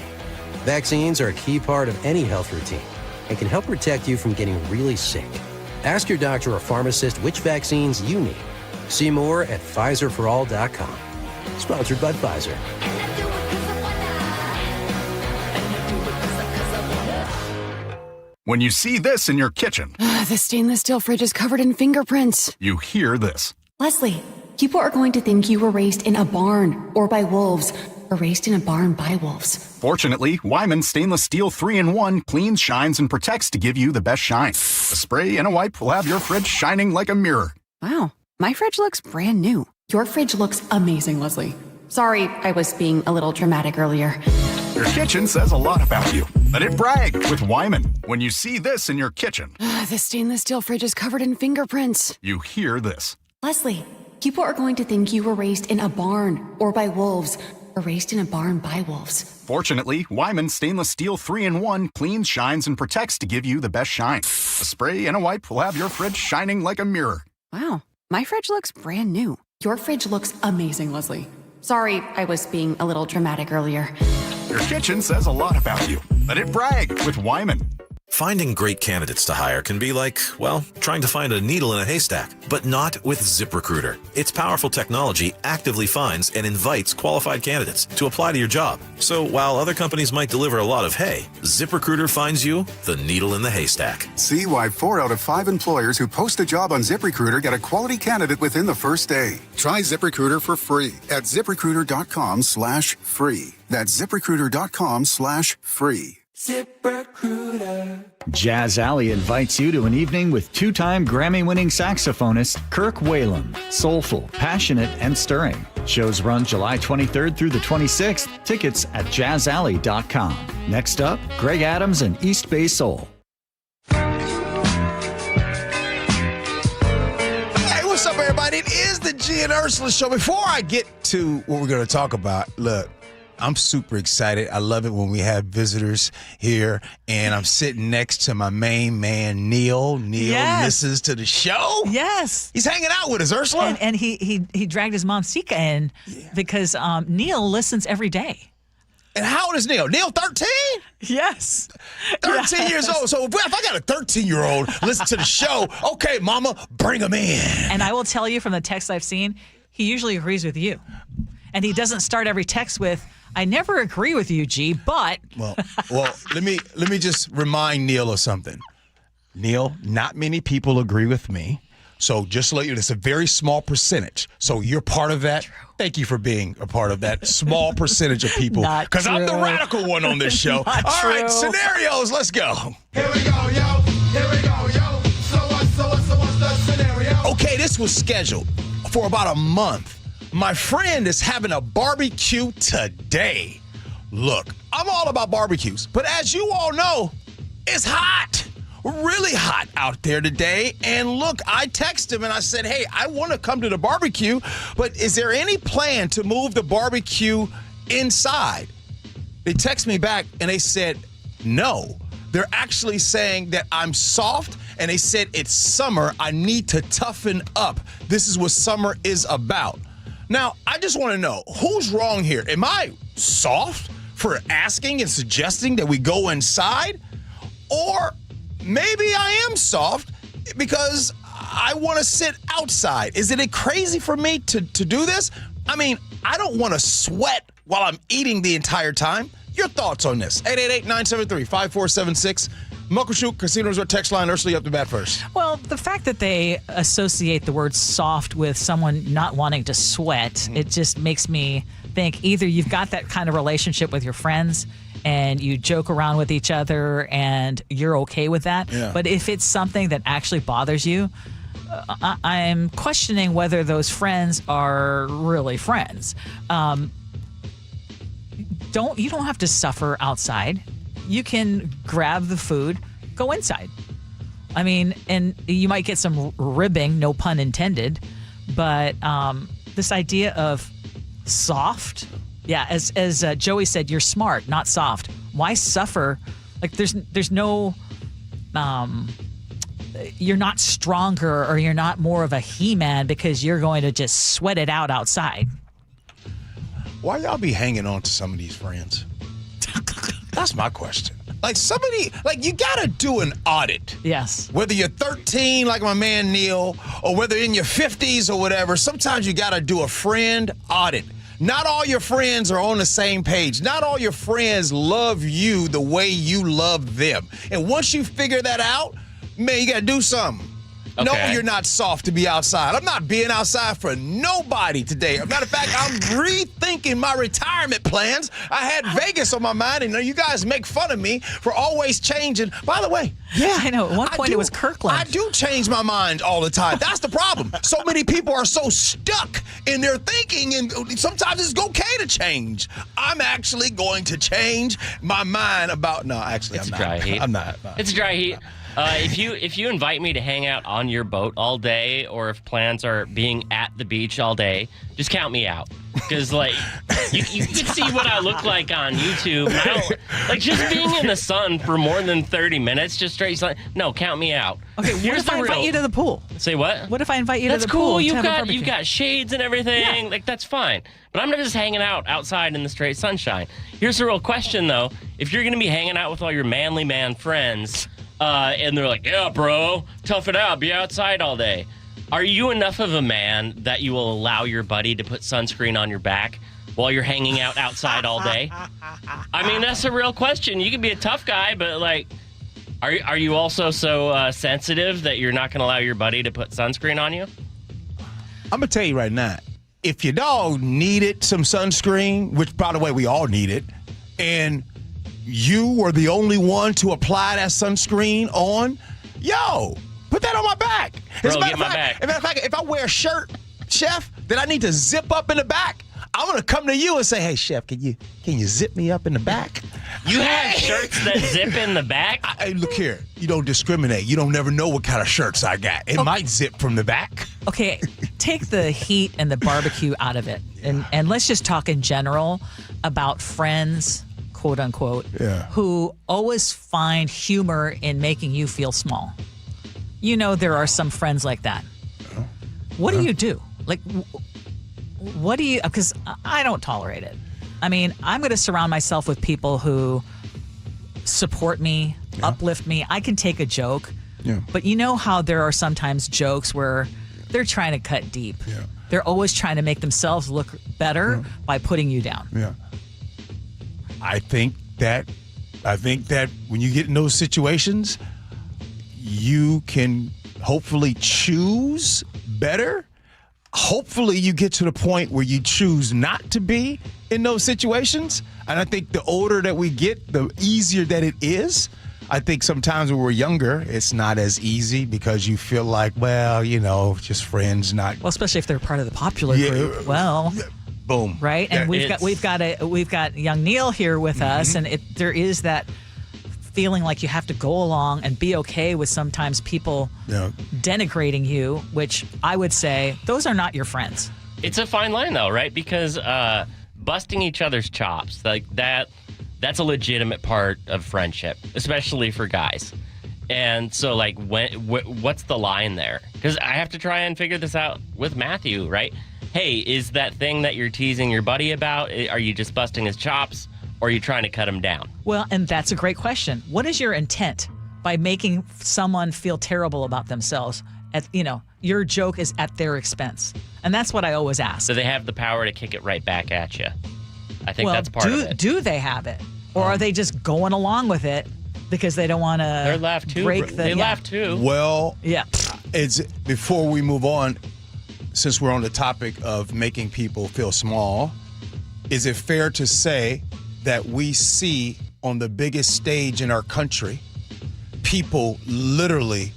Speaker 3: Vaccines are a key part of any health routine and can help protect you from getting really sick. Ask your doctor or pharmacist which vaccines you need. See more at PfizerForAll.com. Sponsored by Pfizer.
Speaker 9: When you see this in your kitchen,
Speaker 18: The stainless steel fridge is covered in fingerprints.
Speaker 9: you hear this.
Speaker 18: Leslie, people are going to think you were raised in a barn or by wolves, or raised in a barn by wolves.
Speaker 9: Fortunately, Wyman Stainless Steel 3-in-1 cleans, shines, and protects to give you the best shine. A spray and a wipe will have your fridge shining like a mirror.
Speaker 18: Wow, my fridge looks brand new. Your fridge looks amazing, Leslie. Sorry, I was being a little dramatic earlier.
Speaker 9: Your kitchen says a lot about you. Let it brag with Wyman. When you see this in your kitchen,
Speaker 18: The stainless steel fridge is covered in fingerprints.
Speaker 9: you hear this.
Speaker 18: Leslie, people are going to think you were raised in a barn or by wolves, or raised in a barn by wolves.
Speaker 9: Fortunately, Wyman Stainless Steel 3-in-1 cleans, shines, and protects to give you the best shine. A spray and a wipe will have your fridge shining like a mirror.
Speaker 18: Wow, my fridge looks brand new. Your fridge looks amazing, Leslie. Sorry, I was being a little dramatic earlier.
Speaker 9: Your kitchen says a lot about you. Let it brag with Wyman.
Speaker 19: Finding great candidates to hire can be like, well, trying to find a needle in a haystack, but not with ZipRecruiter. Its powerful technology actively finds and invites qualified candidates to apply to your job. So while other companies might deliver a lot of hay, ZipRecruiter finds you the needle in the haystack.
Speaker 20: See why 4 out of 5 employers who post a job on ZipRecruiter get a quality candidate within the first day. Try ZipRecruiter for free at ZipRecruiter.com/free. That's ZipRecruiter.com/free.
Speaker 21: ZipRecruiter. Jazz Alley invites you to an evening with two-time Grammy-winning saxophonist Kirk Whalum. Soulful, passionate, and stirring. Shows run July 23rd through the 26th. Tickets at jazzalley.com. Next up, Greg Adams and East Bay Soul.
Speaker 16: Hey, what's up, everybody? It is the Gee and Ursula Show. Before I get to what we're going to talk about, look, I'm super excited. I love it when we have visitors here, and I'm sitting next to my main man, Neil. Neil listens to the show.
Speaker 12: Yes.
Speaker 16: He's hanging out with us, Ursula.
Speaker 12: And he dragged his mom, Sika, in because Neil listens every day.
Speaker 16: And how old is Neil? Neil, 13?
Speaker 12: Yes.
Speaker 16: 13 years old. So if I got a 13-year-old listen to the show, okay, mama, bring him in.
Speaker 12: And I will tell you from the texts I've seen, he usually agrees with you. And he doesn't start every text with, I never agree with you, G, but.
Speaker 16: Well, let me just remind Neil of something. Neil, not many people agree with me. So just to let you know, it's a very small percentage. So you're part of that. True. Thank you for being a part of that small percentage of people. Because I'm the radical one on this show. All right, scenarios, let's go.
Speaker 15: Here we go, yo. Here we go, yo. So what's the scenario?
Speaker 16: Okay, this was scheduled for about a month. My friend is having a barbecue today. Look, I'm all about barbecues, but as you all know, it's hot. Really hot out there today. And look, I texted him and I said, hey, I want to come to the barbecue, but is there any plan to move the barbecue inside? They text me back and they said, no. They're actually saying that I'm soft, and they said it's summer. I need to toughen up. This is what summer is about. Now, I just want to know, who's wrong here? Am I soft for asking and suggesting that we go inside? Or maybe I am soft because I want to sit outside. Is it crazy for me to do this? I mean, I don't want to sweat while I'm eating the entire time. Your thoughts on this? 888-973-5476. Muckleshoot, Casino Resort text line. Ursula, you up to bat first.
Speaker 12: Well, the fact that they associate the word soft with someone not wanting to sweat, it just makes me think either you've got that kind of relationship with your friends and you joke around with each other and you're okay with that.
Speaker 16: Yeah.
Speaker 12: But if it's something that actually bothers you, I'm questioning whether those friends are really friends. You don't have to suffer outside. You can grab the food, go inside. I mean, and you might get some ribbing, no pun intended, but this idea of soft, yeah, as Joey said, you're smart, not soft. Why suffer? Like there's no, you're not stronger or you're not more of a He-Man because you're going to just sweat it out outside.
Speaker 16: Why y'all be hanging on to some of these friends? That's my question. Like you gotta do an audit.
Speaker 12: Yes.
Speaker 16: Whether you're 13, like my man Neil, or whether in your 50s or whatever, sometimes you gotta do a friend audit. Not all your friends are on the same page. Not all your friends love you the way you love them. And once you figure that out, man, you gotta do something.
Speaker 1: Okay.
Speaker 16: No, you're not soft to be outside. I'm not being outside for nobody today. As a matter of fact, I'm rethinking my retirement plans. I had Vegas on my mind, and you guys make fun of me for always changing. By the way,
Speaker 12: yeah, I know. At one point it was Kirkland.
Speaker 16: I do change my mind all the time. That's the problem. So many people are so stuck in their thinking, and sometimes it's okay to change. I'm actually going to change my mind about. No, actually,
Speaker 1: It's
Speaker 16: I'm not.
Speaker 1: dry heat.
Speaker 16: I'm not.
Speaker 1: It's dry heat. If you invite me to hang out on your boat all day, or if plans are being at the beach all day, just count me out. Because you can see what I look like on YouTube. I don't, just being in the sun for more than 30 minutes, just straight sun. No, count me out.
Speaker 12: Okay, what if I invite you to the pool?
Speaker 1: Say what?
Speaker 12: What if I invite you
Speaker 1: That's
Speaker 12: to the pool?
Speaker 1: cool.
Speaker 12: That's
Speaker 1: You've got shades and everything.
Speaker 12: Yeah.
Speaker 1: That's fine. But I'm not just hanging out outside in the straight sunshine. Here's the real question, though. If you're going to be hanging out with all your manly man friends, and they're like, yeah, bro, tough it out, be outside all day. Are you enough of a man that you will allow your buddy to put sunscreen on your back while you're hanging out outside all day? I mean, that's a real question. You can be a tough guy, but are you also so sensitive that you're not going to allow your buddy to put sunscreen on you?
Speaker 16: I'm going to tell you right now, if your dog needed some sunscreen, which, by the way, we all need it, and you were the only one to apply that sunscreen on, yo, put that on my back.
Speaker 1: Bro,
Speaker 16: As a matter
Speaker 1: get my back.
Speaker 16: As a matter of fact, if I wear a shirt, Chef, that I need to zip up in the back, I'm going to come to you and say, hey, Chef, can you zip me up in the back?
Speaker 1: You have shirts that zip in the back?
Speaker 16: Hey, look here. You don't discriminate. You don't never know what kind of shirts I got. It might zip from the back.
Speaker 12: Okay, take the heat and the barbecue out of it. And let's just talk in general about friends, quote unquote, who always find humor in making you feel small. You know, there are some friends like that. What do you do? What do you, because I don't tolerate it. I mean, I'm going to surround myself with people who support me, uplift me. I can take a joke, but you know how there are sometimes jokes where they're trying to cut deep.
Speaker 16: Yeah.
Speaker 12: They're always trying to make themselves look better by putting you down.
Speaker 16: Yeah. I think that when you get in those situations, you can hopefully choose better. Hopefully you get to the point where you choose not to be in those situations. And I think the older that we get, the easier that it is. I think sometimes when we're younger, it's not as easy because you feel like, well, just friends, not.
Speaker 12: Well, especially if they're part of the popular group. Well,
Speaker 16: boom.
Speaker 12: Right? And we've got young Neil here with us, and there is that feeling like you have to go along and be okay with sometimes people denigrating you, which I would say those are not your friends.
Speaker 1: It's a fine line, though, right? Because busting each other's chops, like that's a legitimate part of friendship, especially for guys. And so, what's the line there? Because I have to try and figure this out with Matthew, right? Hey, is that thing that you're teasing your buddy about, are you just busting his chops? or are you trying to cut them down?
Speaker 12: Well, and that's a great question. What is your intent by making someone feel terrible about themselves? Your joke is at their expense. And that's what I always ask.
Speaker 1: So they have the power to kick it right back at you. I think that's part of it.
Speaker 12: Do they have it? Or are they just going along with it because they don't want to
Speaker 1: laugh too.
Speaker 12: They
Speaker 1: laugh too.
Speaker 16: Well,
Speaker 12: yeah.
Speaker 16: It's before we move on, since we're on the topic of making people feel small, is it fair to say that we see on the biggest stage in our country, people literally,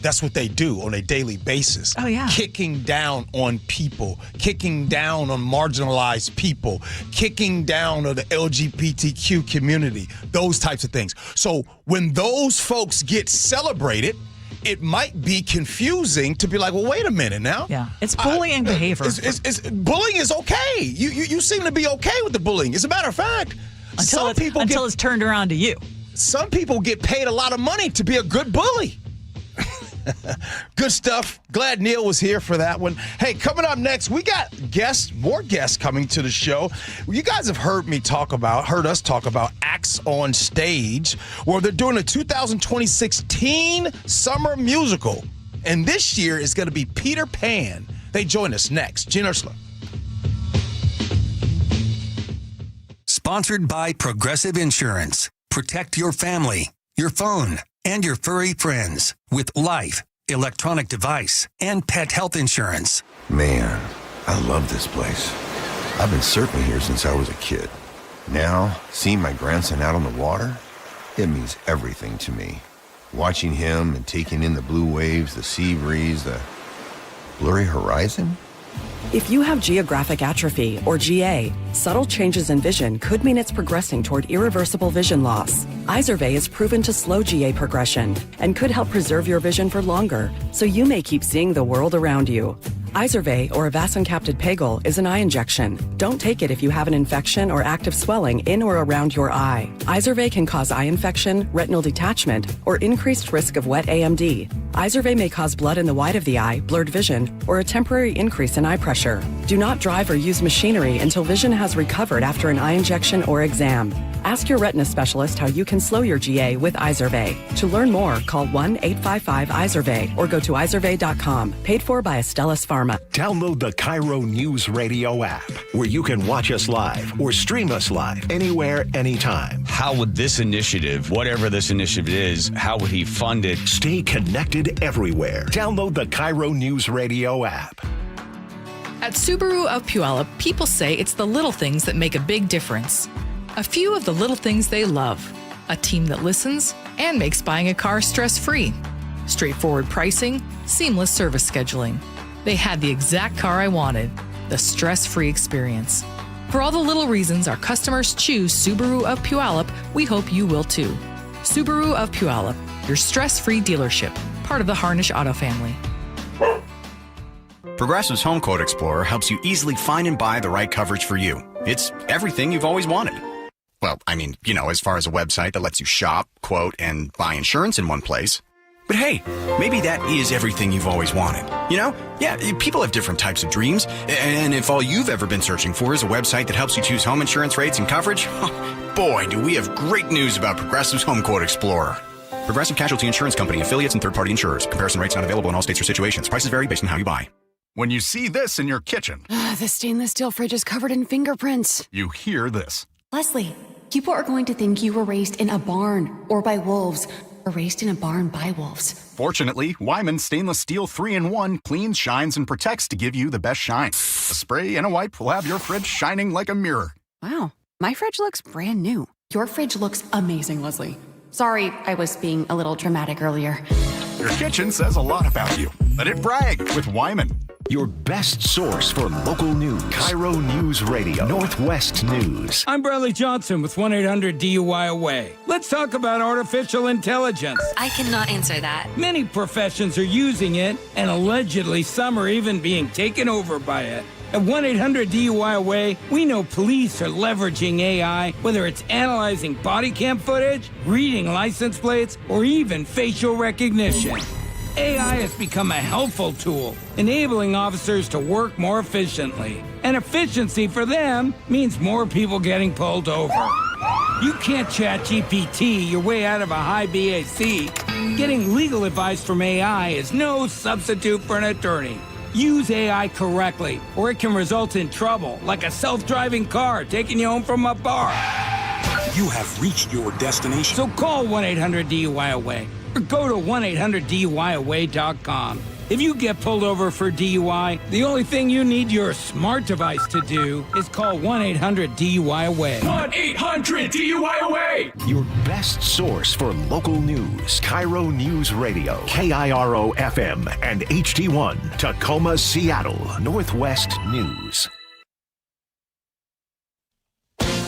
Speaker 16: that's what they do on a daily basis.
Speaker 12: Oh, yeah.
Speaker 16: Kicking down on people, kicking down on marginalized people, kicking down on the LGBTQ community, those types of things. So when those folks get celebrated, it might be confusing to be like, well, wait a minute now.
Speaker 12: Yeah, it's bullying behavior.
Speaker 16: Bullying is okay. You seem to be okay with the bullying. As a matter of fact,
Speaker 12: until it's turned around to you.
Speaker 16: Some people get paid a lot of money to be a good bully. Good stuff. Glad Neil was here for that one. Hey, coming up next, we got more guests coming to the show. You guys have heard us talk about Acts on Stage, where they're doing a 2026 teen summer musical. And this year is going to be Peter Pan. They join us next. Gee Ursula.
Speaker 4: Sponsored by Progressive Insurance. Protect your family, your phone, and your furry friends with life, electronic device, and pet health insurance.
Speaker 6: Man, I love this place. I've been surfing here since I was a kid. Now, seeing my grandson out on the water, it means everything to me. Watching him and taking in the blue waves, the sea breeze, the blurry horizon.
Speaker 7: If you have geographic atrophy, or GA, subtle changes in vision could mean it's progressing toward irreversible vision loss. Izervay is proven to slow GA progression and could help preserve your vision for longer, so you may keep seeing the world around you. Izervay, or avacincaptad pegol, is an eye injection. Don't take it if you have an infection or active swelling in or around your eye. Izervay can cause eye infection, retinal detachment, or increased risk of wet AMD. Izervay may cause blood in the white of the eye, blurred vision, or a temporary increase in eye pressure. Do not drive or use machinery until vision has recovered after an eye injection or exam. Ask your retina specialist how you can slow your GA with Izervay. To learn more, call 1-855-IZERVAY or go to izervay.com. Paid for by Astellas Pharma.
Speaker 5: Download the KIRO Newsradio app, where you can watch us live or stream us live anywhere, anytime.
Speaker 8: How would this initiative, whatever this initiative is, how would he fund it?
Speaker 5: Stay connected everywhere. Download the KIRO Newsradio app.
Speaker 11: At Subaru of Puyallup, people say it's the little things that make a big difference. A few of the little things they love. A team that listens and makes buying a car stress-free. Straightforward pricing, seamless service scheduling. They had the exact car I wanted, the stress-free experience. For all the little reasons our customers choose Subaru of Puyallup, we hope you will too. Subaru of Puyallup, your stress-free dealership, part of the Harnish Auto family.
Speaker 9: Progressive's Home Quote Explorer helps you easily find and buy the right coverage for you. It's everything you've always wanted. Well, I mean, as far as a website that lets you shop, quote, and buy insurance in one place. But hey, maybe that is everything you've always wanted. Yeah, people have different types of dreams. And if all you've ever been searching for is a website that helps you choose home insurance rates and coverage, boy, do we have great news about Progressive's Home Quote Explorer. Progressive Casualty Insurance Company, affiliates, and third-party insurers. Comparison rates not available in all states or situations. Prices vary based on how you buy. When you see this in your kitchen,
Speaker 18: The stainless steel fridge is covered in fingerprints.
Speaker 9: you hear this.
Speaker 18: Leslie, people are going to think you were raised in a barn or by wolves, or raised in a barn by wolves.
Speaker 9: Fortunately, Wyman Stainless Steel 3-in-1 cleans, shines, and protects to give you the best shine. A spray and a wipe will have your fridge shining like a mirror.
Speaker 18: Wow, my fridge looks brand new. Your fridge looks amazing, Leslie. Sorry, I was being a little dramatic earlier.
Speaker 9: Your kitchen says a lot about you. Let it brag with Wyman.
Speaker 5: Your best source for local news. KIRO News Radio, Northwest News.
Speaker 14: I'm Bradley Johnson with 1-800-DUI-AWAY. Let's talk about artificial intelligence.
Speaker 17: I cannot answer that.
Speaker 14: Many professions are using it, and allegedly some are even being taken over by it. At 1-800-DUI-AWAY, we know police are leveraging AI, whether it's analyzing body cam footage, reading license plates, or even facial recognition. AI has become a helpful tool, enabling officers to work more efficiently. And efficiency for them means more people getting pulled over. You can't chat GPT your way out of a high BAC. Getting legal advice from AI is no substitute for an attorney. Use AI correctly, or it can result in trouble, like a self-driving car taking you home from a bar.
Speaker 10: You have reached your destination.
Speaker 14: So call 1-800-DUI-AWAY or go to 1-800-DUI-AWAY.com. If you get pulled over for DUI, the only thing you need your smart device to do is call 1-800-DUI-AWAY.
Speaker 5: 1-800-DUI-AWAY! Your best source for local news. KIRO News Radio. KIRO FM and HD1. Tacoma, Seattle. Northwest News.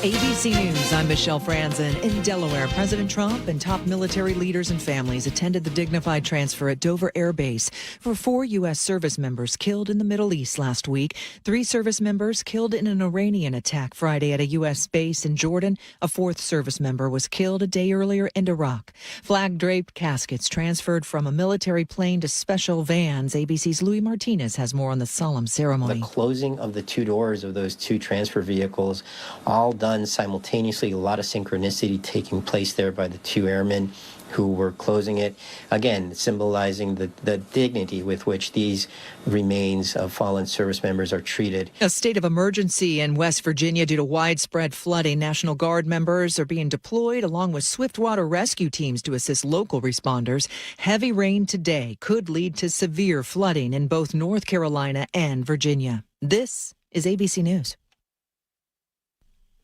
Speaker 13: ABC News, I'm Michelle Franzen. In Delaware, President Trump and top military leaders and families attended the dignified transfer at Dover Air Base for 4 U.S. service members killed in the Middle East last week. 3 service members killed in an Iranian attack Friday at a U.S. base in Jordan. A 4th service member was killed a day earlier in Iraq. Flag-draped caskets transferred from a military plane to special vans. ABC's Louis Martinez has more on the solemn ceremony.
Speaker 17: The closing of the 2 doors of those 2 transfer vehicles, all done simultaneously, a lot of synchronicity taking place there by the 2 airmen who were closing it, again symbolizing the dignity with which these remains of fallen service members are treated.
Speaker 13: A state of emergency in West Virginia due to widespread flooding. National Guard members are being deployed along with swiftwater rescue teams to assist local responders. Heavy rain today could lead to severe flooding in both North Carolina and Virginia. This is ABC News.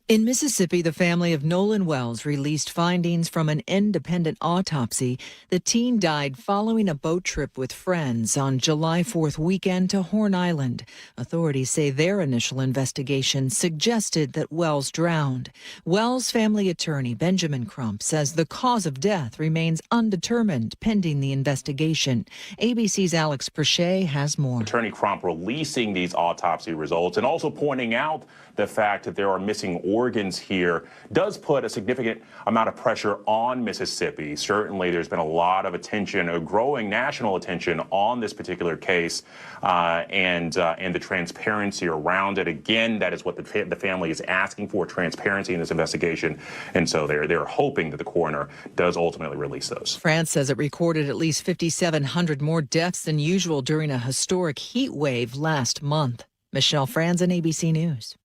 Speaker 13: In Mississippi, the family of Nolan Wells released findings from an independent autopsy. The teen died following a boat trip with friends on July 4th weekend to Horn Island. Authorities say their initial investigation suggested that Wells drowned. Wells' family attorney, Benjamin Crump, says the cause of death remains undetermined pending the investigation. ABC's Alex Perche has more.
Speaker 22: Attorney Crump releasing these autopsy results and also pointing out the fact that there are missing organs here does put a significant amount of pressure on Mississippi. Certainly, there's been a lot of attention, a growing national attention on this particular case and the transparency around it. Again, that is what the family is asking for, transparency in this investigation. And so they're hoping that the coroner does ultimately release those.
Speaker 13: France says it recorded at least 5,700 more deaths than usual during a historic heat wave last month. Michelle Franzen, ABC News.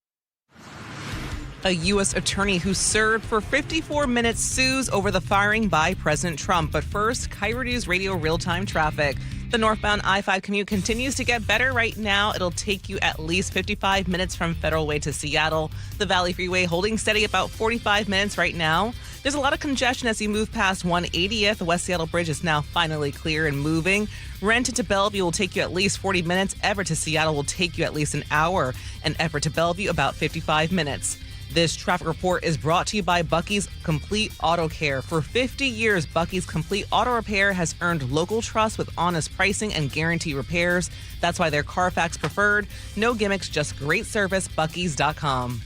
Speaker 23: A U.S. attorney who served for 54 minutes sues over the firing by President Trump. But first, KIRO News Radio real-time traffic. The northbound I-5 commute continues to get better right now. It'll take you at least 55 minutes from Federal Way to Seattle. The Valley Freeway holding steady about 45 minutes right now. There's a lot of congestion as you move past 180th. The West Seattle Bridge is now finally clear and moving. Renton to Bellevue will take you at least 40 minutes. Everett to Seattle will take you at least an hour. And Everett to Bellevue about 55 minutes. This traffic report is brought to you by Bucky's Complete Auto Care. For 50 years, Bucky's Complete Auto Repair has earned local trust with honest pricing and guaranteed repairs. That's why they're Carfax preferred. No gimmicks, just great service. Bucky's.com.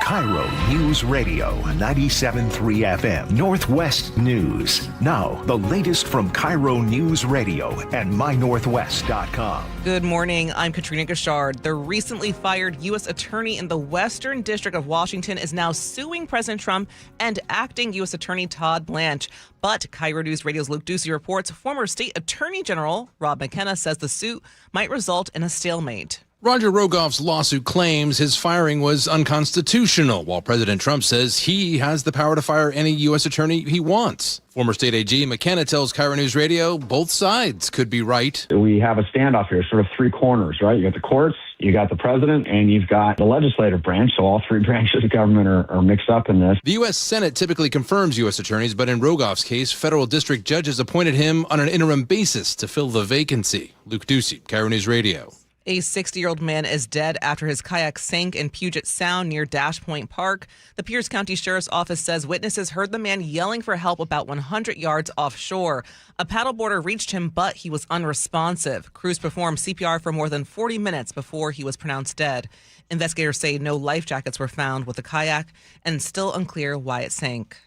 Speaker 5: KIRO News Radio, 97.3 FM, Northwest News. Now, the latest from KIRO News Radio and mynorthwest.com.
Speaker 23: Good morning. I'm Katrina Gashard. The recently fired U.S. Attorney in the Western District of Washington is now suing President Trump and acting U.S. Attorney Todd Blanche. But KIRO News Radio's Luke Ducey reports former State Attorney General Rob McKenna says the suit might result in a stalemate.
Speaker 24: Roger Rogoff's lawsuit claims his firing was unconstitutional, while President Trump says he has the power to fire any U.S. attorney he wants. Former State AG McKenna tells KIRO News Radio both sides could be right.
Speaker 25: We have a standoff here, sort of 3 corners, right? You got the courts, you got the president, and you've got the legislative branch, so all 3 branches of government are mixed up in this.
Speaker 24: The U.S. Senate typically confirms U.S. attorneys, but in Rogoff's case, federal district judges appointed him on an interim basis to fill the vacancy. Luke Ducey, KIRO News Radio.
Speaker 23: A 60-year-old man is dead after his kayak sank in Puget Sound near Dash Point Park. The Pierce County Sheriff's Office says witnesses heard the man yelling for help about 100 yards offshore. A paddleboarder reached him, but he was unresponsive. Crews performed CPR for more than 40 minutes before he was pronounced dead. Investigators say no life jackets were found with the kayak and still unclear why it sank.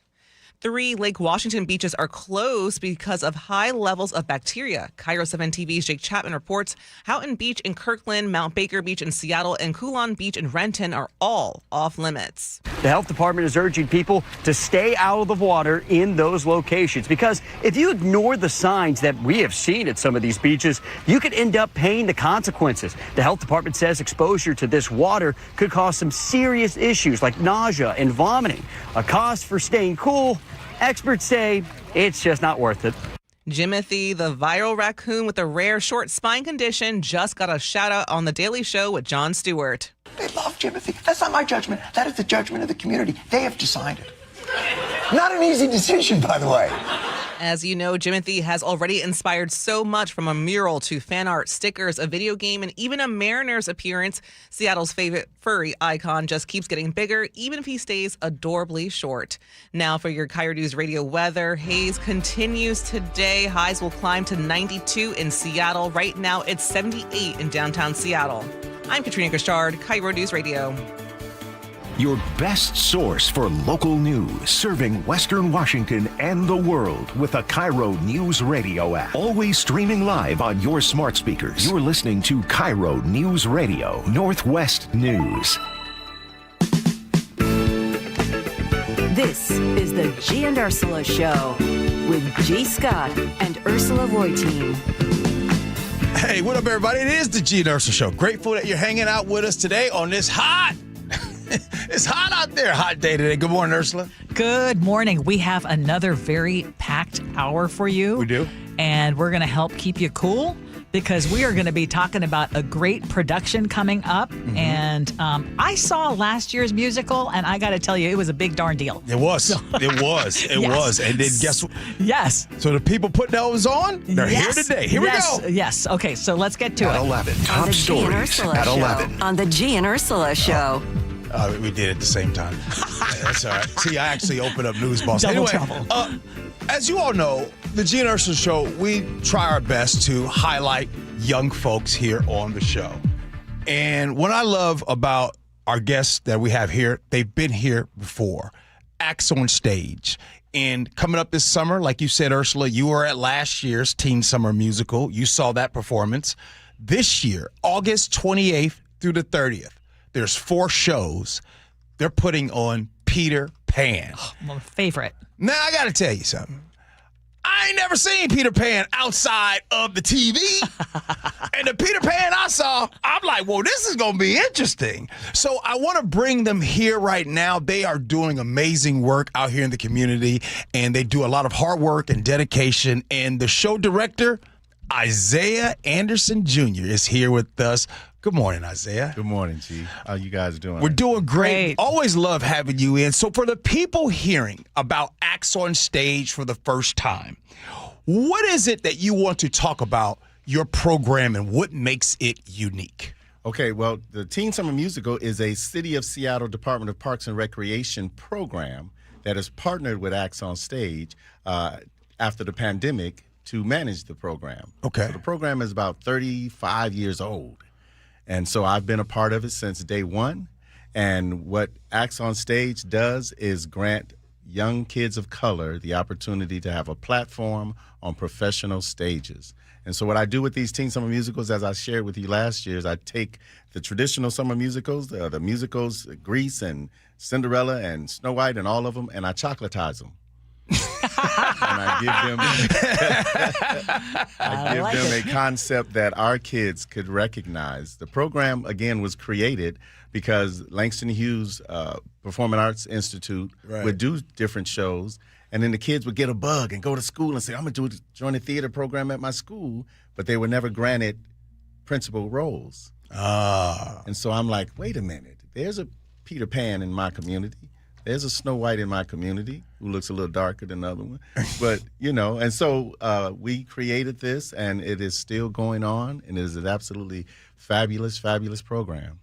Speaker 23: 3 Lake Washington beaches are closed because of high levels of bacteria. KIRO 7 TV's Jake Chapman reports Houghton Beach in Kirkland, Mount Baker Beach in Seattle, and Coulon Beach in Renton are all off limits.
Speaker 2: The health department is urging people to stay out of the water in those locations because if you ignore the signs that we have seen at some of these beaches, you could end up paying the consequences. The health department says exposure to this water could cause some serious issues like nausea and vomiting. A cost for staying cool, experts say it's just not worth it.
Speaker 23: Jimothy, the viral raccoon with a rare short spine condition, just got a shout out on The Daily Show with Jon Stewart.
Speaker 3: They love Jimothy. That's not my judgment. That is the judgment of the community. They have decided. Not an easy decision, by the way.
Speaker 23: As you know, Jimothy has already inspired so much, from a mural to fan art, stickers, a video game, and even a Mariners appearance. Seattle's favorite furry icon just keeps getting bigger, even if he stays adorably short. Now for your KIRO News Radio weather. Haze continues today. Highs will climb to 92 in Seattle. Right now, it's 78 in downtown Seattle. I'm Katrina Gashard, KIRO News Radio.
Speaker 5: Your best source for local news, serving Western Washington and the world with a KIRO Newsradio app. Always streaming live on your smart speakers. You're listening to KIRO News Radio, Northwest News.
Speaker 19: This is the Gee and Ursula Show with G. Scott and Ursula Reutin.
Speaker 16: Hey, what up, everybody? It is the Gee and Ursula Show. Grateful that you're hanging out with us today on this it's hot out there. Hot day today. Good morning, Ursula.
Speaker 12: Good morning. We have another very packed hour for you.
Speaker 16: We do.
Speaker 12: And we're going to help keep you cool because we are going to be talking about a great production coming up. Mm-hmm. And I saw last year's musical, and I got to tell you, it was a big darn deal.
Speaker 16: It was. It was. It was. And then guess what?
Speaker 12: Yes.
Speaker 16: So the people putting those on, they're here today. Here we go.
Speaker 12: Yes. Okay, so let's get to
Speaker 5: at
Speaker 12: it.
Speaker 5: 11. Top stories at 11.
Speaker 19: On the Gee and Ursula Show.
Speaker 16: We did it at the same time. That's all right. See, I actually opened up News Boss.
Speaker 12: Double
Speaker 16: anyway,
Speaker 12: trouble.
Speaker 16: As you all know, the Gee and Ursula Show, we try our best to highlight young folks here on the show. And what I love about our guests that we have here, they've been here before. Acts on stage. And coming up this summer, like you said, Ursula, you were at last year's Teen Summer Musical. You saw that performance. This year, August 28th through the 30th, there's 4 shows. They're putting on Peter Pan.
Speaker 12: Oh, my favorite.
Speaker 16: Now, I got to tell you something. I ain't never seen Peter Pan outside of the TV. And the Peter Pan I saw, I'm like, well, this is going to be interesting. So I want to bring them here right now. They are doing amazing work out here in the community, and they do a lot of hard work and dedication. And the show director, Isaiah Anderson Jr., is here with us. Good morning, Isaiah.
Speaker 20: Good morning, G. How you guys doing?
Speaker 16: We're doing great. Always love having you in. So for the people hearing about Acts on Stage for the first time, what is it that you want to talk about your program and what makes it unique?
Speaker 20: Okay, well, the Teen Summer Musical is a City of Seattle Department of Parks and Recreation program that has partnered with Acts on Stage after the pandemic to manage the program.
Speaker 16: Okay.
Speaker 20: So the program is about 35 years old. And so I've been a part of it since day one. And what Acts on Stage does is grant young kids of color the opportunity to have a platform on professional stages. And so what I do with these Teen Summer Musicals, as I shared with you last year, is I take the traditional summer musicals, the musicals, Grease and Cinderella and Snow White and all of them, and I chocolatize them. And I give them a concept that our kids could recognize. The program, again, was created because Langston Hughes Performing Arts Institute would do different shows, and then the kids would get a bug and go to school and say, I'm going to join a theater program at my school, but they were never granted principal roles. And so I'm like, wait a minute, there's a Peter Pan in my community. There's a Snow White in my community who looks a little darker than the other one. But, you know, and so we created this, and it is still going on, and it is an absolutely fabulous, fabulous program.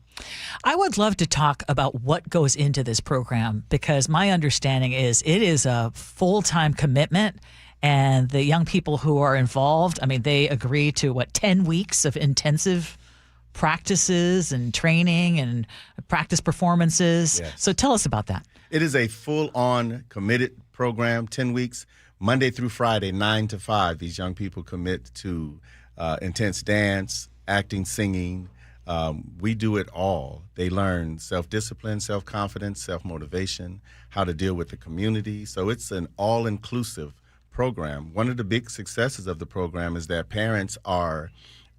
Speaker 12: I would love to talk about what goes into this program because my understanding is it is a full-time commitment, and the young people who are involved, I mean, they agree to, 10 weeks of intensive practices and training and practice performances.
Speaker 20: Yes.
Speaker 12: So tell us about that.
Speaker 20: It is a full-on committed program, 10 weeks, Monday through Friday, 9 to 5. These young people commit to intense dance, acting, singing. We do it all. They learn self-discipline, self-confidence, self-motivation, how to deal with the community. So it's an all-inclusive program. One of the big successes of the program is that parents are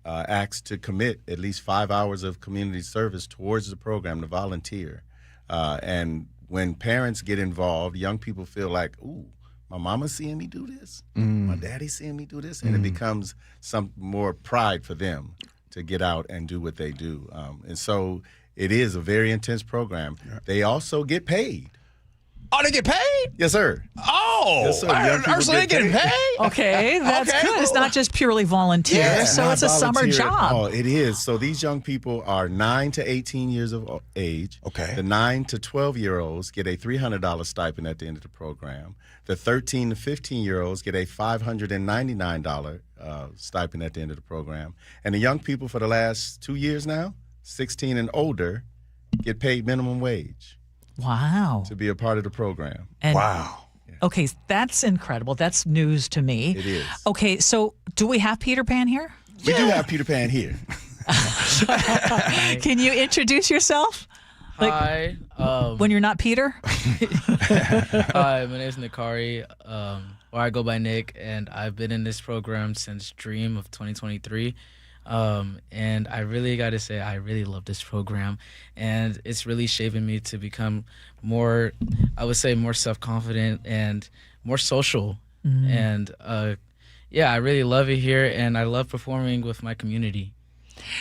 Speaker 20: asked to commit at least 5 hours of community service towards the program to volunteer. And when parents get involved, young people feel like, ooh, my mama's seeing me do this, my daddy's seeing me do this, and it becomes some more pride for them to get out and do what they do. And so it is a very intense program. They also get paid.
Speaker 24: Oh, they get paid?
Speaker 20: Yes, sir.
Speaker 24: Oh,
Speaker 20: yes, sir.
Speaker 24: Ursula, they getting paid?
Speaker 12: Okay, that's
Speaker 24: Okay.
Speaker 12: good. It's not just purely volunteer,
Speaker 20: Yeah,
Speaker 12: so it's a summer
Speaker 20: volunteer at
Speaker 12: job.
Speaker 20: all. It is. So these young people are 9 to 18 years of age.
Speaker 16: Okay.
Speaker 20: The 9 to 12-year-olds get a $300 stipend at the end of the program. The 13 to 15-year-olds get a $599 stipend at the end of the program. And the young people for the last 2 years now, 16 and older, get paid minimum wage.
Speaker 12: Wow.
Speaker 20: To be a part of the program.
Speaker 12: And-
Speaker 16: Wow.
Speaker 12: Okay, that's incredible. That's news to me.
Speaker 20: It is.
Speaker 12: Okay, so do we have Peter Pan here?
Speaker 20: We do have Peter Pan here.
Speaker 12: Can you introduce yourself?
Speaker 1: Hi.
Speaker 12: When you're not Peter?
Speaker 1: Hi, my name is Nikari, or I go by Nick, and I've been in this program since Dream of 2023. And I really got to say, I really love this program, and it's really shaping me to become more, I would say, more self-confident and more social. And yeah, I really love it here, and I love performing with my community.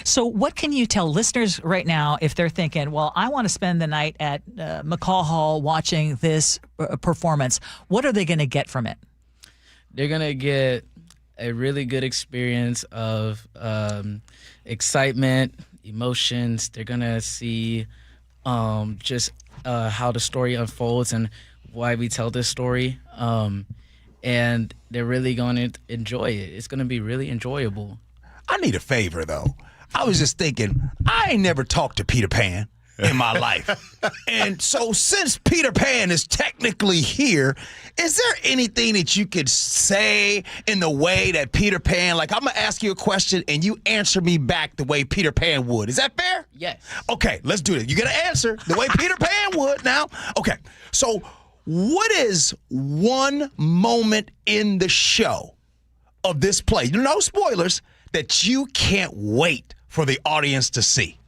Speaker 12: So what can you tell listeners right now if they're thinking, well, I want to spend the night at McCall Hall watching this performance? What are they going to get from it?
Speaker 1: They're going to get a really good experience of excitement, emotions. They're going to see just how the story unfolds and why we tell this story. And they're really going to enjoy it. It's going to be really enjoyable.
Speaker 16: I need a favor, though. I was just thinking, I ain't never talked to Peter Pan in my life. And so since Peter Pan is technically here, is there anything that you could say in the way that Peter Pan, like I'm going to ask you a question and you answer me back the way Peter Pan would. Is that fair?
Speaker 1: Yes.
Speaker 16: Okay, let's do it. You got to answer the way Peter Pan would now. Okay, so what is one moment in the show of this play, no spoilers, that you can't wait for the audience to see?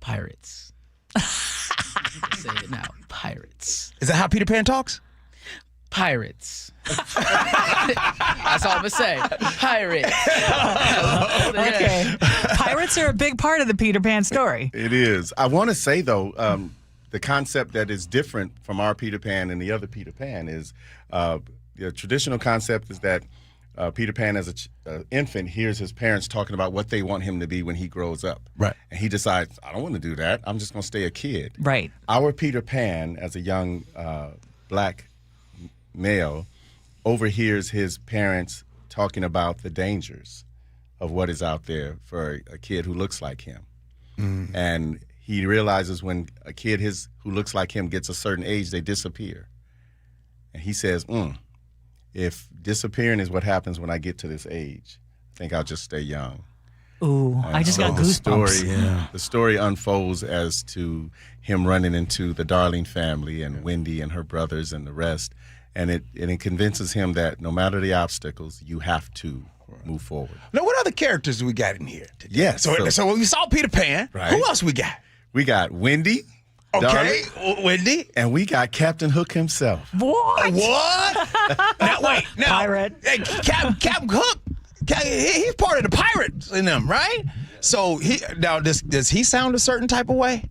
Speaker 1: Pirates. Say it now. Pirates.
Speaker 16: Is that how Peter Pan talks?
Speaker 1: Pirates. That's all I'm going to say. Pirates.
Speaker 12: Okay. Pirates are a big part of the Peter Pan story.
Speaker 20: It is. I want to say, though, the concept that is different from our Peter Pan and the other Peter Pan is the traditional concept is that Peter Pan, as an infant, hears his parents talking about what they want him to be when he grows up.
Speaker 16: Right.
Speaker 20: And he decides, I don't want to do that. I'm just going to stay a kid.
Speaker 12: Right.
Speaker 20: Our Peter Pan, as a young black male, overhears his parents talking about the dangers of what is out there for a kid who looks like him. Mm-hmm. And he realizes when a kid who looks like him gets a certain age, they disappear. And he says, if disappearing is what happens when I get to this age, I think I'll just stay young.
Speaker 12: Ooh,
Speaker 20: And
Speaker 12: I just got goosebumps.
Speaker 20: The story unfolds as to him running into the Darling family and Wendy and her brothers and the rest. And it convinces him that no matter the obstacles, you have to move forward.
Speaker 16: Now, what other characters do we got in here today?
Speaker 20: Yes.
Speaker 16: So we saw Peter Pan.
Speaker 20: Right.
Speaker 16: Who else we got?
Speaker 20: We got Wendy.
Speaker 16: Okay, Wendy.
Speaker 20: And we got Captain Hook himself.
Speaker 12: What?
Speaker 16: Now, wait. Now,
Speaker 12: Pirate.
Speaker 16: Hey, Captain Hook, he's part of the pirates in them, right? So, does he sound a certain type of way?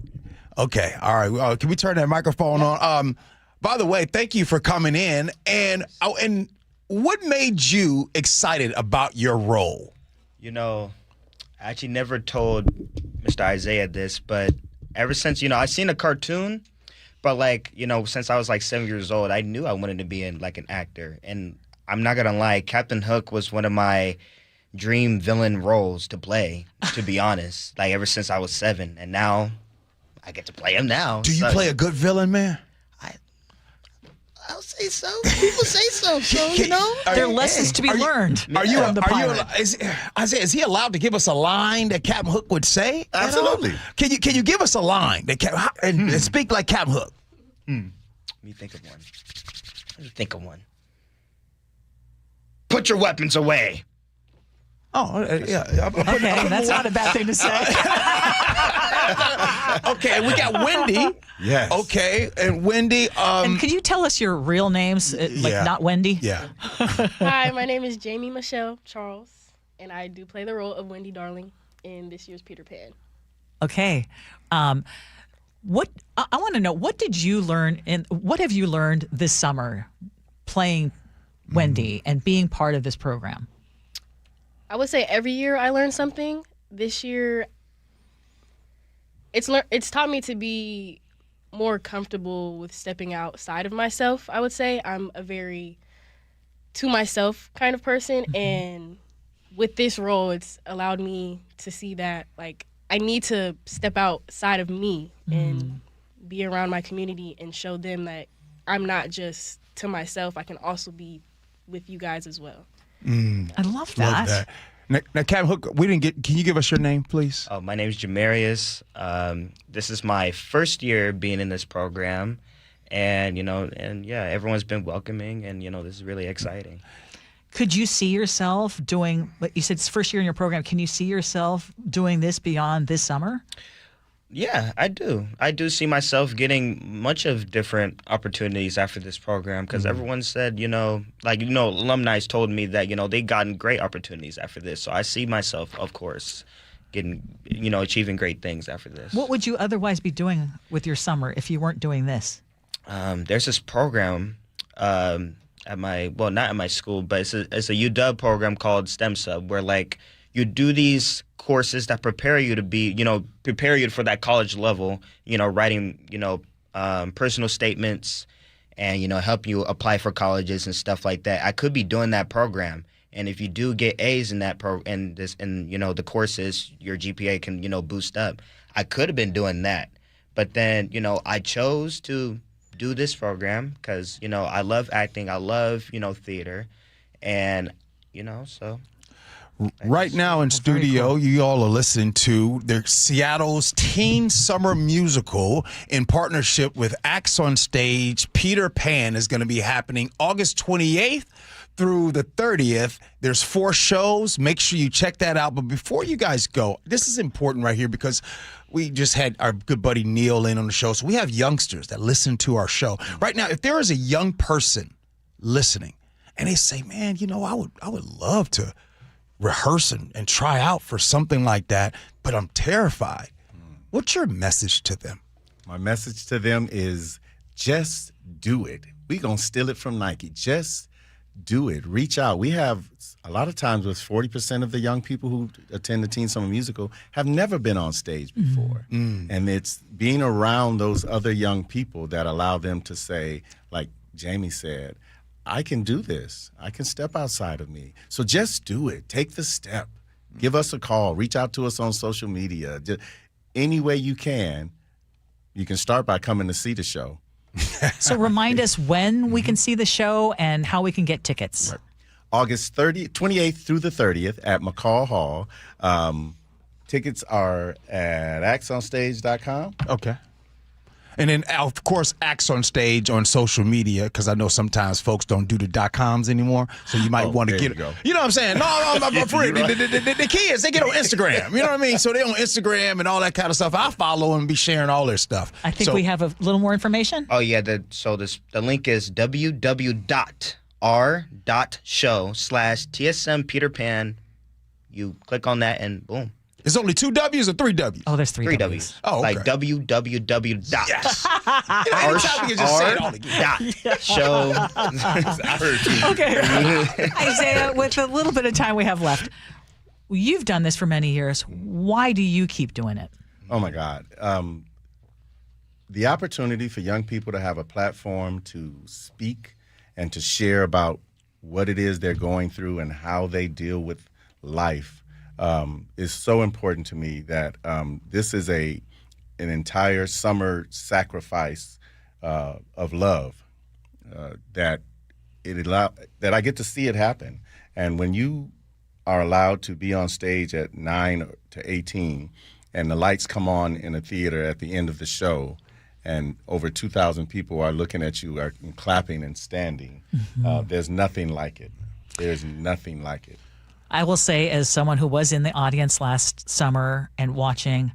Speaker 16: Okay, all right. Can we turn that microphone on? By the way, thank you for coming in. And what made you excited about your role?
Speaker 4: You know, I actually never told Mr. Isaiah this, but ever since, I seen a cartoon, but since I was 7 years old, I knew I wanted to be an actor. And I'm not going to lie, Captain Hook was one of my dream villain roles to play, to be honest. Like ever since I was 7, and now I get to play him now.
Speaker 16: Do you play a good villain, man?
Speaker 4: I'll say so. People say so. So you know,
Speaker 12: there are lessons to be learned.
Speaker 16: Is he allowed to give us a line that Captain Hook would say?
Speaker 20: Absolutely.
Speaker 16: Can you give us a line that and speak like Captain Hook?
Speaker 4: Let me think of one. Put your weapons away.
Speaker 16: Oh, yeah.
Speaker 12: Okay, that's not a bad thing to say.
Speaker 16: Okay, we got Wendy.
Speaker 20: Yes.
Speaker 16: Okay, and Wendy.
Speaker 12: And can you tell us your real names, not Wendy?
Speaker 16: Yeah.
Speaker 6: Hi, my name is Jamie Michelle Charles, and I do play the role of Wendy Darling in this year's Peter Pan.
Speaker 12: Okay. What I want to know, what did you learn and what have you learned this summer playing Wendy and being part of this program?
Speaker 6: I would say every year I learn something. This year, it's taught me to be more comfortable with stepping outside of myself. I would say I'm a very to myself kind of person, and with this role, it's allowed me to see that like I need to step outside of me and be around my community and show them that I'm not just to myself. I can also be with you guys as well.
Speaker 12: I love that.
Speaker 16: Now, Captain Hook, can you give us your name, please?
Speaker 4: Oh, my name is Jamarius. This is my first year being in this program, and everyone's been welcoming, and this is really exciting.
Speaker 12: Could you see yourself doing? You said it's first year in your program. Can you see yourself doing this beyond this summer?
Speaker 4: Yeah, I do. I do see myself getting much of different opportunities after this program because everyone said, alumni told me that, they gotten great opportunities after this. So I see myself, of course, getting, achieving great things after this.
Speaker 12: What would you otherwise be doing with your summer if you weren't doing this?
Speaker 4: There's this program not at my school, but it's a UW program called STEM Sub where, you do these courses that prepare you to be, prepare you for that college level, writing, personal statements and, help you apply for colleges and stuff like that. I could be doing that program. And if you do get A's in that the courses, your GPA can, boost up. I could have been doing that. But then, I chose to do this program because, I love acting. I love, theater. And, so...
Speaker 16: Right now in studio, you all are listening to Seattle's teen summer musical in partnership with Acts on Stage. Peter Pan is going to be happening August 28th through the 30th. There's 4 shows. Make sure you check that out. But before you guys go, this is important right here because we just had our good buddy Neil in on the show. So we have youngsters that listen to our show. Right now, if there is a young person listening and they say, man, I would love to rehearse and try out for something like that, but I'm terrified. What's your message to them?
Speaker 20: My message to them is just do it. We're going to steal it from Nike. Just do it. Reach out. We have a lot of times with 40% of the young people who attend the Teen Summer Musical have never been on stage before. And it's being around those other young people that allow them to say, like Jamie said, I can do this. I can step outside of me. So just do it. Take the step. Give us a call. Reach out to us on social media. Just, any way you can. You can start by coming to see the show.
Speaker 12: So remind us when we can see the show and how we can get tickets.
Speaker 20: Right. August 28th through the 30th at McCall Hall. Tickets are at axonstage.com.
Speaker 16: Okay. And then, of course, Acts on Stage on social media, because I know sometimes folks don't do the .coms anymore, so you might want to get it. You know what I'm saying? No, I'm for it. The kids, they get on Instagram. You know what I mean? So they're on Instagram and all that kind of stuff. I follow them and be sharing all their stuff.
Speaker 12: I think we have a little more information.
Speaker 4: Oh, yeah. The link is www.r.show/TSM Peter Pan. You click on that and boom.
Speaker 16: It's only 2 W's or 3 W's?
Speaker 12: Oh, there's 3
Speaker 4: W's.
Speaker 16: Oh, okay.
Speaker 4: Like www.
Speaker 16: Yes. Anytime you can just say it all again.
Speaker 4: Show.
Speaker 20: I heard you.
Speaker 12: Okay. Isaiah, with a little bit of time we have left, you've done this for many years. Why do you keep doing it?
Speaker 20: Oh, my God. The opportunity for young people to have a platform to speak and to share about what it is they're going through and how they deal with life is so important to me that this is an entire summer sacrifice of love that I get to see it happen. And when you are allowed to be on stage at 9 to 18 and the lights come on in a theater at the end of the show and over 2,000 people are looking at you and clapping and standing, there's nothing like it. There's nothing like it.
Speaker 12: I will say, as someone who was in the audience last summer and watching,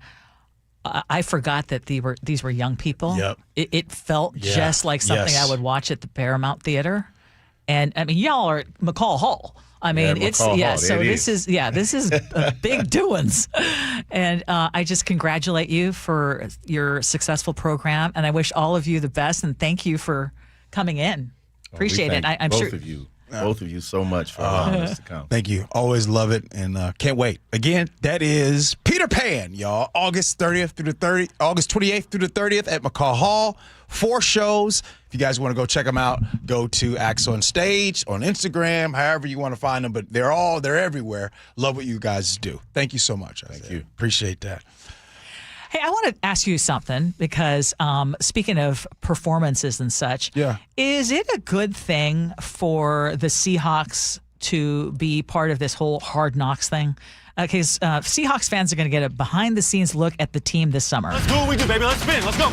Speaker 12: I forgot that these were young people.
Speaker 16: Yep.
Speaker 12: It felt just like something I would watch at the Paramount Theater. And I mean, y'all are at McCall Hall. I mean, so this is big doings. And I just congratulate you for your successful program. And I wish all of you the best. And thank you for coming in. Appreciate it. I'm sure.
Speaker 20: Both of you so much for allowing us to come.
Speaker 16: Thank you. Always love it and can't wait. Again, that is Peter Pan, y'all. August 28th through the 30th at McCall Hall. 4 shows. If you guys want to go check them out, go to Acts on Stage on Instagram, however you want to find them. But they're everywhere. Love what you guys do. Thank you so much.
Speaker 20: Thank you.
Speaker 16: Appreciate that.
Speaker 12: Hey, I want to ask you something because speaking of performances and such, is it a good thing for the Seahawks to be part of this whole Hard Knocks thing? Because Seahawks fans are going to get a behind-the-scenes look at the team this summer.
Speaker 7: Let's do what we do, baby. Let's spin. Let's go.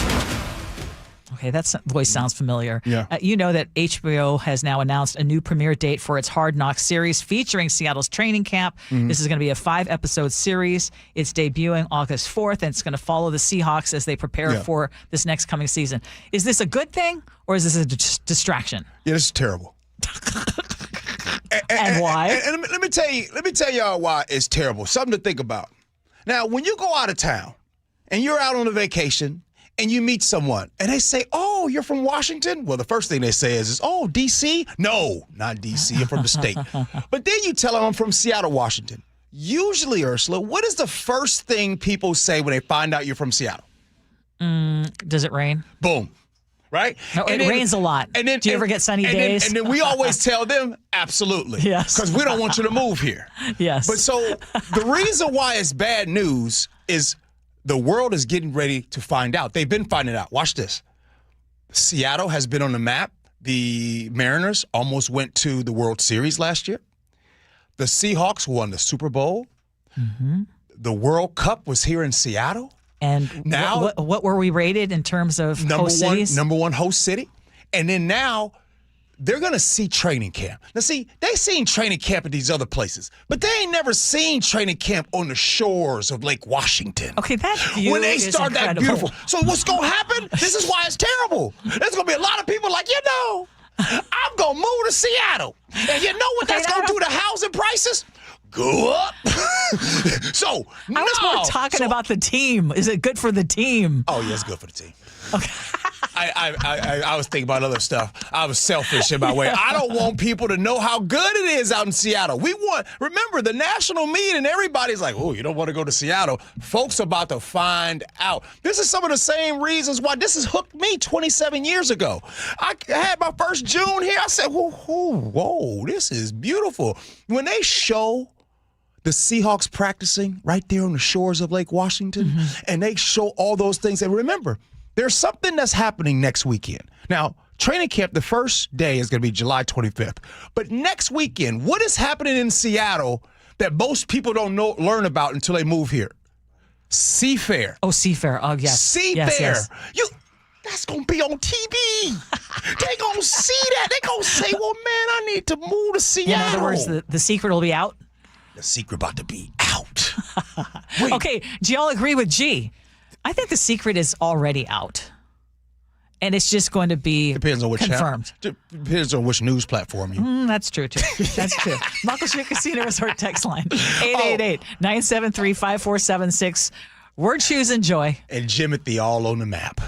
Speaker 12: Okay, that voice sounds familiar.
Speaker 16: Yeah.
Speaker 12: You know that HBO has now announced a new premiere date for its Hard Knocks series featuring Seattle's training camp. This is going to be a 5-episode series. It's debuting August 4th, and it's going to follow the Seahawks as they prepare for this next coming season. Is this a good thing, or is this a distraction?
Speaker 16: Yeah, this is terrible.
Speaker 12: and why?
Speaker 16: And let me tell y'all why it's terrible. Something to think about. Now, when you go out of town and you're out on a vacation and you meet someone and they say, "Oh, you're from Washington?" Well, the first thing they say is, "Oh, D.C.?" No, not D.C. I'm from the state. But then you tell them I'm from Seattle, Washington. Usually, Ursula, what is the first thing people say when they find out you're from Seattle?
Speaker 12: Does it rain?
Speaker 16: Boom. Right?
Speaker 12: No, it rains a lot. And then, do you ever get sunny days?
Speaker 16: And then we always tell them, absolutely.
Speaker 12: Yes.
Speaker 16: Because we don't want you to move here.
Speaker 12: Yes.
Speaker 16: But so the reason why it's bad news is the world is getting ready to find out. They've been finding out. Watch this. Seattle has been on the map. The Mariners almost went to the World Series last year. The Seahawks won the Super Bowl. The World Cup was here in Seattle.
Speaker 12: And
Speaker 16: now,
Speaker 12: what were we rated in terms of host cities?
Speaker 16: Number one host city. And then now they're going to see training camp. Now, see, they seen training camp at these other places, but they ain't never seen training camp on the shores of Lake Washington.
Speaker 12: Okay, that view
Speaker 16: when they
Speaker 12: is
Speaker 16: start
Speaker 12: incredible.
Speaker 16: that beautiful. So what's going to happen? This is why it's terrible. There's going to be a lot of people like, I'm going to move to Seattle. And you know what that's going to do to housing prices? Go up. So,
Speaker 12: I was more talking about the team. Is it good for the team?
Speaker 16: Oh, yeah, it's good for the team.
Speaker 12: Okay.
Speaker 16: I was thinking about other stuff. I was selfish in my way. I don't want people to know how good it is out in Seattle. Remember, the national media and everybody's like, "Oh, you don't want to go to Seattle." Folks about to find out. This is some of the same reasons why this has hooked me 27 years ago. I had my first June here. I said, whoa, this is beautiful. When they show the Seahawks practicing right there on the shores of Lake Washington, and they show all those things, and remember, there's something that's happening next weekend. Now, training camp, the first day is going to be July 25th. But next weekend, what is happening in Seattle that most people don't learn about until they move here? Seafair.
Speaker 12: Oh, Seafair. Oh, yes.
Speaker 16: Seafair.
Speaker 12: Yes.
Speaker 16: That's going to be on TV. They going to see that. They going to say, well, man, I need to move to Seattle.
Speaker 12: In other words, the secret will be out?
Speaker 16: The secret about to be out.
Speaker 12: Okay, do y'all agree with G? I think the secret is already out. And it's just going to be
Speaker 16: Depends on which
Speaker 12: confirmed.
Speaker 16: Depends on which news platform you.
Speaker 12: That's true, too. That's true. Muckleshoot Casino Resort text line. 888-973-5476. We're choosing joy.
Speaker 16: And Jimothy all on the map.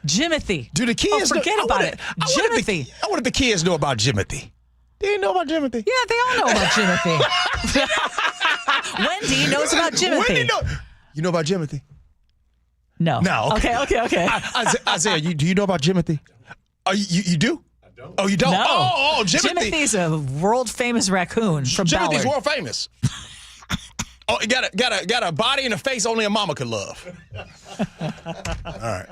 Speaker 12: Jimothy.
Speaker 16: Do the kids
Speaker 12: forget about it. Jimothy.
Speaker 16: I wanted the kids know about Jimothy. They didn't know about Jimothy.
Speaker 12: Yeah, they all know about Jimothy. Wendy knows about Jimothy.
Speaker 16: You know about Jimothy?
Speaker 12: No.
Speaker 16: No.
Speaker 12: Okay.
Speaker 16: Isaiah, do you know about Jimothy? You do?
Speaker 7: I
Speaker 16: Oh, you don't?
Speaker 12: No.
Speaker 16: Oh,
Speaker 12: Jimothy's a world-famous raccoon from
Speaker 16: Jimothy's
Speaker 12: Ballard.
Speaker 16: world famous. Oh, it got a body and a face only a mama could love. All right.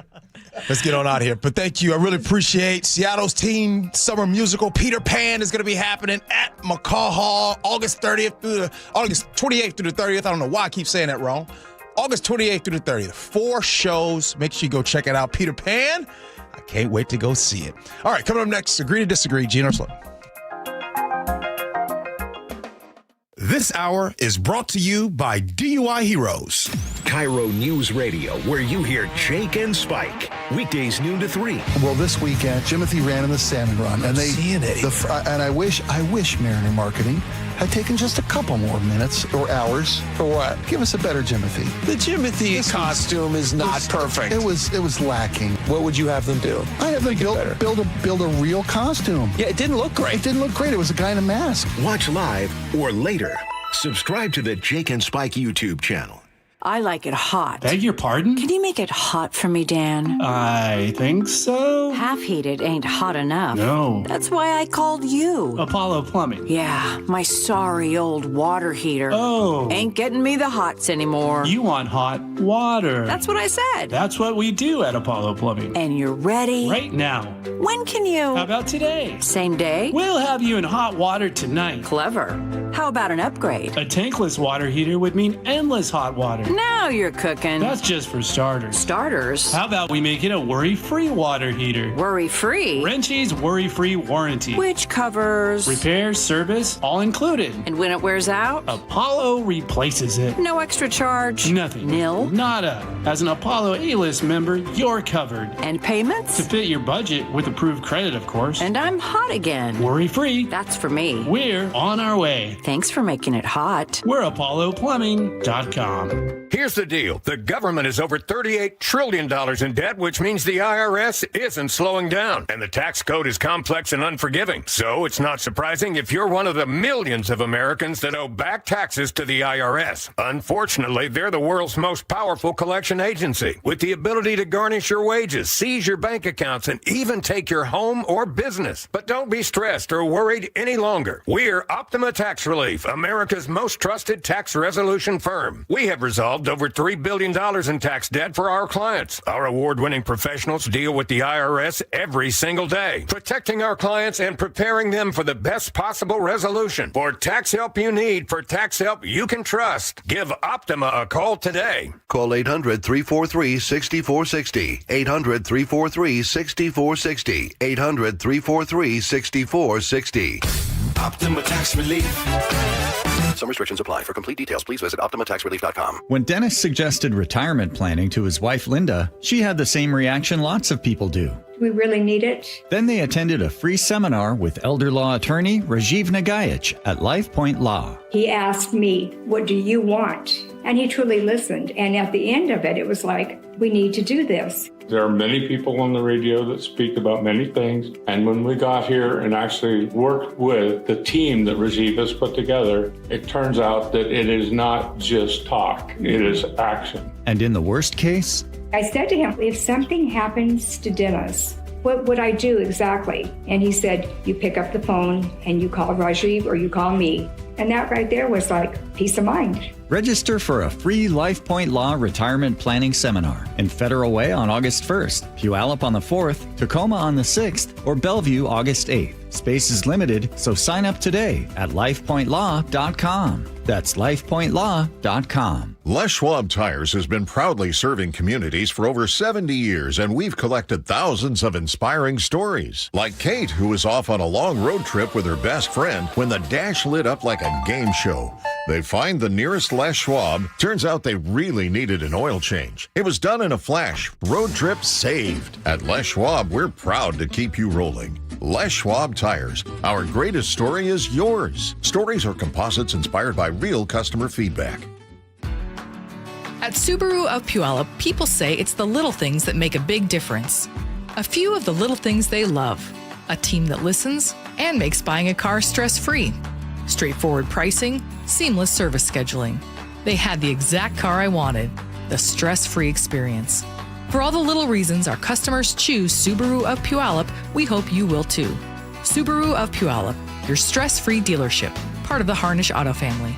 Speaker 16: Let's get on out of here. But thank you. I really appreciate Seattle's teen summer musical Peter Pan is going to be happening at McCaw Hall August 28th through the 30th. I don't know why I keep saying that wrong. August 28th through the 30th. 4 shows. Make sure you go check it out. Peter Pan. I can't wait to go see it. All right, coming up next, Agree to Disagree. Gee Ursula.
Speaker 5: This hour is brought to you by DUI Heroes. KIRO Newsradio, where you hear Jake and Spike. Weekdays noon to 3.
Speaker 7: Well, this weekend, Jimothy ran in the salmon run, and and I wish Mariner Marketing had taken just a couple more minutes or hours for what? Give us a better Jimothy.
Speaker 8: The Jimothy costume is not perfect.
Speaker 7: It was lacking.
Speaker 8: What would you have them do?
Speaker 7: I have them build a real costume.
Speaker 8: Yeah, it didn't look great.
Speaker 7: It didn't look great. It was a guy in a mask.
Speaker 5: Watch live or later. Subscribe to the Jake and Spike YouTube channel.
Speaker 11: I like it hot.
Speaker 15: Beg your pardon?
Speaker 11: Can you make it hot for me, Dan?
Speaker 15: I think so.
Speaker 11: Half heated ain't hot enough.
Speaker 15: No.
Speaker 11: That's why I called you.
Speaker 15: Apollo Plumbing.
Speaker 11: Yeah, my sorry old water heater.
Speaker 15: Oh.
Speaker 11: Ain't getting me the hots anymore.
Speaker 15: You want hot water.
Speaker 11: That's what I said.
Speaker 15: That's what we do at Apollo Plumbing.
Speaker 11: And you're ready?
Speaker 15: Right now.
Speaker 11: When can you?
Speaker 15: How about today?
Speaker 11: Same day?
Speaker 15: We'll have you in hot water tonight.
Speaker 11: Clever. How about an upgrade?
Speaker 15: A tankless water heater would mean endless hot water.
Speaker 11: Now you're cooking.
Speaker 15: That's just for starters.
Speaker 11: Starters?
Speaker 15: How about we make it a worry-free water heater?
Speaker 11: Worry-free?
Speaker 15: Wrenchie's worry-free warranty.
Speaker 11: Which covers?
Speaker 15: Repair, service, all included.
Speaker 11: And when it wears out?
Speaker 15: Apollo replaces it.
Speaker 11: No extra charge?
Speaker 15: Nothing.
Speaker 11: Nil?
Speaker 15: Nada. As an Apollo A-list member, you're covered.
Speaker 11: And payments?
Speaker 15: To fit your budget with approved credit, of course.
Speaker 11: And I'm hot again.
Speaker 15: Worry-free.
Speaker 11: That's for me.
Speaker 15: We're on our way.
Speaker 11: Thanks for making it hot.
Speaker 15: We're ApolloPlumbing.com.
Speaker 21: Here's the deal. The government is over $38 trillion in debt, which means the IRS isn't slowing down. And the tax code is complex and unforgiving. So it's not surprising if you're one of the millions of Americans that owe back taxes to the IRS. Unfortunately, they're the world's most powerful collection agency, with the ability to garnish your wages, seize your bank accounts, and even take your home or business. But don't be stressed or worried any longer. We're Optima Tax Relief, America's most trusted tax resolution firm. We have resolved over $3 billion in tax debt for our clients. Our award-winning professionals deal with the IRS every single day, protecting our clients and preparing them for the best possible resolution. For tax help you need, for tax help you can trust, give Optima a call today.
Speaker 26: Call 800-343-6460. 800-343-6460. 800-343-6460.
Speaker 21: Optima Tax Relief.
Speaker 26: Some restrictions apply. For complete details, please visit OptimaTaxRelief.com.
Speaker 27: When Dennis suggested retirement planning to his wife, Linda, she had the same reaction lots of people do.
Speaker 28: Do we really need it?
Speaker 27: Then they attended a free seminar with elder law attorney Rajiv Nagayich at LifePoint Law.
Speaker 28: He asked me, what do you want? And he truly listened. And at the end of it, it was like, we need to do this.
Speaker 29: There are many people on the radio that speak about many things. And when we got here and actually worked with the team that Rajiv has put together, it turns out that it is not just talk, it is action.
Speaker 27: And in the worst case,
Speaker 28: I said to him, if something happens to Dennis, what would I do exactly? And he said, you pick up the phone and you call Rajiv or you call me. And that right there was like peace of mind.
Speaker 27: register for a free LifePoint Law retirement planning seminar in Federal Way on August 1st, Puyallup on the 4th, Tacoma on the 6th, or Bellevue August 8th. Space is limited, so sign up today at lifepointlaw.com. That's lifepointlaw.com.
Speaker 30: Les Schwab Tires has been proudly serving communities for over 70 years, and we've collected thousands of inspiring stories. Like Kate, who was off on a long road trip with her best friend when the dash lit up like a game show. They find the nearest Les Schwab. Turns out they really needed an oil change. It was done in a flash. Road trip saved. At Les Schwab, we're proud to keep you rolling. Les Schwab Tires. Our greatest story is yours. Stories are composites inspired by real customer feedback.
Speaker 31: At Subaru of Puyallup, people say it's the little things that make a big difference. A few of the little things they love. A team that listens and makes buying a car stress-free. Straightforward pricing, seamless service scheduling. They had the exact car I wanted, the stress-free experience. For all the little reasons our customers choose Subaru of Puyallup, we hope you will too. Subaru of Puyallup, your stress-free dealership, part of the Harnish Auto family.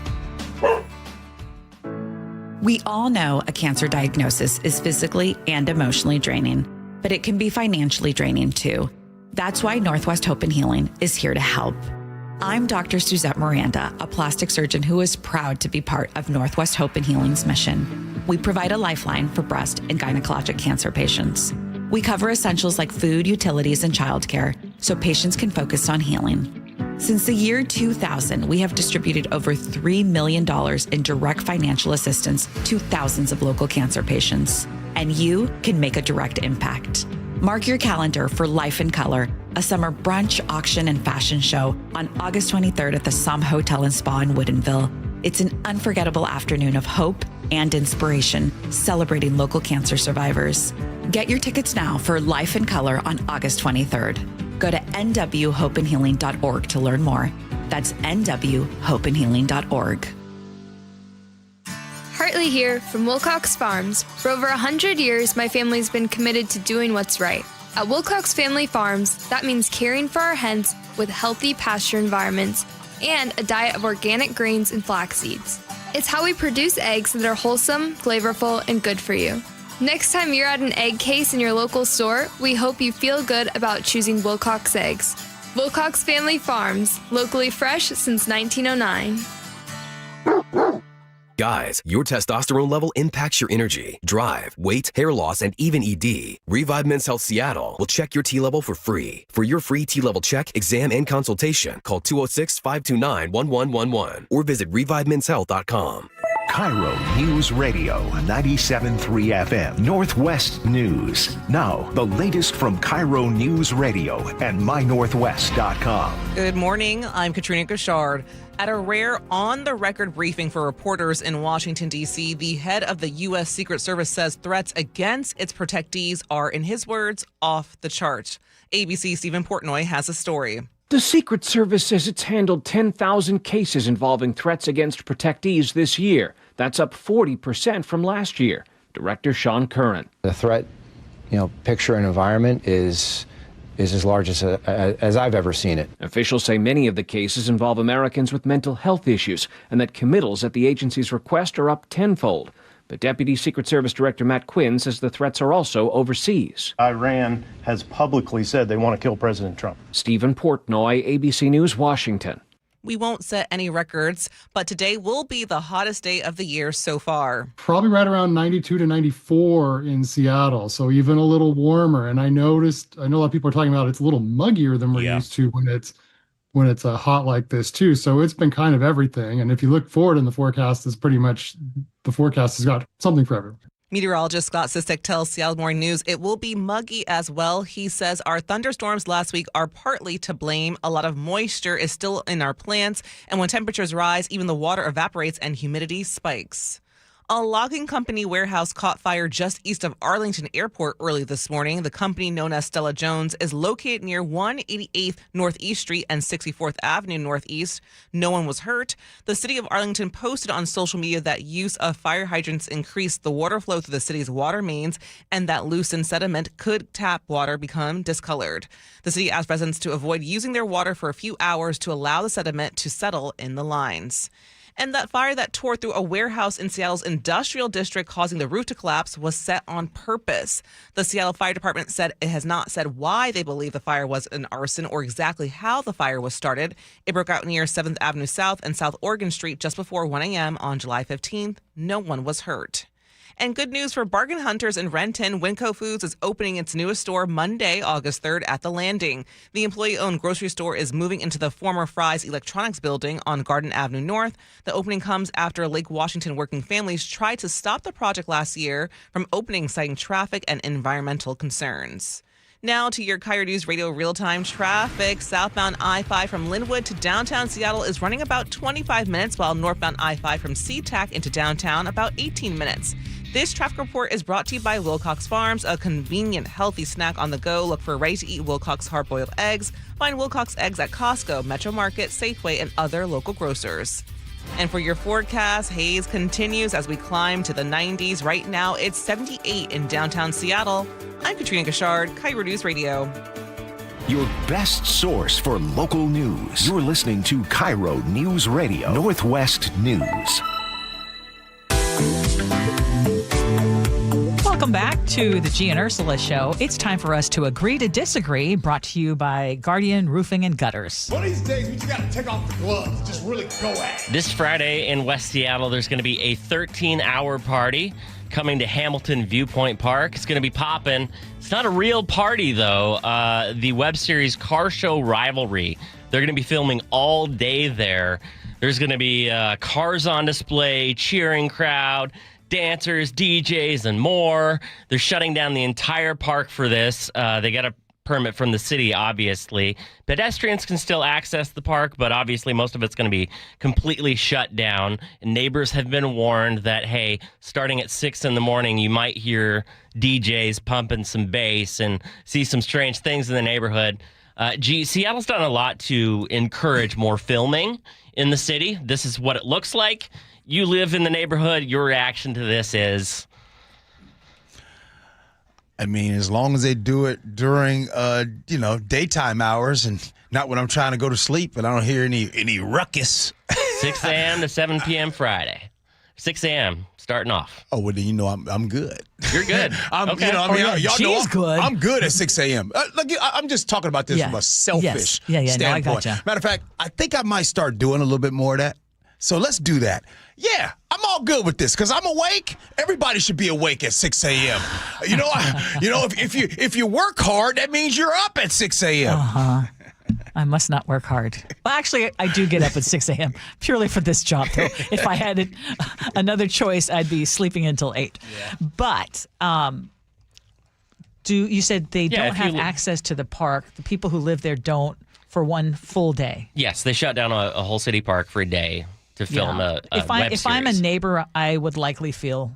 Speaker 2: We all know a cancer diagnosis is physically and emotionally draining, but it can be financially draining too. That's why Northwest Hope and Healing is here to help. I'm Dr. Suzette Miranda, a plastic surgeon who is proud to be part of Northwest Hope and Healing's mission. We provide a lifeline for breast and gynecologic cancer patients. We cover essentials like food, utilities, and childcare so patients can focus on healing. Since the year 2000, we have distributed over $3 million in direct financial assistance to thousands of local cancer patients. And you can make a direct impact. Mark your calendar for Life in Color, a summer brunch, auction, and fashion show on August 23rd at the Somme Hotel and Spa in Woodinville. It's an unforgettable afternoon of hope and inspiration, celebrating local cancer survivors. Get your tickets now for Life in Color on August 23rd. Go to nwhopeandhealing.org to learn more. That's nwhopeandhealing.org.
Speaker 3: Hartley here from Wilcox Farms. For over 100 years, my family's been committed to doing what's right. At Wilcox Family Farms, that means caring for our hens with healthy pasture environments and a diet of organic grains and flax seeds. It's how we produce eggs that are wholesome, flavorful, and good for you. Next time you're at an egg case in your local store, we hope you feel good about choosing Wilcox eggs. Wilcox Family Farms, locally fresh since 1909.
Speaker 9: Guys, your testosterone level impacts your energy, drive, weight, hair loss, and even ED. Revive Men's Health Seattle will check your T level for free. For your free T level check, exam, and consultation, call 206-529-1111 or visit revivemenshealth.com.
Speaker 5: KIRO News Radio 97.3 FM, Northwest News. Now, the latest from KIRO News Radio and mynorthwest.com.
Speaker 10: Good morning. I'm Katrina Gashard. At a rare on-the-record briefing for reporters in Washington, D.C., the head of the U.S. Secret Service says threats against its protectees are, in his words, off the chart. ABC's Stephen Portnoy has a story.
Speaker 13: The Secret Service says it's handled 10,000 cases involving threats against protectees this year. That's up 40% from last year. Director Sean Curran.
Speaker 14: The threat, picture and environment is as large as I've ever seen it.
Speaker 13: Officials say many of the cases involve Americans with mental health issues and that committals at the agency's request are up tenfold. But Deputy Secret Service Director Matt Quinn says the threats are also overseas.
Speaker 17: Iran has publicly said they want to kill President Trump.
Speaker 13: Stephen Portnoy, ABC News, Washington.
Speaker 10: We won't set any records, but today will be the hottest day of the year so far.
Speaker 18: Probably right around 92 to 94 in Seattle, so even a little warmer. And I know a lot of people are talking about it's a little muggier than we're used to when it's hot like this too. So it's been kind of everything. And if you look forward in the forecast, the forecast has got something for everyone.
Speaker 10: Meteorologist Scott Sisek tells Seattle Morning News it will be muggy as well. He says our thunderstorms last week are partly to blame. A lot of moisture is still in our plants, and when temperatures rise, even the water evaporates and humidity spikes. A logging company warehouse caught fire just east of Arlington Airport early this morning. The company, known as Stella Jones, is located near 188th Northeast Street and 64th Avenue Northeast. No one was hurt. The city of Arlington posted on social media that use of fire hydrants increased the water flow through the city's water mains and that loosened sediment could tap water become discolored. The city asked residents to avoid using their water for a few hours to allow the sediment to settle in the lines. And that fire that tore through a warehouse in Seattle's industrial district, causing the roof to collapse, was set on purpose. The Seattle Fire Department said it has not said why they believe the fire was an arson or exactly how the fire was started. It broke out near 7th Avenue South and South Oregon Street just before 1 a.m. on July 15th. No one was hurt. And good news for bargain hunters in Renton. Winco Foods is opening its newest store Monday, August 3rd at The Landing. The employee-owned grocery store is moving into the former Fry's Electronics building on Garden Avenue North. The opening comes after Lake Washington working families tried to stop the project last year from opening, citing traffic and environmental concerns. Now to your KIRO News Radio real-time traffic. Southbound I-5 from Linwood to downtown Seattle is running about 25 minutes, while northbound I-5 from SeaTac into downtown about 18 minutes. This traffic report is brought to you by Wilcox Farms, a convenient, healthy snack on the go. Look for ready-to-eat Wilcox hard-boiled eggs. Find Wilcox eggs at Costco, Metro Market, Safeway, and other local grocers. And for your forecast, haze continues as we climb to the 90s. Right now, it's 78 in downtown Seattle. I'm Katrina Gashard, KIRO News Radio.
Speaker 5: Your best source for local news. You're listening to KIRO Newsradio, Northwest News.
Speaker 1: Welcome back to the Gee and Ursula Show. It's time for us to agree to disagree, brought to you by Guardian Roofing and Gutters.
Speaker 4: One of these days, we just got to take off the gloves. Just really go at it.
Speaker 6: This Friday in West Seattle, there's going to be a 13-hour party coming to Hamilton Viewpoint Park. It's going to be popping. It's not a real party, though. The web series Car Show Rivalry, they're going to be filming all day there. There's going to be cars on display, cheering crowd, dancers, DJs, and more. They're shutting down the entire park for this. They got a permit from the city, obviously. Pedestrians can still access the park, but obviously most of it's going to be completely shut down. And neighbors have been warned that, hey, starting at 6 in the morning, you might hear DJs pumping some bass and see some strange things in the neighborhood. Seattle's done a lot to encourage more filming in the city. This is what it looks like. You live in the neighborhood. Your reaction to this is?
Speaker 4: I mean, as long as they do it during, daytime hours and not when I'm trying to go to sleep and I don't hear any ruckus.
Speaker 6: 6 a.m. to 7 p.m. Friday. 6 a.m. starting off.
Speaker 4: Oh, well, then you know I'm good.
Speaker 6: You're good.
Speaker 4: Okay. Y'all know
Speaker 1: good.
Speaker 4: I'm good at 6 a.m. I'm just talking about this from a selfish standpoint.
Speaker 1: No, I gotcha.
Speaker 4: Matter of fact, I think I might start doing a little bit more of that. So let's do that. Yeah, I'm all good with this because I'm awake. Everybody should be awake at 6 a.m. If you work hard, that means you're up at 6 a.m.
Speaker 1: I must not work hard. Well, actually, I do get up at 6 a.m. purely for this job, though. If I had another choice, I'd be sleeping until 8. Yeah. But you said they don't have access to the park. The people who live there don't for one full day.
Speaker 6: Yes, they shut down a whole city park for a day to film a web series.
Speaker 1: If I'm a neighbor, I would likely feel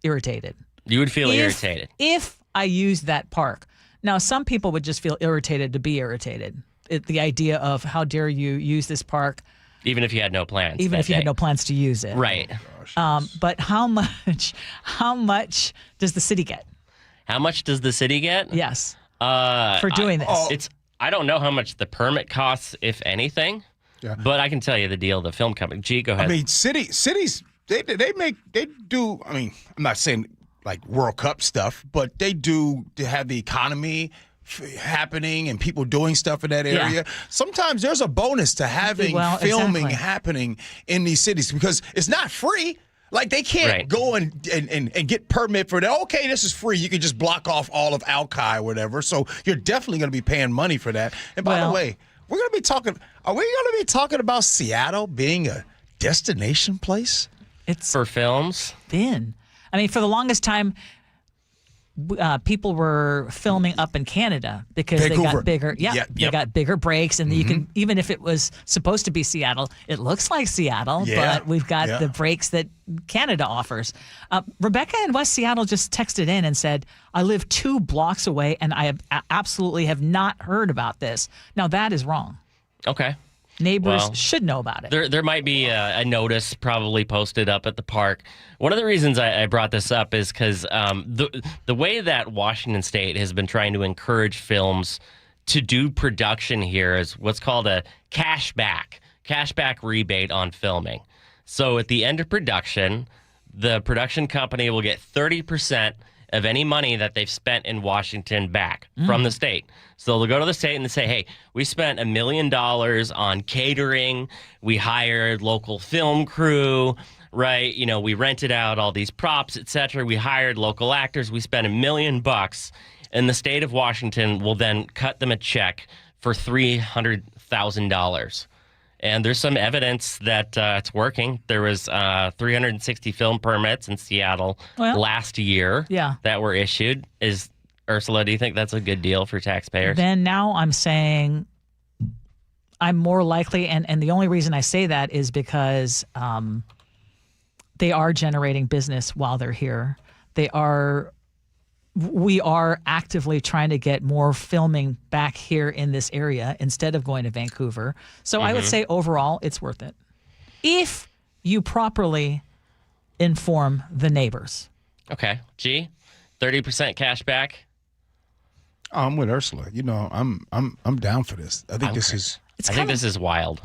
Speaker 1: irritated.
Speaker 6: You would feel irritated?
Speaker 1: If I use that park. Now, some people would just feel irritated to be irritated. The idea of how dare you use this park.
Speaker 6: Even if you had no plans.
Speaker 1: Even if you had no plans to use it.
Speaker 6: Right.
Speaker 1: But how much does the city get?
Speaker 6: How much does the city get?
Speaker 1: Yes. For doing this.
Speaker 6: I don't know how much the permit costs, if anything. Yeah. But I can tell you the deal. The film company. Gee, go ahead.
Speaker 4: I mean, cities. They do. I mean, I'm not saying like World Cup stuff, but they do have the economy happening and people doing stuff in that area. Yeah. Sometimes there's a bonus to having filming happening in these cities because it's not free. Like they can't go and get permit for that. Okay, this is free. You can just block off all of Alki or whatever. So you're definitely going to be paying money for that. And by the way, we're going to be talking. Are we going to be talking about Seattle being a destination place?
Speaker 1: It's
Speaker 6: for films.
Speaker 1: I mean, for the longest time, people were filming up in Canada because Vancouver. They got bigger. They got bigger breaks, and you can, even if it was supposed to be Seattle, it looks like Seattle, but we've got the breaks that Canada offers. Rebecca in West Seattle just texted in and said, "I live 2 blocks away, and I absolutely have not heard about this." Now that is wrong.
Speaker 6: Okay.
Speaker 1: Neighbors should know about it.
Speaker 6: There might be a notice probably posted up at the park. One of the reasons I brought this up is because the way that Washington State has been trying to encourage films to do production here is what's called a cashback rebate on filming. So at the end of production, the production company will get 30% of any money that they've spent in Washington back from the state. So they'll go to the state and they say, hey, we spent $1 million on catering. We hired local film crew, right? You know, we rented out all these props, et cetera. We hired local actors. We spent $1 million. And the state of Washington will then cut them a check for $300,000. And there's some evidence that it's working. There was 360 film permits in Seattle last year that were issued. Ursula, do you think that's a good deal for taxpayers?
Speaker 1: Then now I'm saying I'm more likely, and the only reason I say that is because they are generating business while they're here. We are actively trying to get more filming back here in this area instead of going to Vancouver. So I would say overall, it's worth it. If you properly inform the neighbors.
Speaker 6: Okay. Gee, 30% cash back?
Speaker 4: I'm with Ursula. I'm down for this. I think this is
Speaker 6: wild.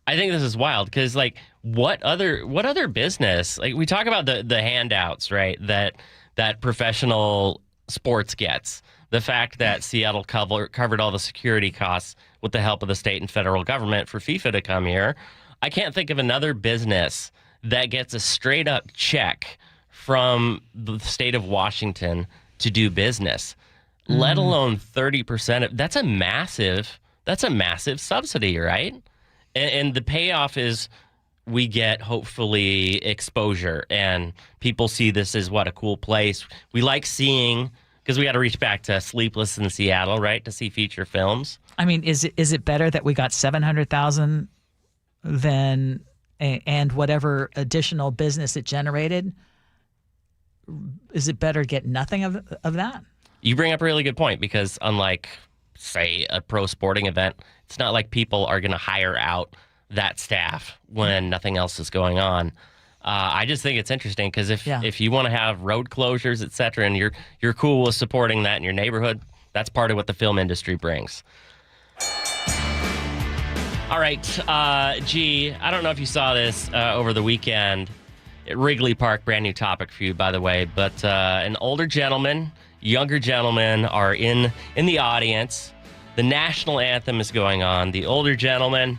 Speaker 6: I think this is wild because, like, what other business? Like, we talk about the handouts, right? That professional sports gets. The fact that Seattle covered all the security costs with the help of the state and federal government for FIFA to come here. I can't think of another business that gets a straight up check from the state of Washington to do business, let alone 30% of that's a massive subsidy, right? And the payoff is we get hopefully exposure and people see this as a cool place. We like seeing, because we got to reach back to Sleepless in Seattle, right, to see feature films.
Speaker 1: I mean, is it better that we got 700,000 than and whatever additional business it generated? Is it better to get nothing of that?
Speaker 6: You bring up a really good point because unlike, say, a pro sporting event, it's not like people are going to hire out that staff when nothing else is going on. I just think it's interesting because if you want to have road closures, et cetera, and you're cool with supporting that in your neighborhood, that's part of what the film industry brings. All right, Gee, I don't know if you saw this over the weekend at Wrigley Park, brand new topic for you, by the way, but an older gentleman, younger gentlemen are in the audience. The national anthem is going on. The older gentleman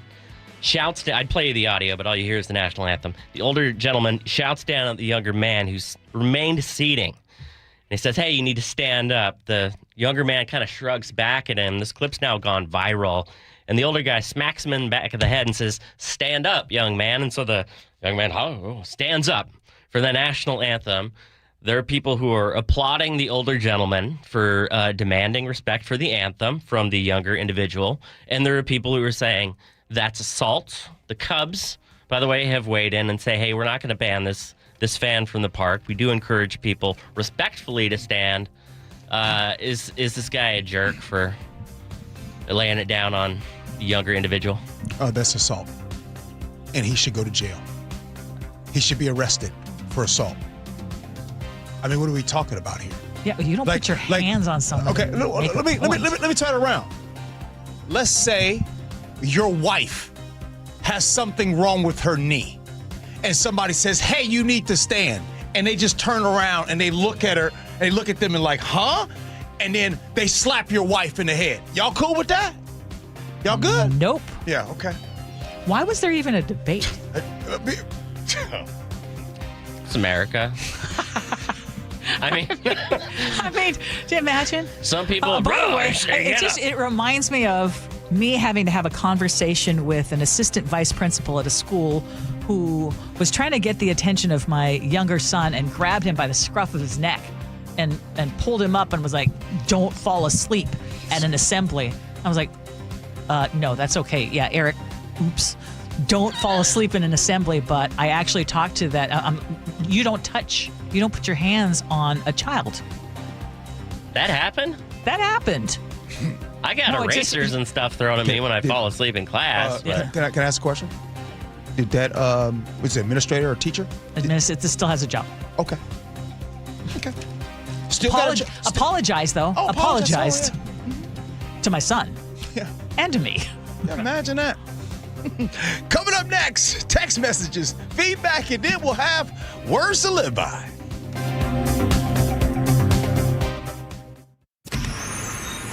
Speaker 6: shouts down, I'd play you the audio, but all you hear is the national anthem. The older gentleman shouts down at the younger man who's remained seating. And he says, hey, you need to stand up. The younger man kind of shrugs back at him. This clip's now gone viral. And the older guy smacks him in the back of the head and says, stand up, young man. And so the young man stands up for the national anthem. There are people who are applauding the older gentleman for demanding respect for the anthem from the younger individual. And there are people who are saying, that's assault. The Cubs, by the way, have weighed in and say, hey, we're not going to ban this fan from the park. We do encourage people respectfully to stand. Is this guy a jerk for laying it down on the younger individual?
Speaker 4: That's assault. And he should go to jail. He should be arrested for assault. I mean, what are we talking about here?
Speaker 1: Yeah, you don't put your hands on someone.
Speaker 4: Okay, let me turn it around. Let's say your wife has something wrong with her knee, and somebody says, hey, you need to stand. And they just turn around and they look at her, and they look at them and like, huh? And then they slap your wife in the head. Y'all cool with that? Y'all good?
Speaker 1: Nope.
Speaker 4: Yeah, okay.
Speaker 1: Why was there even a debate?
Speaker 6: It's America. I mean,
Speaker 1: do you imagine?
Speaker 6: Some people,
Speaker 1: by the way, it reminds me of me having to have a conversation with an assistant vice principal at a school who was trying to get the attention of my younger son and grabbed him by the scruff of his neck and pulled him up and was like, don't fall asleep at an assembly. I was like, no, that's okay. Yeah, Eric, oops. Don't fall asleep in an assembly, but I actually talked to that. You don't put your hands on a child.
Speaker 6: That happened?
Speaker 1: That happened.
Speaker 6: I got erasers and stuff thrown at me when I fall asleep in class.
Speaker 4: Can I ask a question? Did that, was it administrator or teacher?
Speaker 1: It still has a job.
Speaker 4: Okay. Still
Speaker 1: apologize, though.
Speaker 4: Oh,
Speaker 1: apologized to my son.
Speaker 4: Yeah.
Speaker 1: And to me.
Speaker 4: Yeah, imagine that. Coming up next, text messages, feedback, and then we'll have words to live by.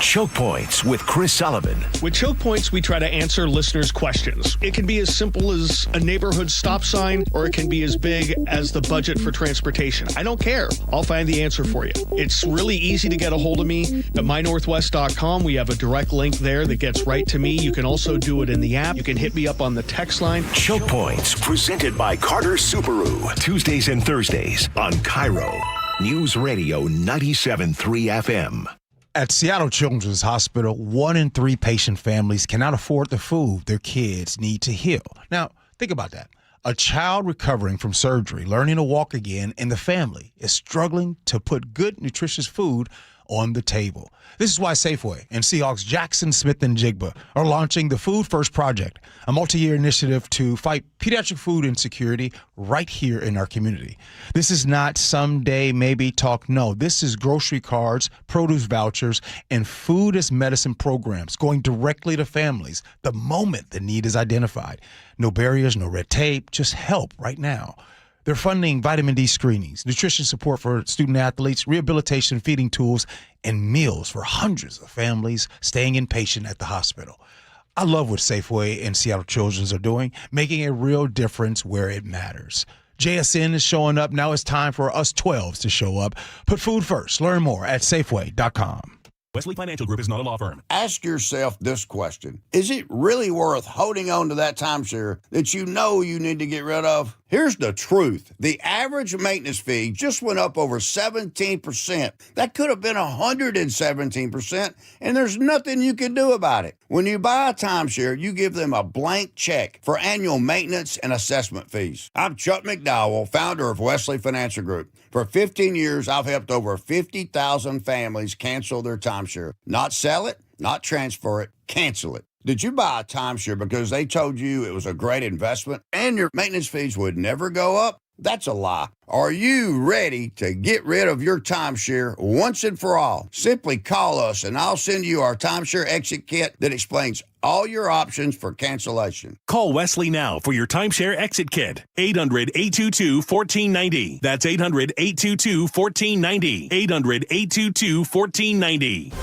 Speaker 5: Choke Points with Chris Sullivan.
Speaker 7: With Choke Points, we try to answer listeners' questions. It can be as simple as a neighborhood stop sign, or it can be as big as the budget for transportation. I don't care. I'll find the answer for you. It's really easy to get a hold of me at mynorthwest.com. We have a direct link there that gets right to me. You can also do it in the app. You can hit me up on the text line.
Speaker 5: Choke Points, presented by Carter Subaru. Tuesdays and Thursdays on KIRO Newsradio 97.3 FM.
Speaker 4: At Seattle Children's Hospital, 1 in 3 patient families cannot afford the food their kids need to heal. Now, think about that. A child recovering from surgery, learning to walk again, and the family is struggling to put good, nutritious food on the table. This is why Safeway and Seahawks Jackson Smith and Jigba are launching the Food First Project, a multi-year initiative to fight pediatric food insecurity right here in our community. This is not someday maybe talk. No, this is grocery cards, produce vouchers, and food as medicine programs going directly to families the moment the need is identified. No barriers, no red tape, just help right now. They're funding vitamin D screenings, nutrition support for student athletes, rehabilitation feeding tools, and meals for hundreds of families staying inpatient at the hospital. I love what Safeway and Seattle Children's are doing, making a real difference where it matters. JSN is showing up. Now it's time for us 12s to show up. Put food first. Learn more at Safeway.com.
Speaker 8: Wesley Financial Group is not a law firm.
Speaker 11: Ask yourself this question. Is it really worth holding on to that timeshare that you know you need to get rid of? Here's the truth. The average maintenance fee just went up over 17%. That could have been 117%, and there's nothing you can do about it. When you buy a timeshare, you give them a blank check for annual maintenance and assessment fees. I'm Chuck McDowell, founder of Wesley Financial Group. For 15 years, I've helped over 50,000 families cancel their timeshare. Not sell it, not transfer it, cancel it. Did you buy a timeshare because they told you it was a great investment and your maintenance fees would never go up? That's a lie. Are you ready to get rid of your timeshare once and for all? Simply call us and I'll send you our timeshare exit kit that explains all your options for cancellation.
Speaker 8: Call Wesley now for your timeshare exit kit. 800-822-1490. That's 800-822-1490. 800-822-1490.
Speaker 12: A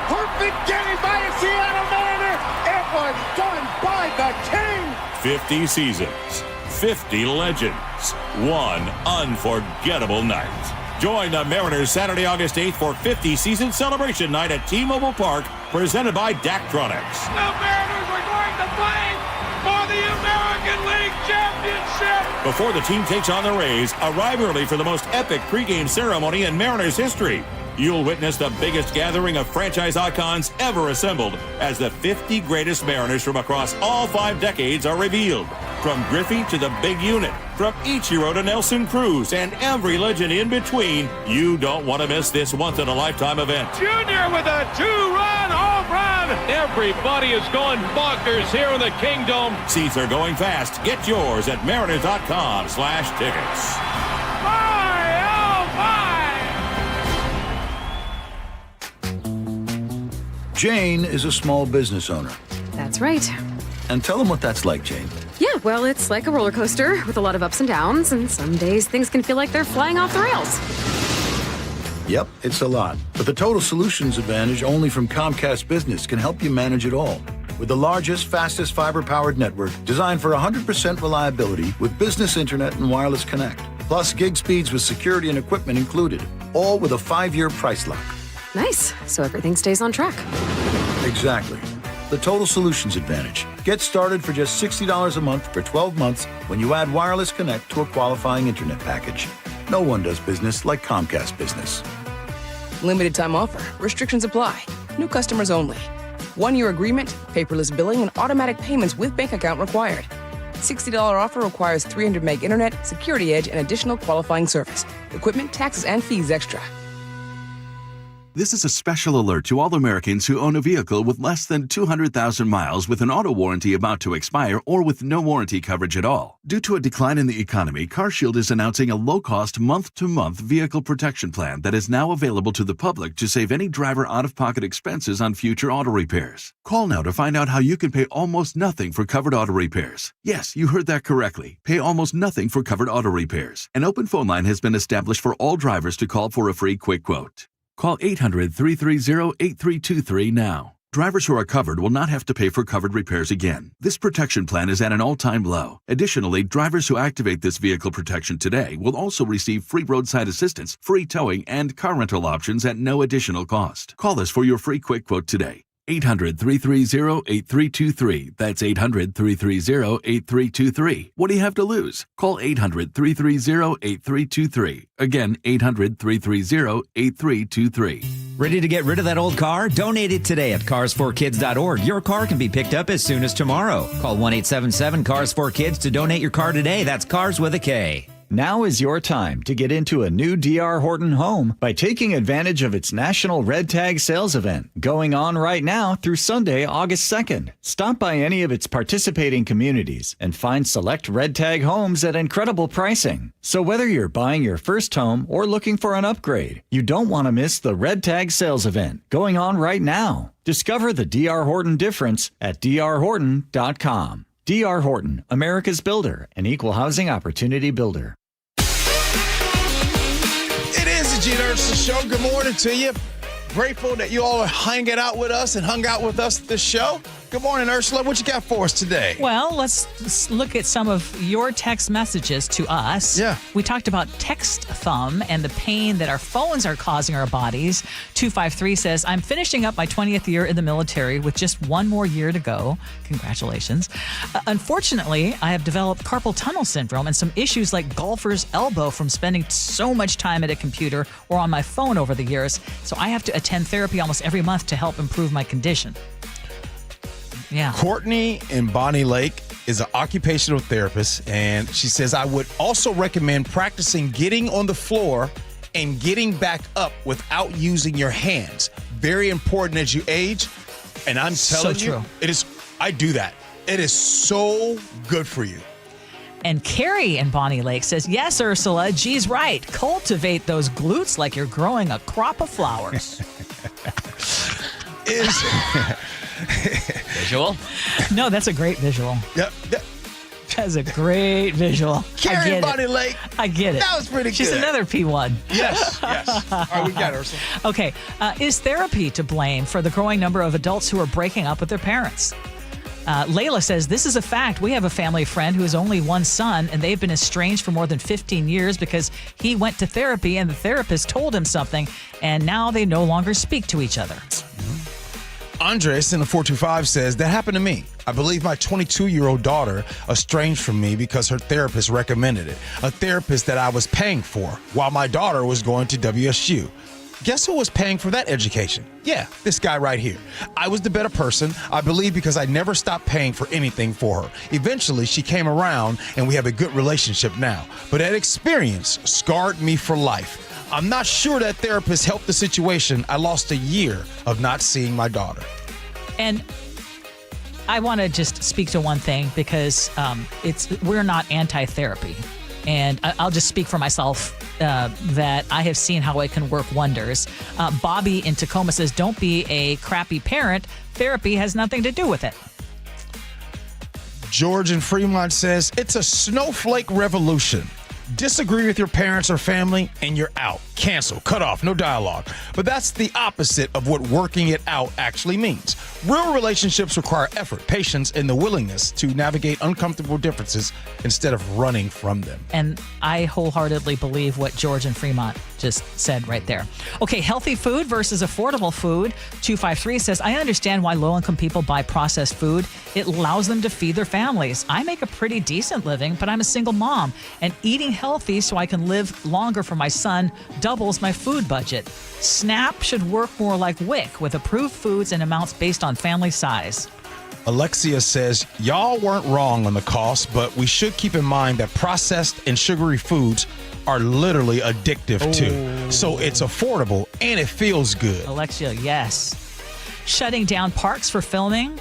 Speaker 12: perfect game by a Seattle Mariner. It was done by the King.
Speaker 8: 50 seasons. 50 legends, one unforgettable night. Join the Mariners Saturday, August 8th for 50 season celebration night at T-Mobile Park, presented by Daktronics.
Speaker 12: The Mariners are going to play for the American League Championship.
Speaker 8: Before the team takes on the Rays, arrive early for the most epic pregame ceremony in Mariners history. You'll witness the biggest gathering of franchise icons ever assembled as the 50 greatest Mariners from across all 5 decades are revealed. From Griffey to the big unit, from Ichiro to Nelson Cruz, and every legend in between, you don't want to miss this once-in-a-lifetime event.
Speaker 12: Junior with a 2-run home run. Everybody is going bonkers here in the Kingdom.
Speaker 8: Seats are going fast. Get yours at mariners.com/tickets.
Speaker 15: Jane is a small business owner.
Speaker 16: That's right.
Speaker 15: And tell them what that's like, Jane.
Speaker 16: Yeah, well, it's like a roller coaster with a lot of ups and downs, and some days things can feel like they're flying off the rails.
Speaker 15: Yep, it's a lot. But the Total Solutions Advantage only from Comcast Business can help you manage it all. With the largest, fastest fiber-powered network designed for 100% reliability with business internet and wireless connect. Plus gig speeds with security and equipment included. All with a 5-year price lock.
Speaker 16: Nice. So everything stays on track.
Speaker 15: Exactly. The Total Solutions Advantage. Get started for just $60 a month for 12 months when you add wireless connect to a qualifying internet package. No one does business like Comcast Business.
Speaker 19: Limited time offer. Restrictions apply. New customers only. 1-year agreement, paperless billing, and automatic payments with bank account required. $60 offer requires 300 meg internet, security edge, and additional qualifying service. Equipment, taxes, and fees extra.
Speaker 20: This is a special alert to all Americans who own a vehicle with less than 200,000 miles with an auto warranty about to expire or with no warranty coverage at all. Due to a decline in the economy, CarShield is announcing a low-cost month-to-month vehicle protection plan that is now available to the public to save any driver out-of-pocket expenses on future auto repairs. Call now to find out how you can pay almost nothing for covered auto repairs. Yes, you heard that correctly. Pay almost nothing for covered auto repairs. An open phone line has been established for all drivers to call for a free quick quote. Call 800-330-8323 now. Drivers who are covered will not have to pay for covered repairs again. This protection plan is at an all-time low. Additionally, drivers who activate this vehicle protection today will also receive free roadside assistance, free towing, and car rental options at no additional cost. Call us for your free quick quote today. 800-330-8323. That's 800-330-8323. What do you have to lose? Call 800-330-8323. Again, 800-330-8323.
Speaker 22: Ready to get rid of that old car? Donate it today at carsforkids.org. Your car can be picked up as soon as tomorrow. Call 1-877-CARS4KIDS to donate your car today. That's cars with a K.
Speaker 2: Now is your time to get into a new D.R. Horton home by taking advantage of its National Red Tag Sales Event going on right now through Sunday, August 2nd. Stop by any of its participating communities and find select Red Tag homes at incredible pricing. So whether you're buying your first home or looking for an upgrade, you don't want to miss the Red Tag Sales Event going on right now. Discover the D.R. Horton difference at drhorton.com. D.R. Horton, America's builder, an equal housing opportunity builder.
Speaker 4: It is the Gee Ursula Show. Good morning to you. Grateful that you all are hanging out with us and hung out with us at this show. Good morning, Ursula. What you got for us today?
Speaker 1: Well, let's look at some of your text messages to us.
Speaker 4: Yeah.
Speaker 1: We talked about text thumb and the pain that our phones are causing our bodies. 253 says, I'm finishing up my 20th year in the military with just one more year to go. Congratulations. Unfortunately, I have developed carpal tunnel syndrome and some issues like golfer's elbow from spending so much time at a computer or on my phone over the years. So I have to attend therapy almost every month to help improve my condition. Yeah.
Speaker 4: Courtney in Bonnie Lake is an occupational therapist, and she says, I would also recommend practicing getting on the floor and getting back up without using your hands. Very important as you age. And I'm telling you, it is. I do that. It is so good for you.
Speaker 1: And Carrie in Bonnie Lake says, yes, Ursula, Gee's right. Cultivate those glutes like you're growing a crop of flowers.
Speaker 6: Visual?
Speaker 1: No, that's a great visual.
Speaker 4: Yep.
Speaker 1: That's a great visual.
Speaker 4: Carrie in Bonnie Lake.
Speaker 1: I get it.
Speaker 4: That was pretty good.
Speaker 1: She's another P1.
Speaker 4: Yes. All right, we got Ursula.
Speaker 1: Okay. Is therapy to blame for the growing number of adults who are breaking up with their parents? Layla says, this is a fact. We have a family friend who has only one son, and they've been estranged for more than 15 years because he went to therapy and the therapist told him something, and now they no longer speak to each other.
Speaker 4: Andres in the 425 says, that happened to me. I believe my 22-year-old daughter estranged from me because her therapist recommended it. A therapist that I was paying for while my daughter was going to WSU. Guess who was paying for that education? Yeah, this guy right here. I was the better person, I believe, because I never stopped paying for anything for her. Eventually, she came around and we have a good relationship now. But that experience scarred me for life. I'm not sure that therapist helped the situation. I lost a year of not seeing my daughter.
Speaker 1: And I want to just speak to one thing because we're not anti-therapy. And I'll just speak for myself that I have seen how it can work wonders. Bobby in Tacoma says, don't be a crappy parent. Therapy has nothing to do with it.
Speaker 4: George in Fremont says, it's a snowflake revolution. Disagree with your parents or family, and you're out. Cancel, cut off, no dialogue. But that's the opposite of what working it out actually means. Real relationships require effort, patience, and the willingness to navigate uncomfortable differences instead of running from them.
Speaker 1: And I wholeheartedly believe what George in Fremont just said right there. Okay, healthy food versus affordable food. 253 says, I understand why low-income people buy processed food. It allows them to feed their families. I make a pretty decent living, but I'm a single mom, and eating healthy so I can live longer for my son doubles my food budget. SNAP should work more like WIC with approved foods and amounts based on family size.
Speaker 4: Alexia says, y'all weren't wrong on the cost, but we should keep in mind that processed and sugary foods are literally addictive too. So it's affordable and it feels good.
Speaker 1: Alexia, yes. Shutting down parks for filming.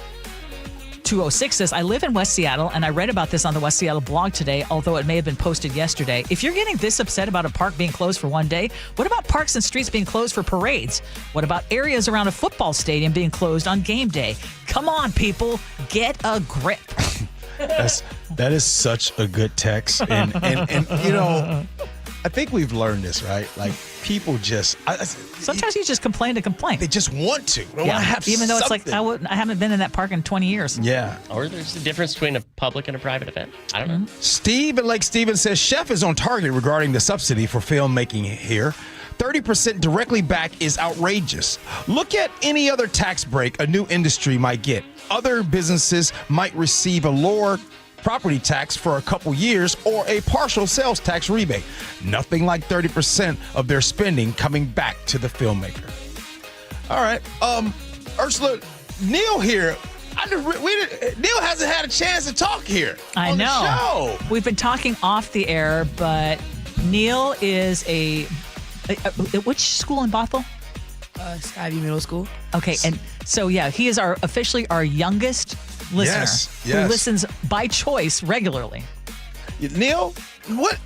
Speaker 1: 206 says, I live in West Seattle, and I read about this on the West Seattle blog today, although it may have been posted yesterday. If you're getting this upset about a park being closed for one day, what about parks and streets being closed for parades? What about areas around a football stadium being closed on game day? Come on, people, get a grip.
Speaker 4: That is such a good text. And you know, I think we've learned this, right? Like, people just...
Speaker 1: Sometimes you just complain to complain.
Speaker 4: They just want to. They want to have
Speaker 1: even though
Speaker 4: something.
Speaker 1: It's like, I haven't been in that park in 20 years.
Speaker 4: Yeah.
Speaker 6: Or there's a difference between a public and a private event. I don't know.
Speaker 4: Steve in Lake Stevens says, Chef is on target regarding the subsidy for filmmaking here. 30% directly back is outrageous. Look at any other tax break a new industry might get. Other businesses might receive a lower property tax for a couple years or a partial sales tax rebate. Nothing like 30% of their spending coming back to the filmmaker. All right. Ursula, Neil here, Neil hasn't had a chance to talk here.
Speaker 1: I
Speaker 4: on
Speaker 1: know.
Speaker 4: The show.
Speaker 1: We've been talking off the air, but Neil is which school in Bothell?
Speaker 3: Skyview Middle School.
Speaker 1: Okay, and so he is officially our youngest listener who listens by choice regularly.
Speaker 4: Neil, what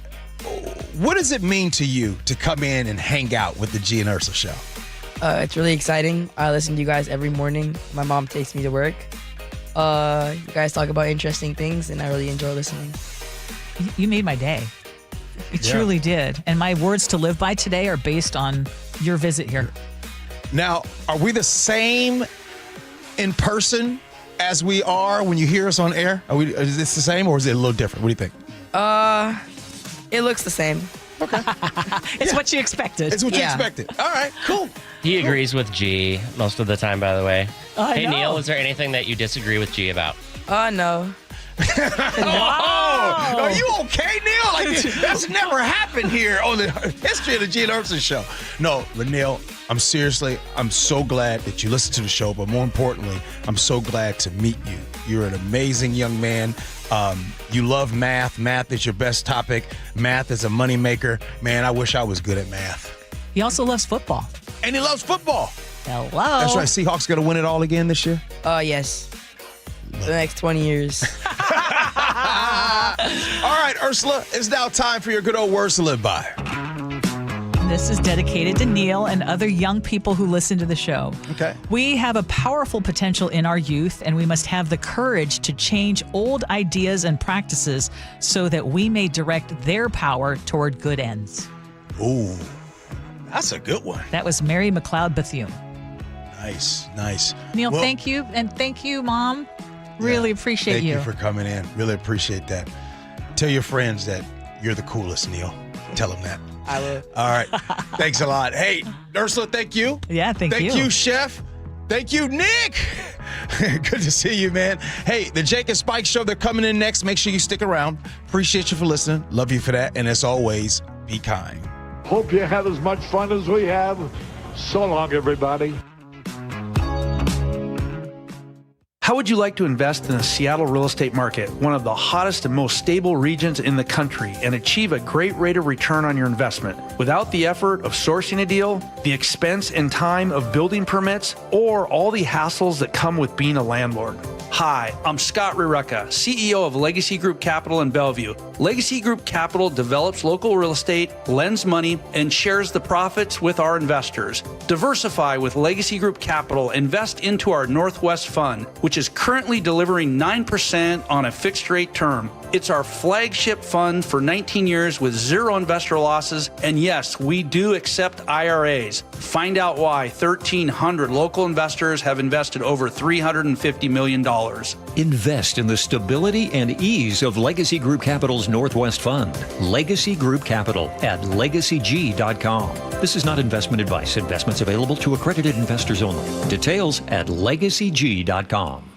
Speaker 4: does it mean to you to come in and hang out with the Gee and Ursula Show?
Speaker 3: It's really exciting. I listen to you guys every morning. My mom takes me to work. You guys talk about interesting things, and I really enjoy listening.
Speaker 1: You made my day. You truly did. And my words to live by today are based on your visit here.
Speaker 4: Now, are we the same in person as we are when you hear us on air? Is this the same, or is it a little different? What do you think?
Speaker 3: It looks the same.
Speaker 4: Okay.
Speaker 1: It's what you expected.
Speaker 4: It's what you expected. All right, cool.
Speaker 6: He agrees with G most of the time, by the way.
Speaker 1: I know.
Speaker 6: Neil, is there anything that you disagree with G about?
Speaker 3: No.
Speaker 4: Wow. Are you okay, Neil? Like, that's never happened here on the history of the Gee and Ursula Show. No, Neil, I'm so glad that you listen to the show, but more importantly, I'm so glad to meet you. You're an amazing young man. You love math. Math is your best topic. Math is a moneymaker. Man, I wish I was good at math.
Speaker 1: He also loves football.
Speaker 4: And he loves football.
Speaker 1: Hello.
Speaker 4: That's right. Seahawks going to win it all again this year?
Speaker 3: Yes. The next 20 years.
Speaker 4: All right, Ursula, it's now time for your good old words to live by.
Speaker 1: This is dedicated to Neil and other young people who listen to the show.
Speaker 4: Okay.
Speaker 1: We have a powerful potential in our youth, and we must have the courage to change old ideas and practices so that we may direct their power toward good ends.
Speaker 4: Ooh, that's a good one.
Speaker 1: That was Mary McLeod Bethune.
Speaker 4: Nice.
Speaker 1: Neil, thank you. And thank you, Mom. Really appreciate you.
Speaker 4: Thank you for coming in. Really appreciate that. Tell your friends that you're the coolest, Neil. Tell them that.
Speaker 3: I will.
Speaker 4: All right. Thanks a lot. Hey, Ursula, thank you.
Speaker 1: Yeah, thank you.
Speaker 4: Thank you, Chef. Thank you, Nick. Good to see you, man. Hey, the Jake and Spike Show, they're coming in next. Make sure you stick around. Appreciate you for listening. Love you for that. And as always, be kind.
Speaker 21: Hope you had as much fun as we have. So long, everybody.
Speaker 23: How would you like to invest in the Seattle real estate market, one of the hottest and most stable regions in the country, and achieve a great rate of return on your investment without the effort of sourcing a deal, the expense and time of building permits, or all the hassles that come with being a landlord? Hi, I'm Scott Rurecka, CEO of Legacy Group Capital in Bellevue. Legacy Group Capital develops local real estate, lends money, and shares the profits with our investors. Diversify with Legacy Group Capital. Invest into our Northwest Fund, which is currently delivering 9% on a fixed rate term. It's our flagship fund for 19 years with zero investor losses. And yes, we do accept IRAs. Find out why 1,300 local investors have invested over $350 million.
Speaker 24: Invest in the stability and ease of Legacy Group Capital's Northwest Fund. Legacy Group Capital at LegacyG.com. This is not investment advice. Investments available to accredited investors only. Details at LegacyG.com.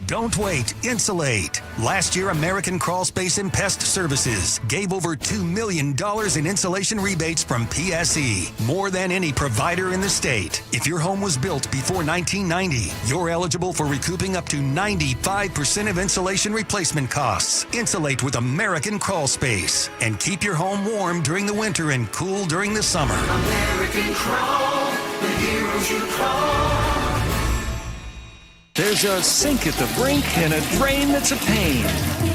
Speaker 25: Don't wait, insulate. Last year, American Crawl Space and Pest Services gave over $2 million in insulation rebates from PSE, more than any provider in the state. If your home was built before 1990, you're eligible for recouping up to 95% of insulation replacement costs. Insulate with American Crawl Space and keep your home warm during the winter and cool during the summer.
Speaker 12: American Crawl, the heroes you call.
Speaker 23: There's a sink at the brink and a drain that's a pain.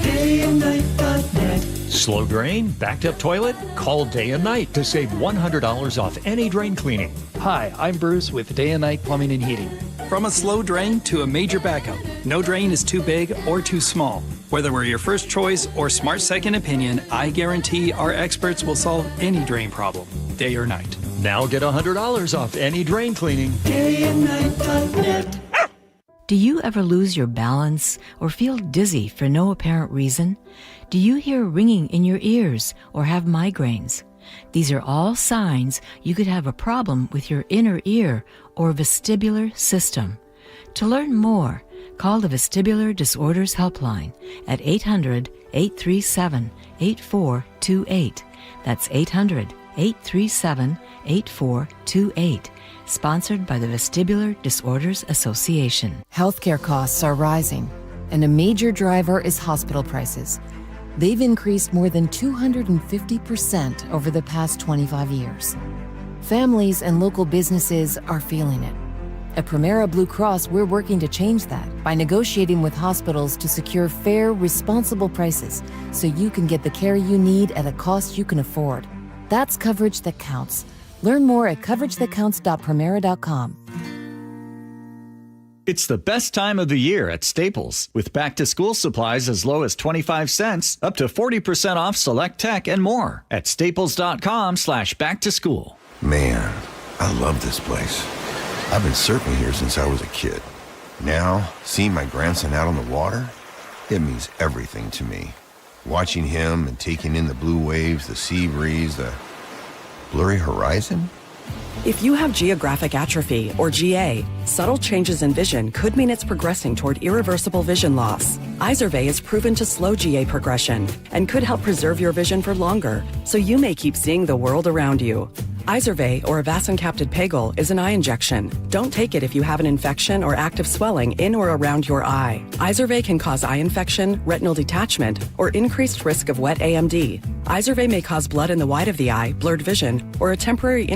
Speaker 12: DayandNight.net.
Speaker 24: Slow drain? Backed up toilet? Call Day and Night to save $100 off any drain cleaning.
Speaker 26: Hi, I'm Bruce with Day and Night Plumbing and Heating. From a slow drain to a major backup, no drain is too big or too small. Whether we're your first choice or smart second opinion, I guarantee our experts will solve any drain problem, day or night.
Speaker 24: Now get $100 off any drain cleaning.
Speaker 12: DayandNight.net.
Speaker 27: Do you ever lose your balance or feel dizzy for no apparent reason? Do you hear ringing in your ears or have migraines? These are all signs you could have a problem with your inner ear or vestibular system. To learn more, call the Vestibular Disorders Helpline at 800-837-8428. That's 800 837-8428. Sponsored by the Vestibular Disorders Association.
Speaker 7: Healthcare costs are rising, and a major driver is hospital prices. They've increased more than 250% over the past 25 years. Families and local businesses are feeling it. At Premera Blue Cross, we're working to change that by negotiating with hospitals to secure fair, responsible prices so you can get the care you need at a cost you can afford. That's coverage that counts. Learn more at coveragethatcounts.premera.com.
Speaker 2: It's the best time of the year at Staples, with back-to-school supplies as low as 25 cents, up to 40% off select tech and more at staples.com/back-to-school.
Speaker 9: Man, I love this place. I've been surfing here since I was a kid. Now, seeing my grandson out on the water, it means everything to me. Watching him and taking in the blue waves, the sea breeze, the blurry horizon.
Speaker 10: If you have geographic atrophy, or GA, subtle changes in vision could mean it's progressing toward irreversible vision loss. Izervay is proven to slow GA progression and could help preserve your vision for longer, so you may keep seeing the world around you. Izervay, or avacincaptad pegol, is an eye injection. Don't take it if you have an infection or active swelling in or around your eye. Izervay can cause eye infection, retinal detachment, or increased risk of wet AMD. Izervay may cause blood in the white of the eye, blurred vision, or a temporary